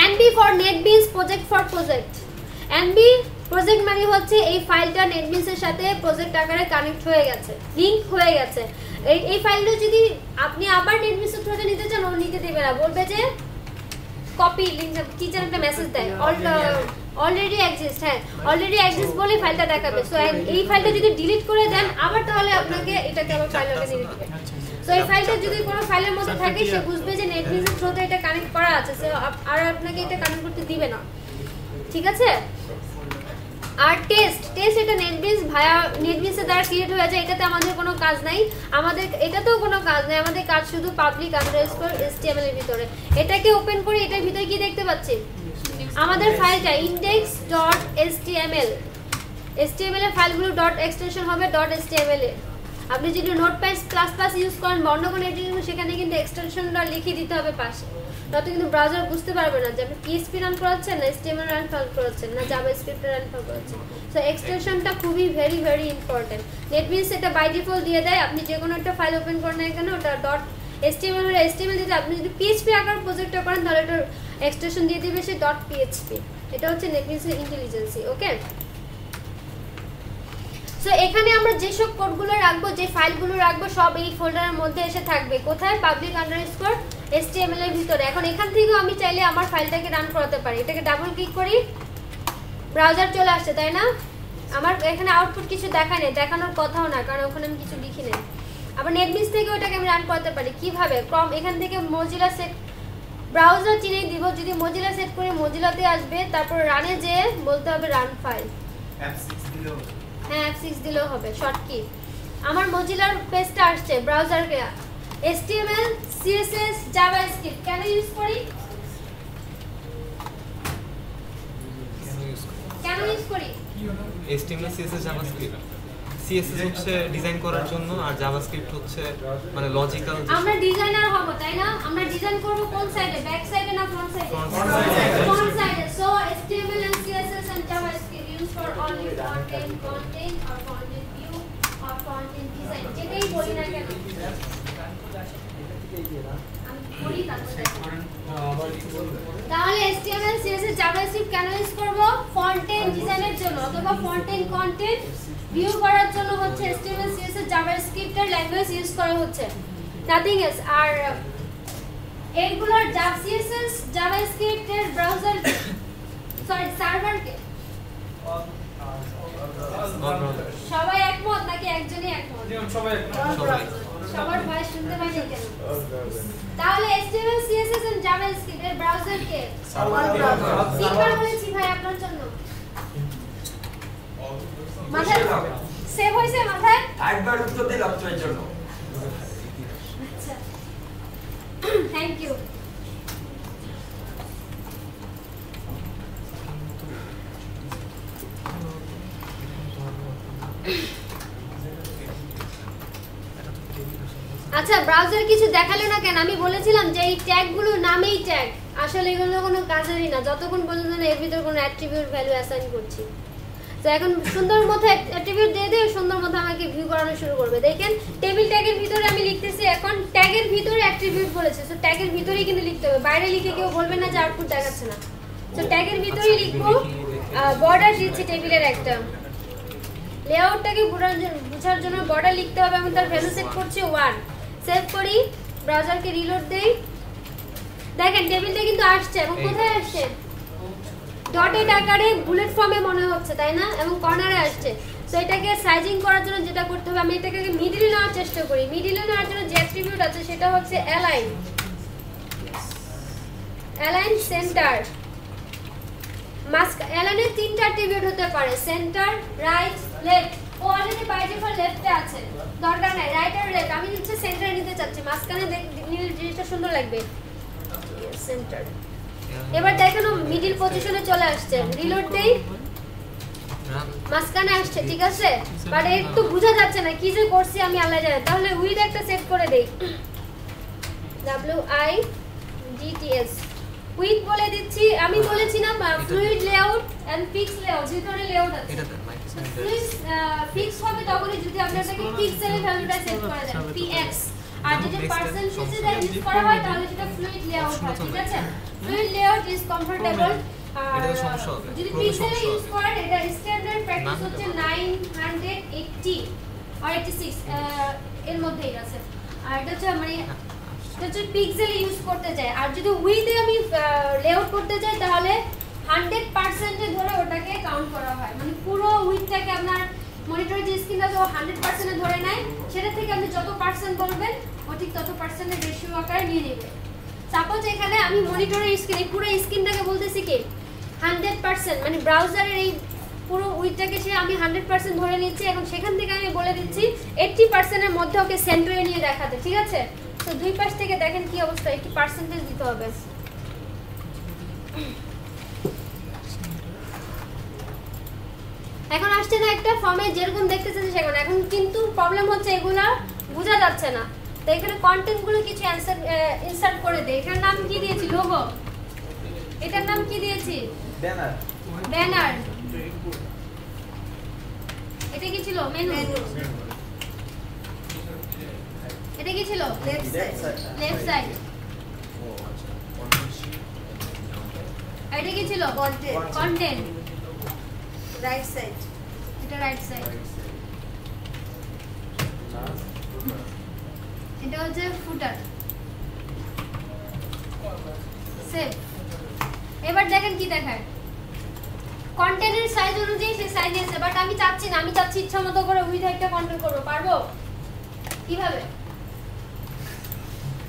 NB for NetBeans, project for project. NB project মানে হচ্ছে এই ফাইলটা নেটবিনস এর সাথে প্রজেক্ট আকারে কানেক্ট হয়ে গেছে, লিংক হয়ে গেছে। এই ফাইলটা যদি আপনি আবার নেটবিনস এর থ্রুতে নিতে চান, ও নিতে দেবে না, বলবে যে কপি লিংক টিচার একটা মেসেজ দেয় অলরেডি এক্সিস্ট। হ্যাঁ, অলরেডি এক্সিস্ট বলে ফাইলটা দেখাবে। সো এই ফাইলটা যদি ডিলিট করে দেন আবার, তাহলে আপনাকে এটাকে আবার ফাইল লগে নিয়ে দিবে। সো এই ফাইলটা যদি কোনো ফাইলের মধ্যে থাকে, সে বুঝবে যে নেটবিনস এর থ্রুতে এটা কানেক্ট করা আছে, সো আর আপনাকে এটা কানেক্ট করতে দিবে না, ঠিক আছে? আর টেস্ট এটা নেটবিনস ভায়া নেটবিনসের দ্বারা ক্রিয়েট হয়ে যায়। এটাতে আমাদের কোনো কাজ নাই, আমাদের এটাতেও কোনো কাজ নাই। আমাদের কাজ শুধু public_html এর ভিতরে। এটাকে ওপেন করি, এটার ভিতরে কি দেখতে পাচ্ছি? আমাদের ফাইলটা index.html। html এর ফাইলগুলো ডট এক্সটেনশন হবে .html এ। আপনি যদি নোটপ্যাড++ ইউজ করেন বা অন্য কোনো এডিটর, সেখানে কিন্তু এক্সটেনশনটা লিখে দিতে হবে পাশে। তাতে কিন্তু ব্রাউজার বুঝতে পারবে না যে আপনি PHP রান করাচ্ছেন, না HTML রান করাচ্ছেন, না জাভাস্ক্রিপ্ট রান করাচ্ছেন। সো এক্সটেনশনটা খুবই ভেরি ভেরি ইম্পর্টেন্ট। নেটবিনস এটা বাই ডিফল্ট দিয়ে দেয়। আপনি যে কোনো একটা ফাইল ওপেন করেন না কেন, ওটা .html হলে HTML দিতে, আপনি যদি PHP আকার প্রজেক্টটা করেন তাহলে এটা এক্সটেনশন দিয়ে দিবে সে .php। এটা হচ্ছে নেটবিনসের ইন্টেলিজেন্সি, ওকে? সো এখানে আমরা যেসব কোডগুলো রাখবো, যে ফাইলগুলো রাখবো, সব এই ফোল্ডারের মধ্যে এসে থাকবে। কোথায়? public_html এর ভিতরে। এখন এখান থেকেও আমি চাইলে আমার ফাইলটাকে রান করাতে পারি। এটাকে ডাবল ক্লিক করি, ব্রাউজার চলে আসছে, তাই না? আমার এখানে আউটপুট কিছু দেখায় না, দেখানোর কথাও না, কারণ ওখানে আমি কিছু লিখি নাই। আবার নেটবিনস থেকে ওটাকে আমি রান করাতে পারি। কিভাবে? এখান থেকে মজিলা সেট ব্রাউজার চিনে দিব। যদি মজিলা সেট করে মজিলাতে আসবে, তারপর রানে যেয়ে বলতে হবে রান ফাইল। F6 দিলেও হ্যাঁ, F6 দিলেও হবে, শর্ট কি। আমার মজিলার পেজটা আসছে, ব্রাউজারকে HTML, CSS, জাভাস্ক্রিপ্ট কেন ইউজ করি? কেন ইউজ করি? HTML, CSS, JavaScript. CSS হচ্ছে ডিজাইন করার জন্য, আর জাভাস্ক্রিপ্ট হচ্ছে মানে লজিক্যাল। আমরা ডিজাইনার হব, তাই না? আমরা ডিজাইন করব কোন সাইডে? ব্যাক সাইডে না ফ্রন্ট সাইডে? ফ্রন্ট সাইডে। So HTML and CSS and JavaScript used for only content or content view or content design, যেটাই বলি না কেন। তাহলে HTML, CSS, JavaScript কেন ইউজ করব? ফন্ট এন্ড ডিজাইনের জন্য, অথবা ফন্ট এন্ড কন্টেন্ট ভিউ করার জন্য হচ্ছে HTML, CSS, JavaScript এর ল্যাঙ্গুয়েজ ইউজ করা হচ্ছে, নাথিং এলস। আর এইগুলোর CSS, JavaScript এর ব্রাউজার সার্ভারকে সবাই একমত নাকি একজনই একমত? সবার ভয়েস শুনতে পাই না কেন? তাহলে HTML, CSS and JavaScript এর ব্রাউজার কে? সিম্পল বলেছি ভাই আপনার জন্য। মাথায় সেভ হইছে? মাথায় একবার উত্তর দিলাম তো এর জন্য। আচ্ছা থ্যাংক ইউ। আচ্ছা ব্রাউজার কিছু দেখালো না কেন? আমি বলেছিলাম যে এই ট্যাগগুলো নামেই ট্যাগ, আসলে এগুলো কোনো কাজেরই না যতক্ষণ পর্যন্ত না এর ভিতর কোনো অ্যাট্রিবিউট ভ্যালু অ্যাসাইন করছি। তো এখন সুন্দর মতো অ্যাট্রিবিউট দিয়ে দিয়ে সুন্দর মতো আমাকে ভিউ করানো শুরু করবে। দেখেন টেবিল ট্যাগের ভিতরে আমি লিখতেছি, এখন ট্যাগের ভিতরে অ্যাট্রিবিউট বলেছে, তো ট্যাগের ভিতরেই কিন্তু লিখতে হবে, বাইরে লিখে কেউ বলবে না যে আউটপুট দেখাচ্ছে না। তো ট্যাগের ভিতরেই লিখবো। বর্ডার দিচ্ছি টেবিলের একটা, লেআউটটাকে বোঝার জন্য বর্ডার লিখতে হবে। আমি তার ভ্যালু সেট করছি 1, সেভ করি, ব্রাউজারকে রিলোড দেই। দেখেন টেবিলটা কিন্তু আসছে, এবং কোথায় আসছে? ডটেড আকারে বুলেট ফর্মে মনে হচ্ছে, তাই না? এবং কর্নারে আসছে। তো এটাকে সাইজিং করার জন্য যেটা করতে হবে, আমি এটাকে মিডলে নেওয়ার চেষ্টা করি। মিডলে নেওয়ার জন্য যে অ্যাট্রিবিউট আছে সেটা হচ্ছে অ্যালাইন, অ্যালাইন সেন্টার। অ্যালাইনের 3টা অ্যাট্রিবিউট হতে পারে, সেন্টার, রাইট, লেফট। ও অলরেডি বাই ডিফল্ট লেফটে আছে, দরকার নাই রাইট আর লেফট। আমি হচ্ছে সেন্টারে নিতে চাচ্ছি, মাঝখানে নিলে জিনিসটা সুন্দর লাগবে। সেন্টার। এবার দেখেন মিডল পজিশনে চলে আসছে, রিলোড দেই, মাঝখানে আসছে, ঠিক আছে? বাট একটু বোঝা যাচ্ছে না কি যে করছি আমি, আল্লাহ জানে। তাহলে উইথ একটা সেট করে দেই, WIDTS উইথ বলে দিচ্ছি। আমি বলেছি না fluid layout and fix layout, দুই ধরনের লেআউট আছে। ফ্লুইড ফিক্স হবে তখনই যদি আপনি এটাকে পিক্সেলের ভ্যালুটা সেট করে দেন, px। আর যদি পার্সেন্টেজে দা ইউজ করা হয় তাহলে সেটা ফ্লুইড লেআউট হয়, ঠিক আছে? Fluid layout is comfortable. আর যদি পিক্সেলে ইউজ করেন, এটা স্ট্যান্ডার্ড প্র্যাকটিস হচ্ছে 980 আর 86 এর মধ্যেই আছে। আর এটা হচ্ছে মানে এটা পিক্সেল ইউজ করতে চাই। আর যদি উইথে আমি লেআউট করতে চাই তাহলে 100% এ ধরে ওটাকে কাউন্ট করা হয়, মানে পুরো উইথটাকে আপনার মনিটরের যে স্ক্রিন আছে ও 100% এ ধরে নেয়, সেটা থেকে আপনি যত পার্সেন্ট বলবেন ও ঠিক তত পার্সেন্টের রেশিও আকারে নিয়ে নেবে। সাপোজ এখানে আমি মনিটরের স্ক্রিন, এই পুরো স্ক্রিনটাকে বলতেছি কি 100%, মানে ব্রাউজারের এই পুরো উইথটাকে সে আমি 100% ধরে নিচ্ছি, এবং সেখান থেকে আমি বলে দিচ্ছি 80% এর মধ্যে ওকে সেন্টারে নিয়ে দেখাতে, ঠিক আছে? তো দুই পাশ থেকে দেখেন কি অবস্থা, একটু পার্সেন্টেজ দিতে হবে। এখন আসছে না একটা ফর্মে যেরকম দেখতেছেন সেরকম, এখন কিন্তু প্রবলেম হচ্ছে এগুলা বোঝা যাচ্ছে না। তো এখানে কন্টেন্ট গুলো কিছু ইনসার্ট করে দেই। এখানে নাম কি দিয়েছি? লোগো। এটার নাম কি দিয়েছি? ব্যানার। ব্যানার। এটা কি ছিল? মেনু। এটা কি ছিল? Left side. এটা কি ছিল? কন্টেন্ট। Right side. এটা রাইট সাইড। এটা হচ্ছে ফুটার। সেভ। এবার দেখেন কি দেখায়, কন্টেন্টের সাইজ অনুযায়ী সে সাইজ দিয়েছে, বাট আমি চাচ্ছি না, আমি চাচ্ছি ইচ্ছা মতো করে উইথ একটা কন্ট্রোল করবো। পারবো কিভাবে?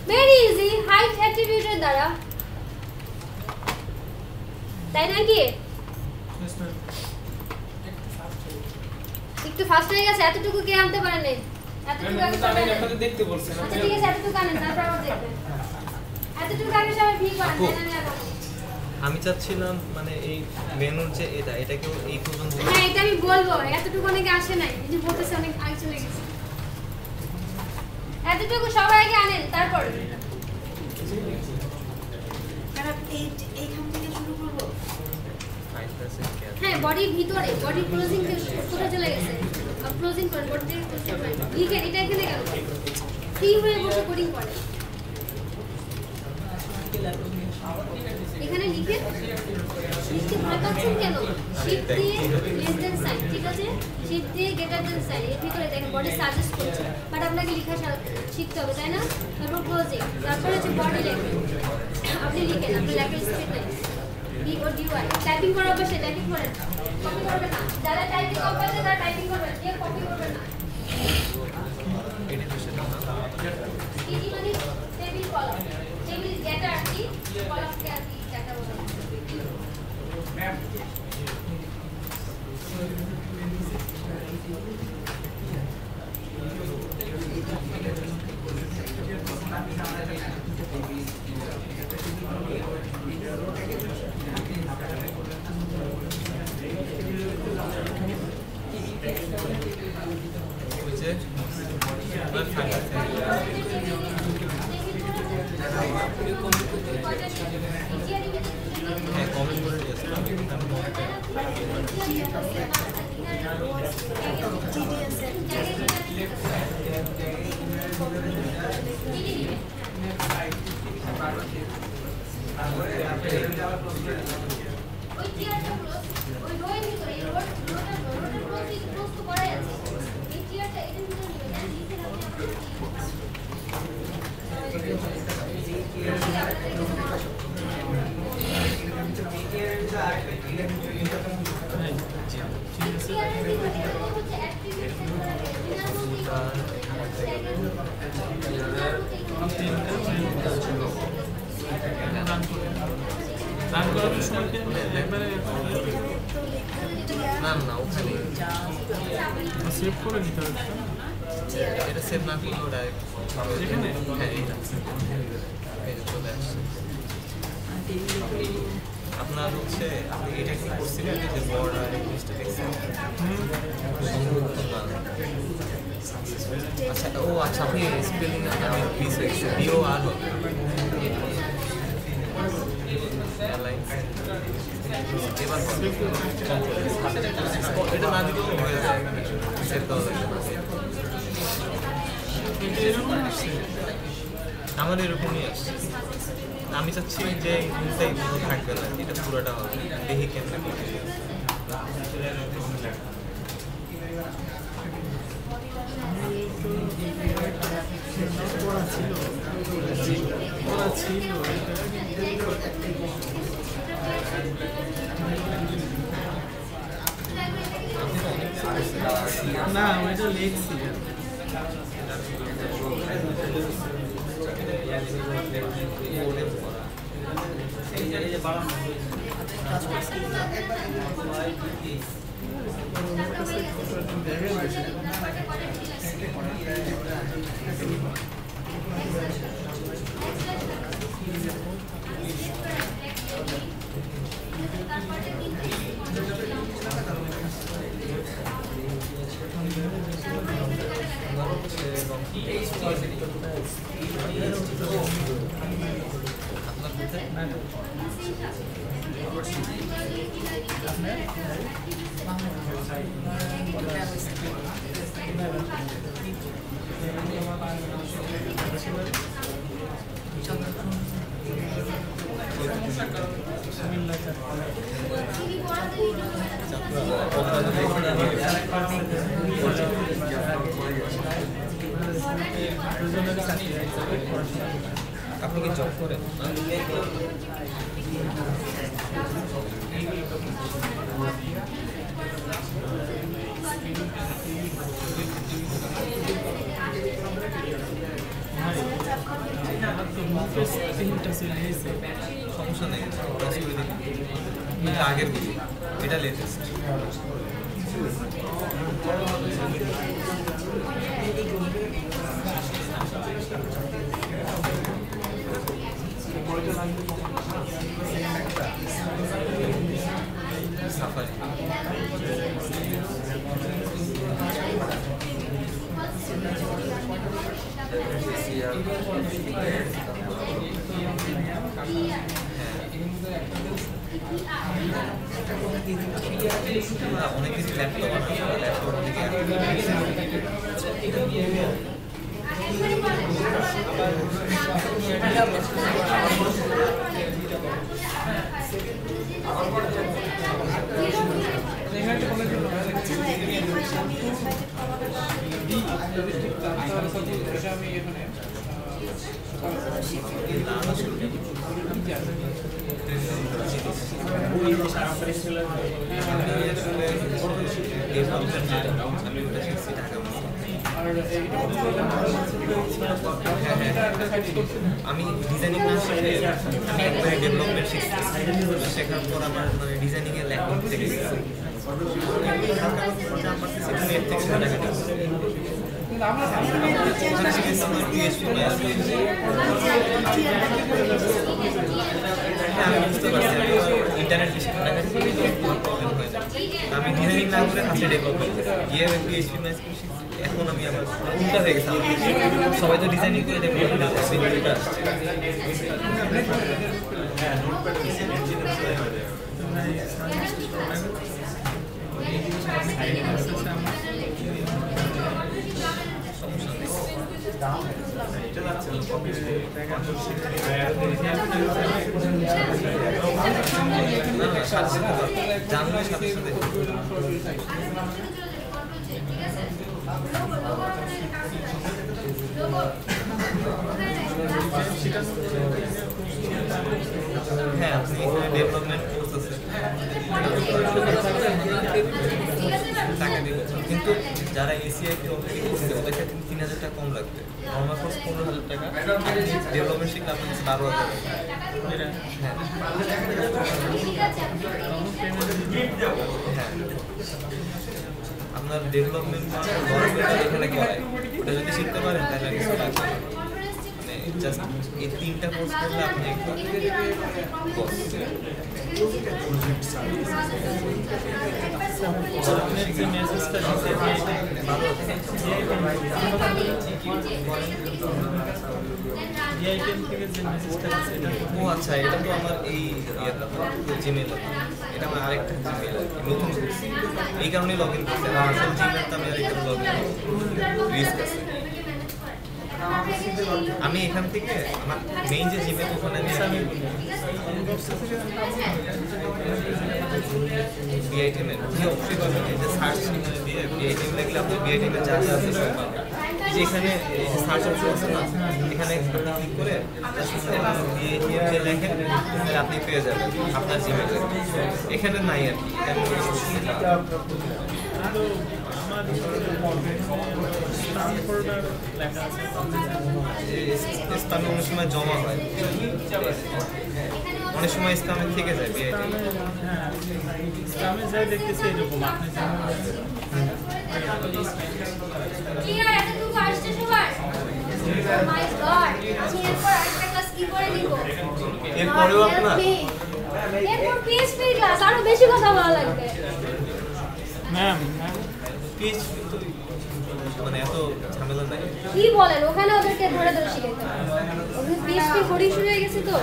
ভেরি ইজি, হাইট অ্যাট্রিবিউটের দ্বারা, তাই নাকি? একটু ফাস্ট হয়ে গেছে, এতটুকু কে আনতে পারে নাই? এতটুকু আগে সবাই আপনাদের দেখতে বলছেন। আচ্ছা ঠিক আছে, এতটুকু আনেন, তারপর আবার দেখবেন। এতটুকু আগে সবাই ভিউ করেন, জানেন না? আমি চাচ্ছিলাম মানে এই মেনুর যে এটাকেও এই পর্যন্ত। হ্যাঁ এটা আমি বলবো, এতটুকু অনেকে আসে নাই, এই যে বলতেছে অনেক আগে চলে গেছে। এতটুকু সবাই আগে আনেন, তারপর এইখান থেকে শুরু করবো। হ্যাঁ বডির ভিতরে, বডি ক্লোজিং কোথায় চলে গেছে? ক্লোজিং করেন, বডি লিখেন, এটা এখানে গেল, ফ্রি হয়ে বসে কোডিং করে। এখানে লিখে লিখতে ভয় পাচ্ছেন কেন? শিফট দিয়ে লেস দেন সাইন, ঠিক আছে? শিফট দিয়ে গ্রেটার দেন সাইন, এর ভিতরে দেখেন বডি সাজেস্ট করছে, বাট আপনাকে লেখা শিখতে হবে, তাই না? তারপর ক্লোজিং, তারপর হচ্ছে বডি লেখেন, আপনি লিখেন, আপনি লেখার স্পিড নাই, ডি ও ডি ওয়াই। টাইপিং করার অবশ্যই টাইপিং করেন, কপি করবেন না। যারা টাইপিং কম পাচ্ছে তারা টাইপিং করবেন, কেউ কপি করবেন না। টিটি মানে টেবিল কলাম, টেবিল ডেটা আর কি, কলামকে আর কি ডেটা বলা হয়। ওই যে হ্যাঁ কমেন্ট করে দিয়েছিলাম না না ওখানে সেভ করে নিতে হবে এটা সেভ না করলেও ডাইরেক্ট এখানে হ্যাঁ এইটা চলে আসছে আপনার হচ্ছে আপনি এটা কি করছিলেন যে বর্ডার ইংলিশটা দেখছেন আচ্ছা ও আচ্ছা আপনি স্পেলিং আমি মিস হয়েছে বিও আর হবে এবার এটা না দিলেও হয়ে যায় সেভ দেওয়া যায় আমার এরকমই আসছে আমি চাচ্ছি যে ইংলিশটাই পুরো থাকবে না এটা পুরোটা হবে দেখি কেমন না ওইটা লিখছি আপনি কি জব করেন? সমস্যা নেই, ক্রস করে দেখি। এটা আগের গুলো, এটা লেটেস্ট। সাফারি অনেক কিছু ল্যাপটপ আমি ডিজাইনিং না শিখে আমি একবারে ডেভেলপমেন্ট শিখছি। শেখার পর আমার মানে ডিজাইনিং এর ল্যাকিং থেকে গেছে। ইন্টারনেট বেশি প্রবলেম হয়ে যায়। আমি ডিজাইনিং না করে ফার্স্টে ডেভেলপমেন্ট গিয়ে পিএইচপি ম্যাচ করেছি। এখন আমি আবার উল্টা হয়ে গেছে, সবাই তো ডিজাইনিং করে ডেভেলপমেন্ট করছে। জানলে সাথে সাথে হ্যাঁ, আপনি এখানে ডেভেলপমেন্ট কোর্স আছে টাকা দিয়ে করছেন, কিন্তু যারা এসিআইতে অলরেডি করছে ওদের ক্ষেত্রে 3,000 টাকা কম লাগবে। নর্মাল কোর্স 15,000 টাকা, ডেভেলপমেন্ট শিখলে আপনার 12,000 হ্যাঁ। আপনার ডেভেলপমেন্ট এখানে করায়, ওটা যদি শিখতে পারেন তাহলে কিছু লাগবে না। মানে জাস্ট এই 3টা কোর্স করলে আপনি একদম ও আচ্ছা, এটা তো আমার এই জিমেল, এটা আমার আরেকটা জিমেল নতুন করছি, এই কারণে লগ ইন করছি। আর আসল জিমেলটা আমি আরেকটা লগ ইন রিস্ক আছে। আমি এখান থেকে আমার মেইন যে জিমেল ওখানে আমি বিআইটিএমের কি অবশ্যই পাবেন, এই যে সার্চ দিয়ে বিআইটিএম লিখলে আপনি বিআইটিএমের যা যা আছে সব পাবেন। যে এখানে সার্চ অপশন আছে না, এখানে ক্লিক করে বিআইটিএম যে লেখেন তাহলে আপনি পেয়ে যাবেন আপনার জিমেলে। এখানে নাই আর কি, স্পামে অনেক সময় জমা হয়, অনেক সময় স্পামে থেকে যায়। স্পামে যাই দেখতেছি এরকম আপনি এরপরেও আপনার আরো বেশি কথা ভালো লাগবে ম্যাম। মানে এত ঝামেলা নাই। কি বলেন, ওখানে ওদেরকে ধরে ধরে শিখাইতে হবে। ওদের পিএইচপি কোডিং শুরু হয়ে গেছে তো।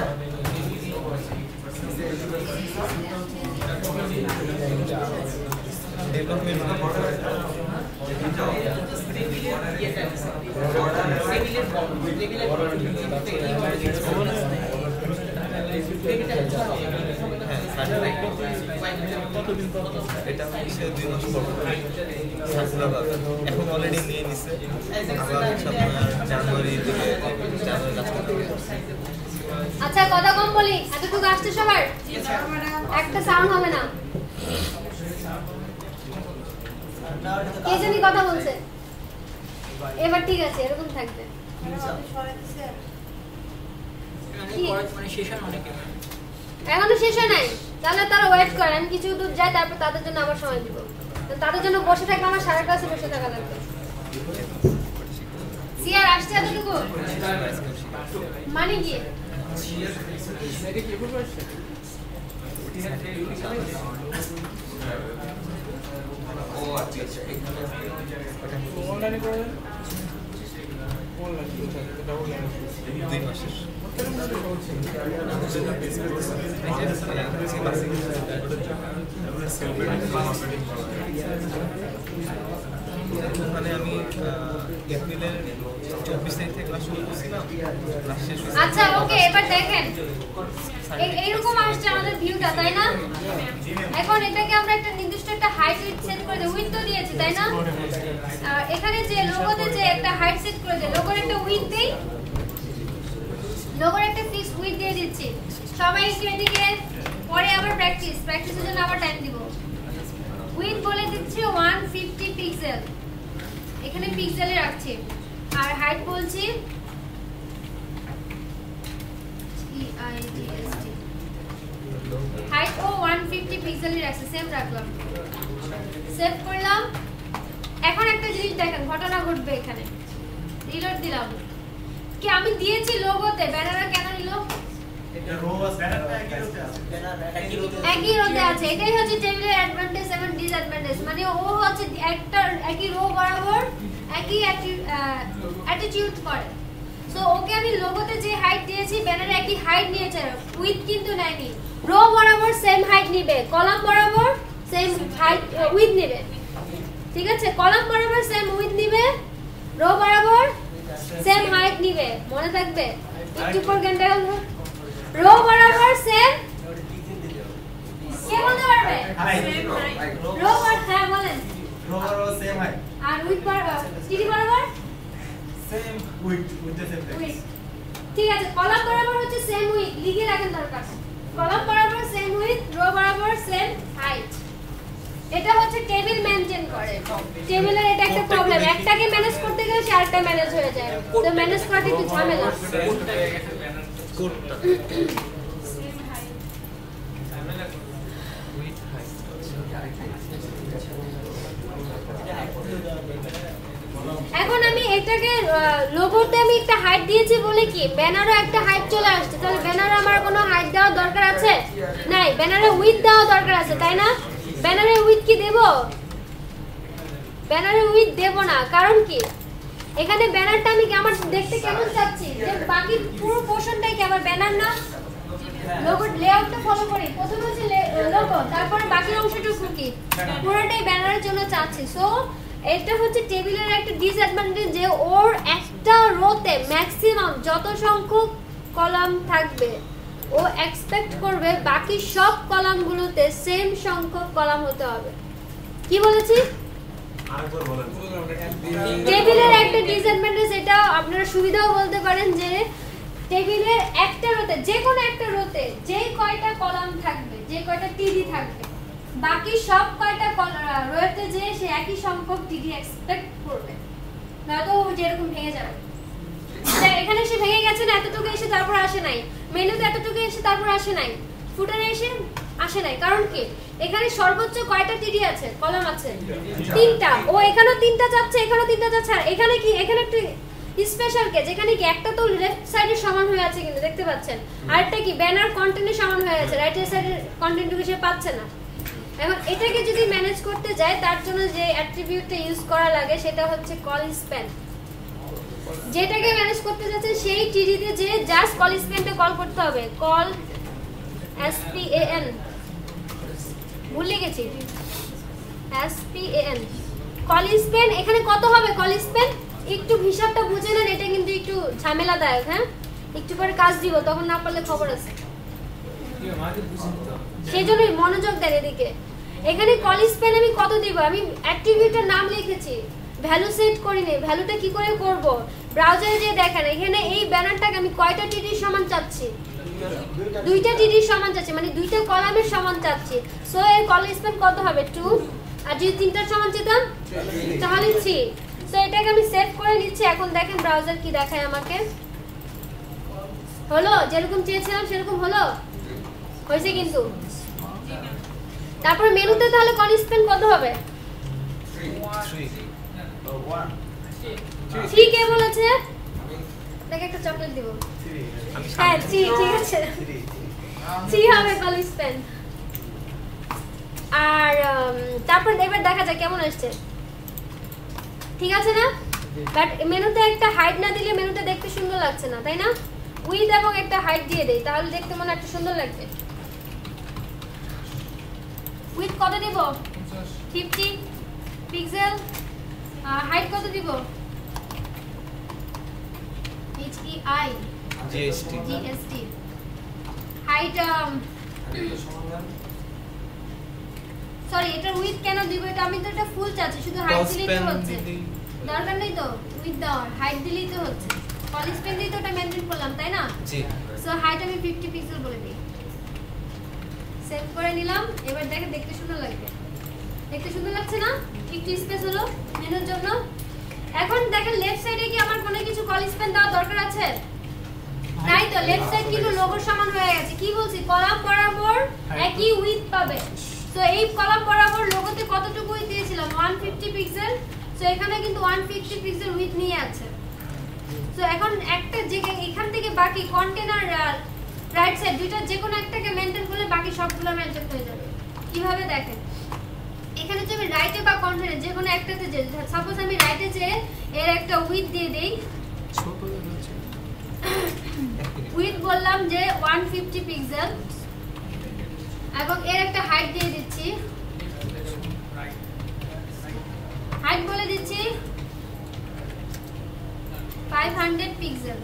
ডেভেলপমেন্ট এটা হচ্ছে 2 মাস পর সার্কুলার পাবেন। এখন অলরেডি নিয়ে নিছে, আবার হচ্ছে আপনার জানুয়ারি থেকে আচ্ছা কথা কম বলি, এতটুকু আসছে সবার, একটা সাউন্ড হবে না। কে জানি কথা বলছে, এবার ঠিক আছে, এরকম থাকবে। এখনো শেষ হয় নাই, তাহলে তারা ওয়েট করেন, কিছু দূর যায়, তারপর তাদের জন্য আবার সময় দিব। তাদের জন্য বসে থাকলে আমার সারা ক্লাসে বসে থাকা লাগবে। সিআর আসছে এতটুকু মানে কি? ও আচ্ছা আচ্ছা, অনলাইনে করেন অনলাইন ডাবল লাইন 2 মাসের মানে আমি এপ্রিলের 24 তারিখ থেকে ক্লাস শুরু করছিলাম, ক্লাস শেষ হয়েছে। আচ্ছা ওকে, এবার দেখেন এইরকম আসছে আমাদের ভিউটা, তাই না? এখন এটাকে আমরা একটা নির্দিষ্ট একটা হাইট সেট করে দেই, উইডথ তো দিয়েছি তাই না? আর এখানে যে লোগোতে যে একটা হাইট সেট করে দেই, লোগোর একটা উইডথ দেই, লোগোর একটা ফিক্স উইডথ দিয়ে দিচ্ছি। সবাই একটু এদিকে, পরে আবার প্র্যাকটিসের জন্য আবার টাইম দিব। উইডথ বলে দিচ্ছি 150 পিক্সেল, এখানে পিক্সেলে রাখছি। আর হাইট বলছি হাইট ও 150 পিক্সেলই রাখছি, সেম রাখলাম, সেভ করলাম। এখন একটা জিনিস দেখেন, ঘটনা ঘটবে এখানে। রিলোড দিলাম, কি আমি দিয়েছি লোগোতে, ব্যানারটা কেন নিল? একই রোতে আছে। এটাই হচ্ছে টেবিলের অ্যাডভান্টেজ এবং ডিসঅ্যাডভান্টেজ, মানে ও হচ্ছে একটা একই রো বরাবর একই অ্যাটিটিউড করে। সো ওকে আমি লোগোতে যে হাইট দিয়েছি ব্যানারে একই হাইট নিয়েছে, উইথ কিন্তু নেয়নি। রো বরাবর সেম হাইট নিবে, কলাম বরাবর সেম হাইট উইথ নিবে, ঠিক আছে? কলাম বরাবর সেম উইথ নিবে, রো বরাবর সেম হাইট নিবে, মনে থাকবে? একটু পর ঘন্টা রো বরাবর সেম, কে বলতে পারবে? রো বরাবর, হ্যাঁ বলেন। রো বরাবর সেম হাইট আর উইথ বরাবর টিডি বরাবর same with the same with, ঠিক আছে? কলাম বরাবর হচ্ছে সেম উইথ, লিখে রাখেন দরকার। কলাম বরাবর সেম উইথ, রো বরাবর সেম হাইট। এটা হচ্ছে টেবিল মেইনটেইন করে। টেবিলের এটা একটা প্রবলেম, একটাকে ম্যানেজ করতে গেলে আরেকটা ম্যানেজ হয়ে যায়, তো ম্যানেজ করাটা একটু ঝামেলা। কোডটা এখন আমি এটাকে লোগোতে আমি একটা হাইট দিয়েছি বলে কি ব্যানারও একটা হাইট চলে আসছে, তাহলে ব্যানারে আমার কোনো হাইট দেওয়ার দরকার আছে? নাই, ব্যানারে উইথ দেওয়া দরকার আছে, তাই না? ব্যানারে উইথ কি দেব? ব্যানারে উইথ দেব না, কারণ কি এখানে ব্যানারটা আমি আমার দেখতে কেমন চাচ্ছি, যে বাকি পুরো পোরশনটাই কি আমার ব্যানার না? লোগো লেআউটটা ফলো করি, প্রথমে হচ্ছে লোগো, তারপরে বাকি অংশটুকু কি পুরোটাই ব্যানারের জন্য চাচ্ছি। সো এটা হচ্ছে টেবিলের একটা ডিসঅ্যাডভান্টেজ, যে ওর একটা রোতে ম্যাক্সিমাম যত সংখ্যক কলাম থাকবে ও এক্সপেক্ট করবে বাকি সব কলামগুলোতে সেম সংখ্যক কলাম হতে হবে। কি বলেছি? আরেকবার বলেন। টেবিলের একটা ডিসঅ্যাডভান্টেজ, এটা আপনারা সুবিধাও বলতে পারেন, যে টেবিলের একটা রোতে, যে কোনো একটা রোতে যে কয়টা কলাম থাকবে, যে কয়টা টিডি থাকবে, বাকি সব কয়টা রোতে যে সে একই সংখ্যক টিডি এক্সপেক্ট করবে, নয়তো ও যেরকম ভেঙে যাবে। এখানে সে ভেঙে গেছে না, এতটুকু এসে তারপর আসে নাই, মেনুতে এতটুকু এসে তারপর আসে নাই, ফুটারে এসে আসে নাই, কারণ কি এখানে সর্বোচ্চ কয়টা টিডি আছে, কলাম আছে? 3টা। ও এখানেও 3টা চাচ্ছে, এখানেও 3টা চাচ্ছে, আর এখানে কি এখানে একটু স্পেশাল কেস, এখানে কি একটা তো লেফট সাইডে সমান হয়ে আছে, কিন্তু দেখতে পাচ্ছেন, আরেকটা কি ব্যানার কন্টেন্টে সমান হয়ে আছে, রাইট সাইডের কন্টেন্টটুকু সে পাচ্ছে না। এখন এটাকে যদি ম্যানেজ করতে যায়, তার জন্য যে অ্যাট্রিবিউটটা ইউজ করা লাগে সেটা হচ্ছে কল স্প্যান। যেটাকে ম্যানেজ করতে যাচ্ছে সেই টিডিতে যে জাস্ট কল স্প্যানটা কল করতে হবে, কল SPAN, ভুলে গেছি, SPAN কল স্প্যান। এখানে কত হবে কল স্প্যান? একটু হিসাবটা বুঝে নেন, এটা কিন্তু একটু ঝামেলাদায়ক। হ্যাঁ, একটু পরে কাজ দিব, তখন না পারলে খবর আছে, সেই জন্যই মনোযোগ দেন এদিকে। এখানে কল স্প্যান আমি কত দিব? আমি অ্যাট্রিবিউটের নাম লিখেছি, ভ্যালু সেট করিনি। ভ্যালুটা কি করে করব? ব্রাউজারে যে দেখেন, এখানে এই ব্যানারটাকে আমি কয়টা টিডির সমান চাচ্ছি? 2টা টিডির সমান চাচ্ছি, মানে 2টা কলামের সমান চাচ্ছি। সো এর কল স্প্যান কত হবে? 2। আর যদি 3টার সমান চেতাম তাহলে 3। সো এটাকে আমি সেভ করে নিচ্ছি। এখন দেখেন ব্রাউজার কি দেখায় আমাকে। হলো যেরকম চেয়েছিলাম সেরকম হলো, হয়েছে কিন্তু। তারপর মেনুতে তাহলে কল স্প্যান কত হবে? 3 কে বলেছে? দেখে একটা চকলেট দিব। হ্যাঁ 3, ঠিক আছে, 3 হবে কল স্প্যান। আর তারপর এবার দেখা যায় কেমন আসছে, ঠিক আছে না? বাট মেনুতে একটা হাইট না দিলে মেনুটা দেখতে সুন্দর লাগছে না, তাই না? উইথ এবং একটা হাইট দিয়ে দেই, তাহলে দেখতে মনে একটা সুন্দর লাগবে। উইথ কত দিব? 50 পিক্সেল। হাইট কত দিব? HEI GST। হাইট সরি, এটা উইথ কেন দিব? এটা আমি তো এটা ফুল চাচ্ছি, শুধু হাইট দিলেই তো হচ্ছে, দরকার নেই তো উইথ দেওয়ার, হাইট দিলেই তো হচ্ছে। কল স্প্যান দিয়ে তো ওটা মেইনটেইন করলাম, তাই না? জি। সো হাইট আমি 50 পিক্সেল বলে দিই, সেভ করে নিলাম। এবার দেখে দেখতে সুন্দর লাগবে, দেখতে সুন্দর লাগছে না? একটু স্পেস হলো মেনুর জন্য। এখন দেখেন লেফট সাইডে কি আমার কোনো কিছু কল স্প্যান দেওয়া দরকার আছে? নাই তো, লেফট সাইড কিন্তু লোগোর সমান হয়ে গেছে। কি বলছি? কলাম বরাবর একই উইথ পাবে। সো এই কলাম বরাবর লোগোতে কতটুকু উইথ দিয়েছিলাম? 150 পিক্সেল। সো এখানে কিন্তু 150 পিক্সেল উইথ নিয়ে আছে। সো এখন একটা যে এখান থেকে বাকি কন্টেনার রাইট সাইড দুইটা যে কোনো একটাকে মেইনটেইন করলে বাকি সবগুলো মেইনটেইন হয়ে যাবে। কিভাবে দেখেন, এখানে যদি আমি রাইটে বা কর্নারে যে কোনো একটাতে যে সাপোজ আমি রাইটে যে এর একটা উইথ দিয়ে দেই, উইথ বললাম যে 150 পিক্সেল এবং এর একটা হাইট দিয়ে দিচ্ছি, হাইট বলে দিচ্ছি 500 পিক্সেল।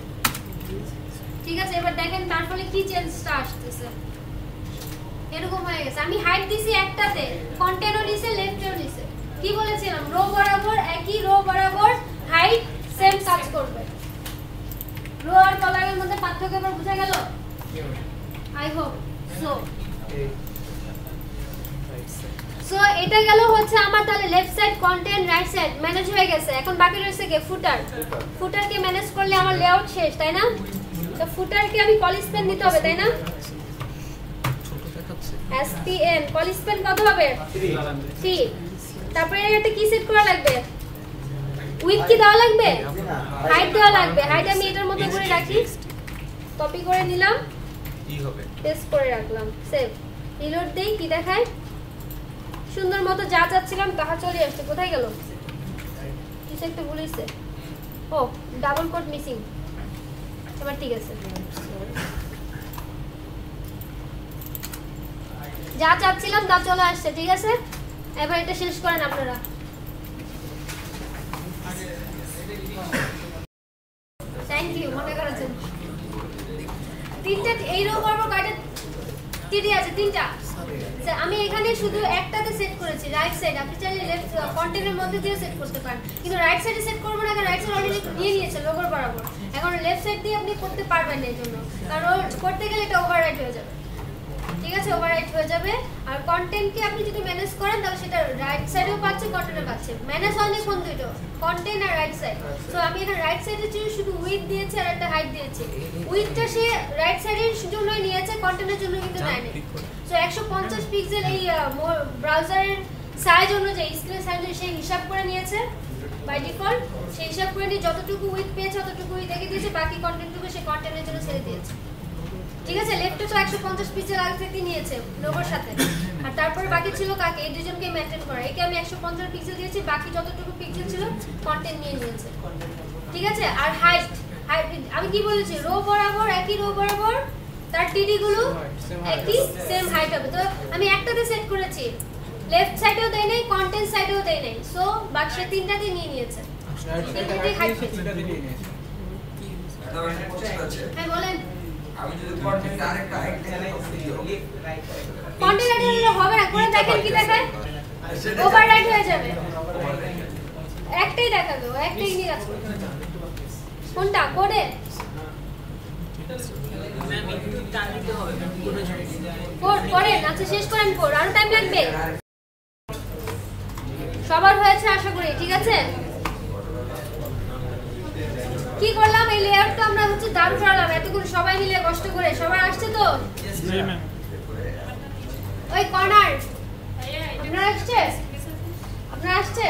ঠিক আছে, এবার দেখেন তার ফলে কি চেঞ্জটা আসতেছে। এরকম হয়ে গেছে। আমি হাইট দিছি একটাতে, কন্টেন্টও দিছে, লেফটেও দিছে। কি বলেছিলাম, রো বরাবর একই রো বরাবর হাইট সেম কাজ করবে। রো আর কলামের মধ্যে পার্থক্য এবার বোঝা গেল? I hope so. সো এটা গেল হচ্ছে আমার তাহলে left side content, right side manage হয়ে গেছে। এখন বাকি রয়েছে কি ফুটার। ফুটারকে ম্যানেজ করলে আমার লেআউট শেষ, তাই না? তো ফুটারকে আমি পলি স্পেন দিতে হবে, তাই না? SPN পলি স্পেন কত হবে? 3। তারপরে এটা কি সেট করা লাগবে? উইথ কি দেওয়া লাগবে? হাইট দেওয়া লাগবে। হাইট আমি এটার মতো করে রাখি, কপি করে নিলাম, কি হবে পেস্ট করে রাখলাম, সেভ। রিলোড দেই, কি দেখায়? সুন্দর মতো যা চাচ্ছিলাম তাহা চলে আসছে। কোথায় গেল? কিছু একটা ভুলেছে। O double coat missing. এবার ঠিক আছে, যা চাচ্ছিলাম তা চলে আসছে। ঠিক আছে, এবার এটা শেষ করেন আপনারা। থ্যাংক ইউ মনে করার জন্য। তিনটা এই রো বরাবর কয়টা টিডি আছে? 3টা। আমি এখানে শুধু একটাতে সেট করেছি রাইট সাইড। আপনি চাইলে লেফট কন্টেন্টের মধ্যে দিয়ে সেট করতে পারেন, কিন্তু রাইট সাইডে সেট করব না, কারণ রাইট সাইড অলরেডি নিয়ে নিয়েছে লোগোর বরাবর। এখন লেফট সাইড দিয়ে আপনি করতে পারবেন না, এর জন্য কারণ করতে গেলে এটা ওভাররাইট হয়ে যাবে। ঠিক আছে, ওভাররাইট হয়ে যাবে। আর কন্টেন্টকে আপনি যদি ম্যানেজ করেন তাহলে সেটা রাইট সাইডেও পাচ্ছে, কন্টেন্টও পাচ্ছে। ম্যানেজ হয় না কোন দুটো? কন্টেন্ট আর রাইট সাইড। সো আমি এখানে রাইট সাইডে শুধু উইথ দিয়েছি আর একটা হাইট দিয়েছি। উইথটা সে রাইট সাইডের জন্যই নিয়েছে, কন্টেন্টের জন্য কিন্তু নেয়নি। সো 150 পিক্সেল এই ব্রাউজারের সাইজ অনুযায়ী, স্ক্রিন সাইজ অনুযায়ী সে হিসাব করে নিয়েছে বাই ডিফল্ট। সেই হিসাব করে নিয়ে যতটুকু উইথ পেয়েছে ততটুকুই দেখে দিয়েছে, বাকি কন্টেন্টটুকু সে কন্টেন্টের জন্য ছেড়ে দিয়েছে। ঠিক আছে, লেফটে তো 150 পিক্সেল আগে থেকে নিয়েছে লোগোর সাথে, আর তারপরে বাকি ছিল কাকে? এই দুজনকে মেইনটেইন করা। একে আমি 150 পিক্সেল দিয়েছি, বাকি যতটুকু পিক্সেল ছিল কন্টেন্ট নিয়ে নিয়েছে। ঠিক আছে, আর হাইট আমি কি বলেছি? রো বরাবর একই রো বরাবর তার টিডি গুলো একই সেম হাইট হবে। তো আমি একটাতে সেট করেছি, লেফট সাইডেও দেই নাই, কন্টেন্ট সাইডেও দেই নাই। সো বাকি তিনটাতে নিয়ে নিয়েছে। তিনটাতে হাইট পেয়েছে। হ্যাঁ বলেন। আমি যদি কন্টেন্ট আরেকটা হাইট দেই, কন্টেন্ট আইডিটা হবে না, করে দেখেন কি দেখায়? ওভাররাইট হয়ে যাবে। একটাই দেখাবে, একটাই নিয়ে কাজ করবে। কোনটা কোডে? কোড করেন। আচ্ছা শেষ করেন কোড, আরো টাইম লাগবে? সবার হয়েছে আশা করি। ঠিক আছে, কি করলাম? এই লেয়ারটা আমরা হচ্ছে দারুণ করালাম এতক্ষণ সবাই মিলে কষ্ট করে। সবার আসছে তো? ওই কর্নার আপনারা আসছে? আপনারা আসছে?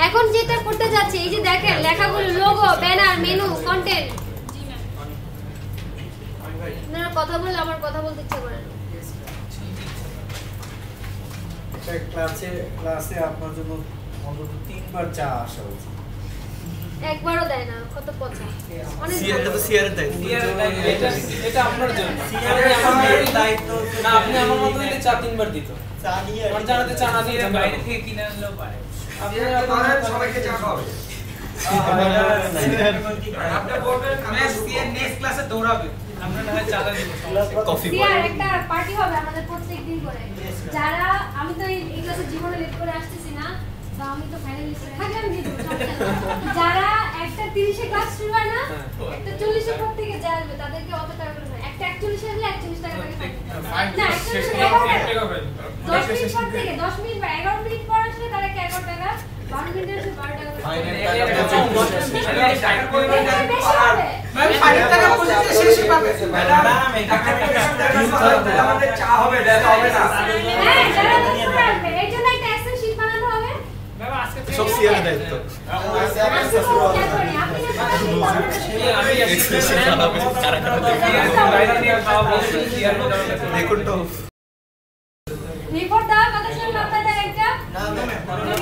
এখন যেটা করতে যাচ্ছি, এই যে দেখেন লেখাগুলো, লোগো, ব্যানার, মেনু, কন্টেন্ট। আপনারা কথা বললে আমার কথা বলতে ইচ্ছা করে না। ক্লাসে আপনার জন্য অন্তত 3বার চা আসা উচিত। একবারও দেয় না, কত পচা। অনেক সিআর তো সিআর দেয়। এটা আপনার জন্য। সিআর আমার দায়িত্ব না, আপনি আমার মত দিলে চা 3বার দিত। চা দিয়ে আমার জানাতে চা না দিয়ে বাইরে থেকে কিনে আনলেও পারে। আপনারা সবাইকে চা খাওয়াবে। আপনি বলবেন আমি সিআর নেক্সট ক্লাসে দৌড়াবে। আমরা না হয় চা দিব। কফি সিআর একটা পার্টি হবে আমাদের প্রত্যেকদিন করে। যারা আমি তো এই ক্লাসে জীবনে লেট করে আসতেছি না, বা আমি তো ফাইনালিস্ট থাকি, আমি দিয়ে দেবো। যারা একটা 30 এ ক্লাস শুরু হয় না, একটা 40 এর পর থেকে যা আসবে তাদেরকে অত টাকা করে না। একটা 41 এ আসলে 41 টাকা করে না, 10 মিনিট পর থেকে 10 মিনিট বা 11 মিনিট পর আসলে তাদেরকে 11 টাকা, 12 মিনিট আসলে 12 টাকা করে। ম্যাম 5 টাকা পর্যন্ত শেষই পাবে। ম্যাডাম আমাদের চা হবে, দেখা হবে না। হ্যাঁ, যারা দেখতে পারবে এই জন্য একটা এক্সেল শীট বানানো হবে। সব সিআর দায়িত্ব। আপনি রিপোর্ট দেওয়ার কথা শুনে আপনাদের একটা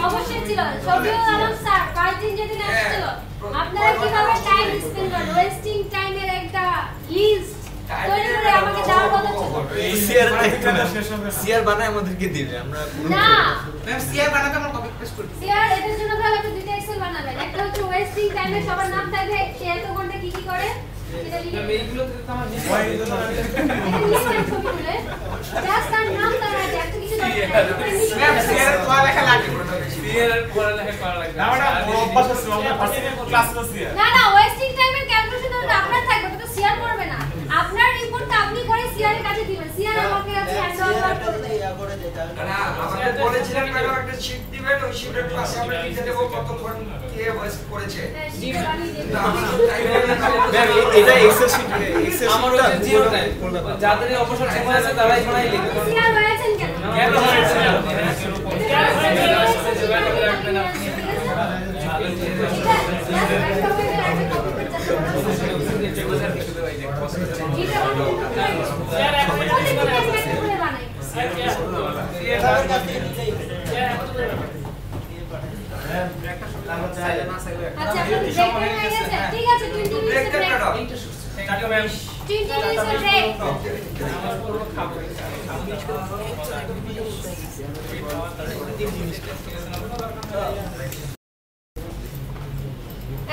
অবশ্যই ছিল শফিউল আলম স্যার ফার্স্ট দিন যেদিন আসছিল আপনারা কিভাবে টাইম স্পেন্ড করেন ওয়েস্টিং টাইমের একটা লিস্ট তৈরি করে আমাকে দেওয়ার কথা ছিল সিআর বানায় আমাদেরকে দিবে আমরা না ম্যাম সিআর বানাতে আমরা কপি পেস্ট করি সিআর এটার জন্য তাহলে আপনি দুটো এক্সেল বানাবেন একটা হচ্ছে ওয়েস্টিং টাইমে সবার নাম থাকবে সে এত ঘন্টা কি কি করে এটা লিখে এইগুলোতে তো আমার জাস্ট তার নাম তার আছে এত কিছু ম্যাম সিআর পড়ালেখা লাগবে সিআর পড়ালেখা করা লাগবে না ওটা অভ্যাস আছে আমরা ফার্স্টে ক্লাস করছি না ওয়েস্টিং টাইমের ক্যালকুলেশন ওটা আপনার থাকবে তো সিআর করবে না আপনার রিপোর্টটা আপনি করে সিআর এর কাছে দিবেন সিআর আমাকে আছে হ্যান্ড ওভার করবে না আমাদের বলেছিলেন ম্যাডাম একটা শীট দিবেন ওই শীটের পাশে আমরা লিখে দেব কতক্ষণ কে ওয়েস্ট করেছে এটা এক্সেল শিট আমার ওই যে জিরো টাইম যাদের অবসর সময় আছে তারাই বানাই লিখবে সিআর হয়েছেন কেন কেন হয়েছে আচ্ছা আপনাদের ব্রেক হয়ে গেছে ঠিক আছে 20 মিনিট ব্রেক টাটা ম্যাম 20 মিনিট ব্রেক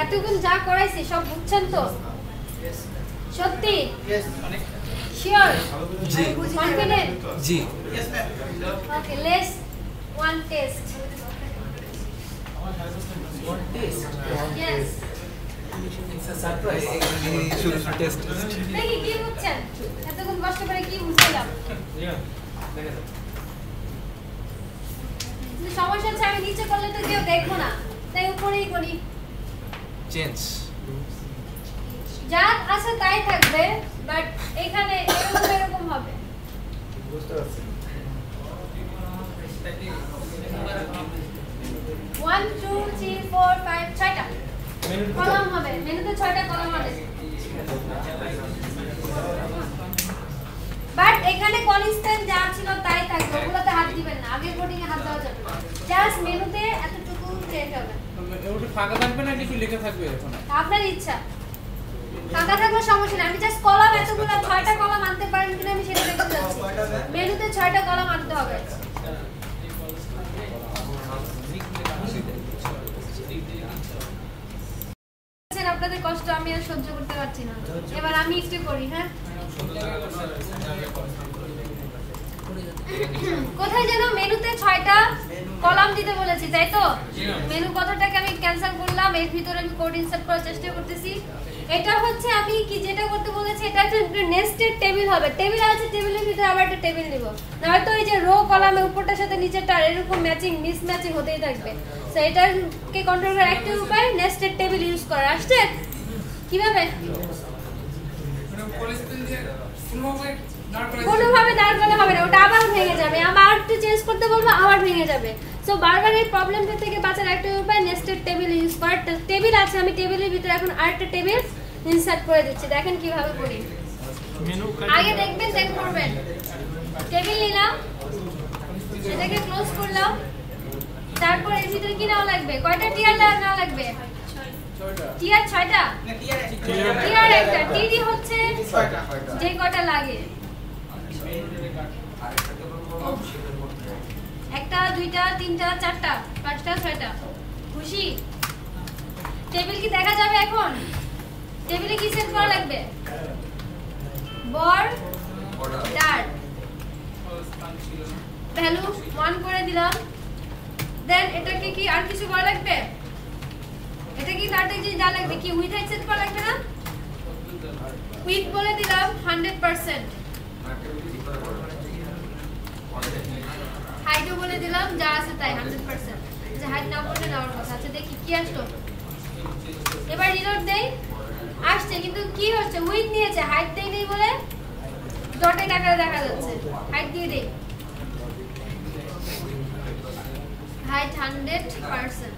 এতক্ষণ যা করাইছি সব বুঝছেন তো সত্যি শিওর জি কনফিডেন্ট জি okay let's one test yes শুরু টেস্ট দেখি কি বুঝছেন এতক্ষণ কষ্ট করে কি বুঝছিলাম সমস্যা হচ্ছে আমি নিচে করলে তো কেউ দেখবো না তাই উপরেই করি চেঞ্জ যা আছে তাই থাকবে বাট এখানে এরকম হবে বুঝতে পারছি 1 2 3 4 5 6টা কলাম হবে মেনুতে 6টা কলাম হবে বাট এখানে কনস্ট্যান্ট যা ছিল তাই থাকবে ওগুলোতে হাত দিবেন না আগের কোডিং এ হাত দেওয়া যাবে না জাস্ট মেনুতে এতটুকু চেঞ্জ হবে ওটা ফাঁকা থাকবে না কিছু লেখা থাকবে এখন আপনার ইচ্ছা ফাঁকা থাকলে সমস্যা নেই আমি জাস্ট কলাম এতগুলো 6টা কলাম আনতে পারেন কিনা আমি সেটা দেখতে যাচ্ছি মেনুতে 6টা কলাম আনতে হবে আপনাদের কষ্ট আমি আর সহ্য করতে পারছি না এবার আমি একটু করি হ্যাঁ কোথায় যেন মেনুতে 6টা কলাম দিতে বলেছি তাই তো মেনু কথাটাকে আমি ক্যান্সেল করলাম এর ভিতরে আমি কোড ইনসার্ট করার চেষ্টা করতেছি এটা হচ্ছে আমি কি যেটা করতে বলেছি এটা একটা নেস্টেড টেবিল হবে টেবিল আছে টেবিলের ভিতরে আবার একটা টেবিল নিব না হয়তো এই যে রো কলামে উপরটার সাথে নিচেরটা এরকম ম্যাচিং মিস ম্যাচিং হতেই থাকবে সো এটাকে কন্ট্রোল করার একটা উপায় নেস্টেড টেবিল ইউজ করা আসছে কিভাবে কোনোভাবে দাঁড় করালে হবে না ওটা আবার ভেঙে যাবে আবার একটু চেঞ্জ করতে বলবো আবার ভেঙে যাবে সো বারবার এই প্রবলেমটা থেকে বাঁচার একটা উপায় নেস্টেড টেবিল ইউজ করার টেবিল আছে আমি টেবিলের ভিতরে এখন আরেকটা টেবিল ইনসার্ট করে দিচ্ছি দেখেন কিভাবে করি আগে দেখবেন দেখ করবেন টেবিল নিলাম সেটাকে ক্লোজ করলাম তারপর এর ভিতরে কি নাও লাগবে কয়টা টিয়ার নাও লাগবে টিয়ার 6টা টিয়ার একটা টিডি হচ্ছে যে কয়টা লাগে একটা দুইটা তিনটা চারটা পাঁচটা ছয়টা খুশি টেবিল কি দেখা যাবে এখন টেবিলে কি সেট করা লাগবে বর ডার্ট ভ্যালু 1 করে দিলাম দেন এটাকে কি আর কিছু করা লাগবে এটা কি ডার্টে যে যা লাগবে কি উইথ হাইট সেট করা লাগবে না উইথ বলে দিলাম 100% হাইটও বলে দিলাম যা আছে তাই 100% যে হাইট না বললে নেওয়ার কথা আচ্ছা দেখি কি আসলো এবার রিলোড দেই আসছে কিন্তু কি হচ্ছে উইথ নিয়েছে হাইট দেই নেই বলে ডটে টাকা দেখা যাচ্ছে হাইট দিয়ে দেই হাইট 100%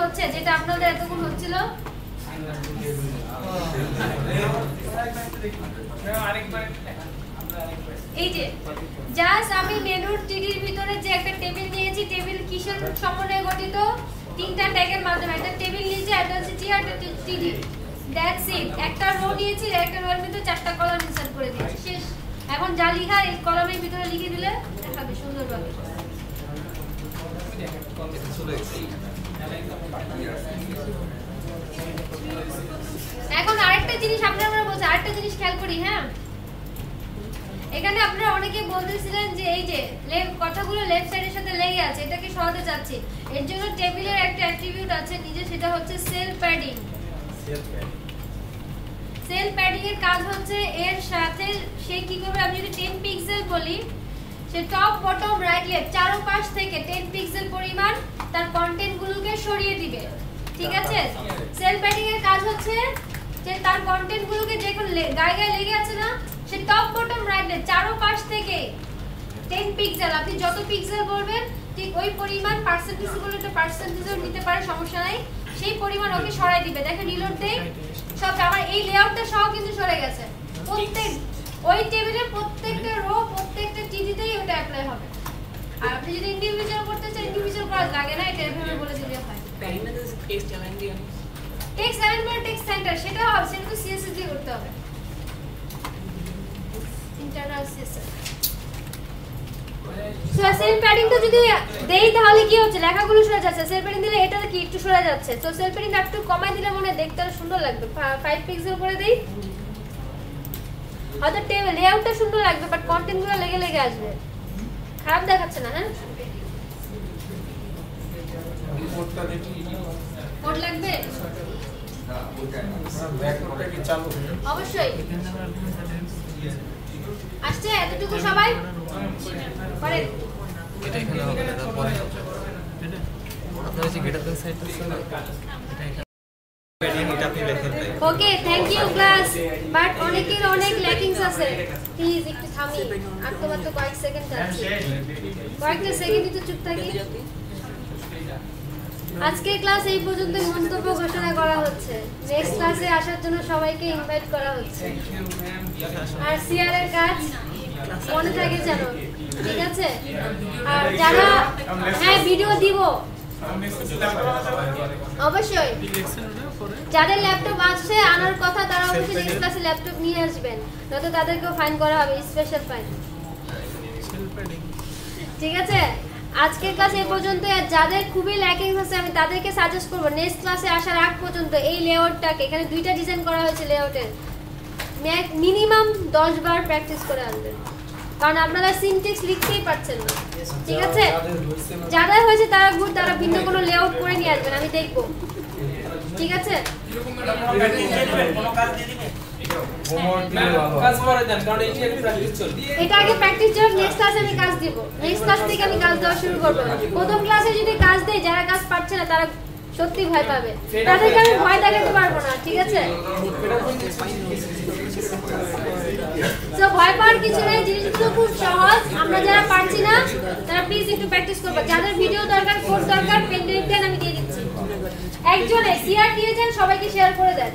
হচ্ছে যেটা আপনাদের এতক্ষণ হচ্ছিল? এই যে জাস্ট আমি মেনুর টিডির ভিতরে যে একটা টেবিল নিয়েছি, টেবিল কিসের সমন্বয়ে গঠিত? তিনটা ট্যাগের মাধ্যমে। একটা টেবিল নিয়েছি, একটা হচ্ছে জি, একটা টিডি। That's it. একটা রো নিয়েছি, একটা রোর ভিতরে চারটা কলাম ইনসার্ট করে দিয়েছি, শেষ। এখন যা লেখা এই কলামের ভিতরে লিখে দিলে দেখাবে সুন্দরভাবে। এখন আরেকটা জিনিস আপনারা বলছে, আরেকটা জিনিস খেয়াল করি। হ্যাঁ, এখানে আপনারা অনেকে বলতেছিলেন যে এই যে কথাগুলো লেফট সাইডের সাথে লেগে আছে, এটাকে সরাতে চাচ্ছি। এর জন্য টেবিলের একটা অ্যাট্রিবিউট আছে নিজে, সেটা হচ্ছে সেল প্যাডিং। সেল প্যাডিং এর কাজ হচ্ছে এর সাথে সে কি করবে, আমি যদি 10 পিক্সেল বলি, সে টপ বটম রাইট লেফট চারপাশ থেকে 10 পিক্সেল পরিমাণ তার কন্টেন্ট গুলোকে সরিয়ে দিবে। ঠিক আছে? সেল প্যাডিং এর কাজ হচ্ছে যে তার কন্টেন্ট গুলোকে যখন গায়ে গায়ে লেগে আছে না, সে টপ বটম রাইট লেফট চারপাশ থেকে 10 পিক্সেল, আপনি যত পিক্সেল বলবেন ঠিক ওই পরিমাণ পার্সেন্টেজ গুলো, একটা পার্সেন্টেজও নিতে পারে, সমস্যা নাই, সেই পরিমাণ ওকে সরাই দিবে। দেখেন রিলোড দেই, সব আমার এই লেআউটটা সহ কিন্তু সরে গেছে। প্রত্যেক ওই টেবিলে প্রত্যেকটা রো, প্রত্যেকটা টিডিতেই ওটা অ্যাপ্লাই হবে। আর আপনি যদি ইন্ডিভিজুয়াল করতে চান, ইন্ডিভিজুয়াল করা লাগে না, এটা এভাবে বলে দিলে হয়। টেক্সট অ্যালাইনমেন্ট, টেক্সট সেন্টার, সেটা হবে, সেটা তো সিএসএস দিয়ে করতে হবে, ইন্টারনাল সিএসএস। সো সেল প্যাডিংটা যদি দেই তাহলে কি হচ্ছে, লেখাগুলো সরে যাচ্ছে। সেল প্যাডিং দিলে এটা কি একটু সরে যাচ্ছে। সো সেল প্যাডিংটা একটু কমাই দিলে মনে হয় দেখতে আরো সুন্দর লাগবে। 5 পিক্সেল করে দেই, হয়তো টেবিল লেআউটটা সুন্দর লাগবে, বাট কন্টেন্টগুলো লেগে লেগে আসবে, খারাপ দেখাচ্ছে না। হ্যাঁ, রিপোর্টটা দেখি কোড লাগবে, ব্যাকআপটা কি চালু? অবশ্যই আসছে এতটুকু সবাই পরে এটা এখানে হবে না, পরে এটা আপনারা যে গেটআপ সাইটটা আছে না, এটা আপনি দেখেন। ওকে, থ্যাংক ইউ ক্লাস। বাট অনেকের অনেক ল্যাকিংস আছে, প্লিজ একটু থামি, আর তো মাত্র কয়েক সেকেন্ড আছে, কয়েকটা সেকেন্ডই তো চুপ থাকি। আজকের ক্লাস এই পর্যন্ত মন্তব্য ঘোষণা করা হচ্ছে। নেক্সট ক্লাসে আসার জন্য সবাইকে ইনভাইট করা হচ্ছে। আর সিআর এর কাজ মনে থাকে যেন, ঠিক আছে? আর যারা হ্যাঁ ভিডিও দিব অবশ্যই, যাদের ল্যাপটপ আছে আনার কথা তারা অবশ্যই নেক্সট ক্লাসে ল্যাপটপ নিয়ে আসবেন, নয়তো তাদেরকেও ফাইন করা হবে, স্পেশাল ফাইন। ঠিক আছে? আজকের ক্লাস এই পর্যন্ত। যাদের খুবই ল্যাকিংস আছে আমি তাদেরকে সাজেস্ট করব নেক্সট ক্লাসে আসার আগ পর্যন্ত এই লেআউটটাকে, এখানে দুইটা ডিজাইন করা হয়েছে লেআউটের, মিনিমাম 10 বার প্র্যাকটিস করে আসবেন, কারণ আপনারা সিনট্যাক্স লিখতেই পারছেন না। ঠিক আছে? যাদের হয়েছে তারা গুড, তারা ভিন্ন কোনো লেআউট করে নিয়ে আসবেন, আমি দেখব। ঠিক আছে? এটা আগে প্র্যাকটিস চল, নেক্সট ক্লাসে আমি কাজ দিব, নেক্সট ক্লাস থেকে আমি কাজ দেওয়া শুরু করব। প্রথম ক্লাসে যদি কাজ দেই, যারা কাজ পারছে না তারা সত্যি ভয় পাবে, তাদেরকে আমি ভয় দেখাতে পারবো না। ঠিক আছে? তো ভয় পাওয়ার কিছু নেই, জিনিসগুলো খুব সহজ। আমরা যারা পারছি না তারা প্লিজ একটু প্র্যাকটিস করবো। যাদের ভিডিও দরকার, কোড দরকার, পেন ড্রাইভ দেন, আমি দিয়ে দিচ্ছি। একজনে শেয়ার দিয়েছেন, সবাইকে শেয়ার করে দেন।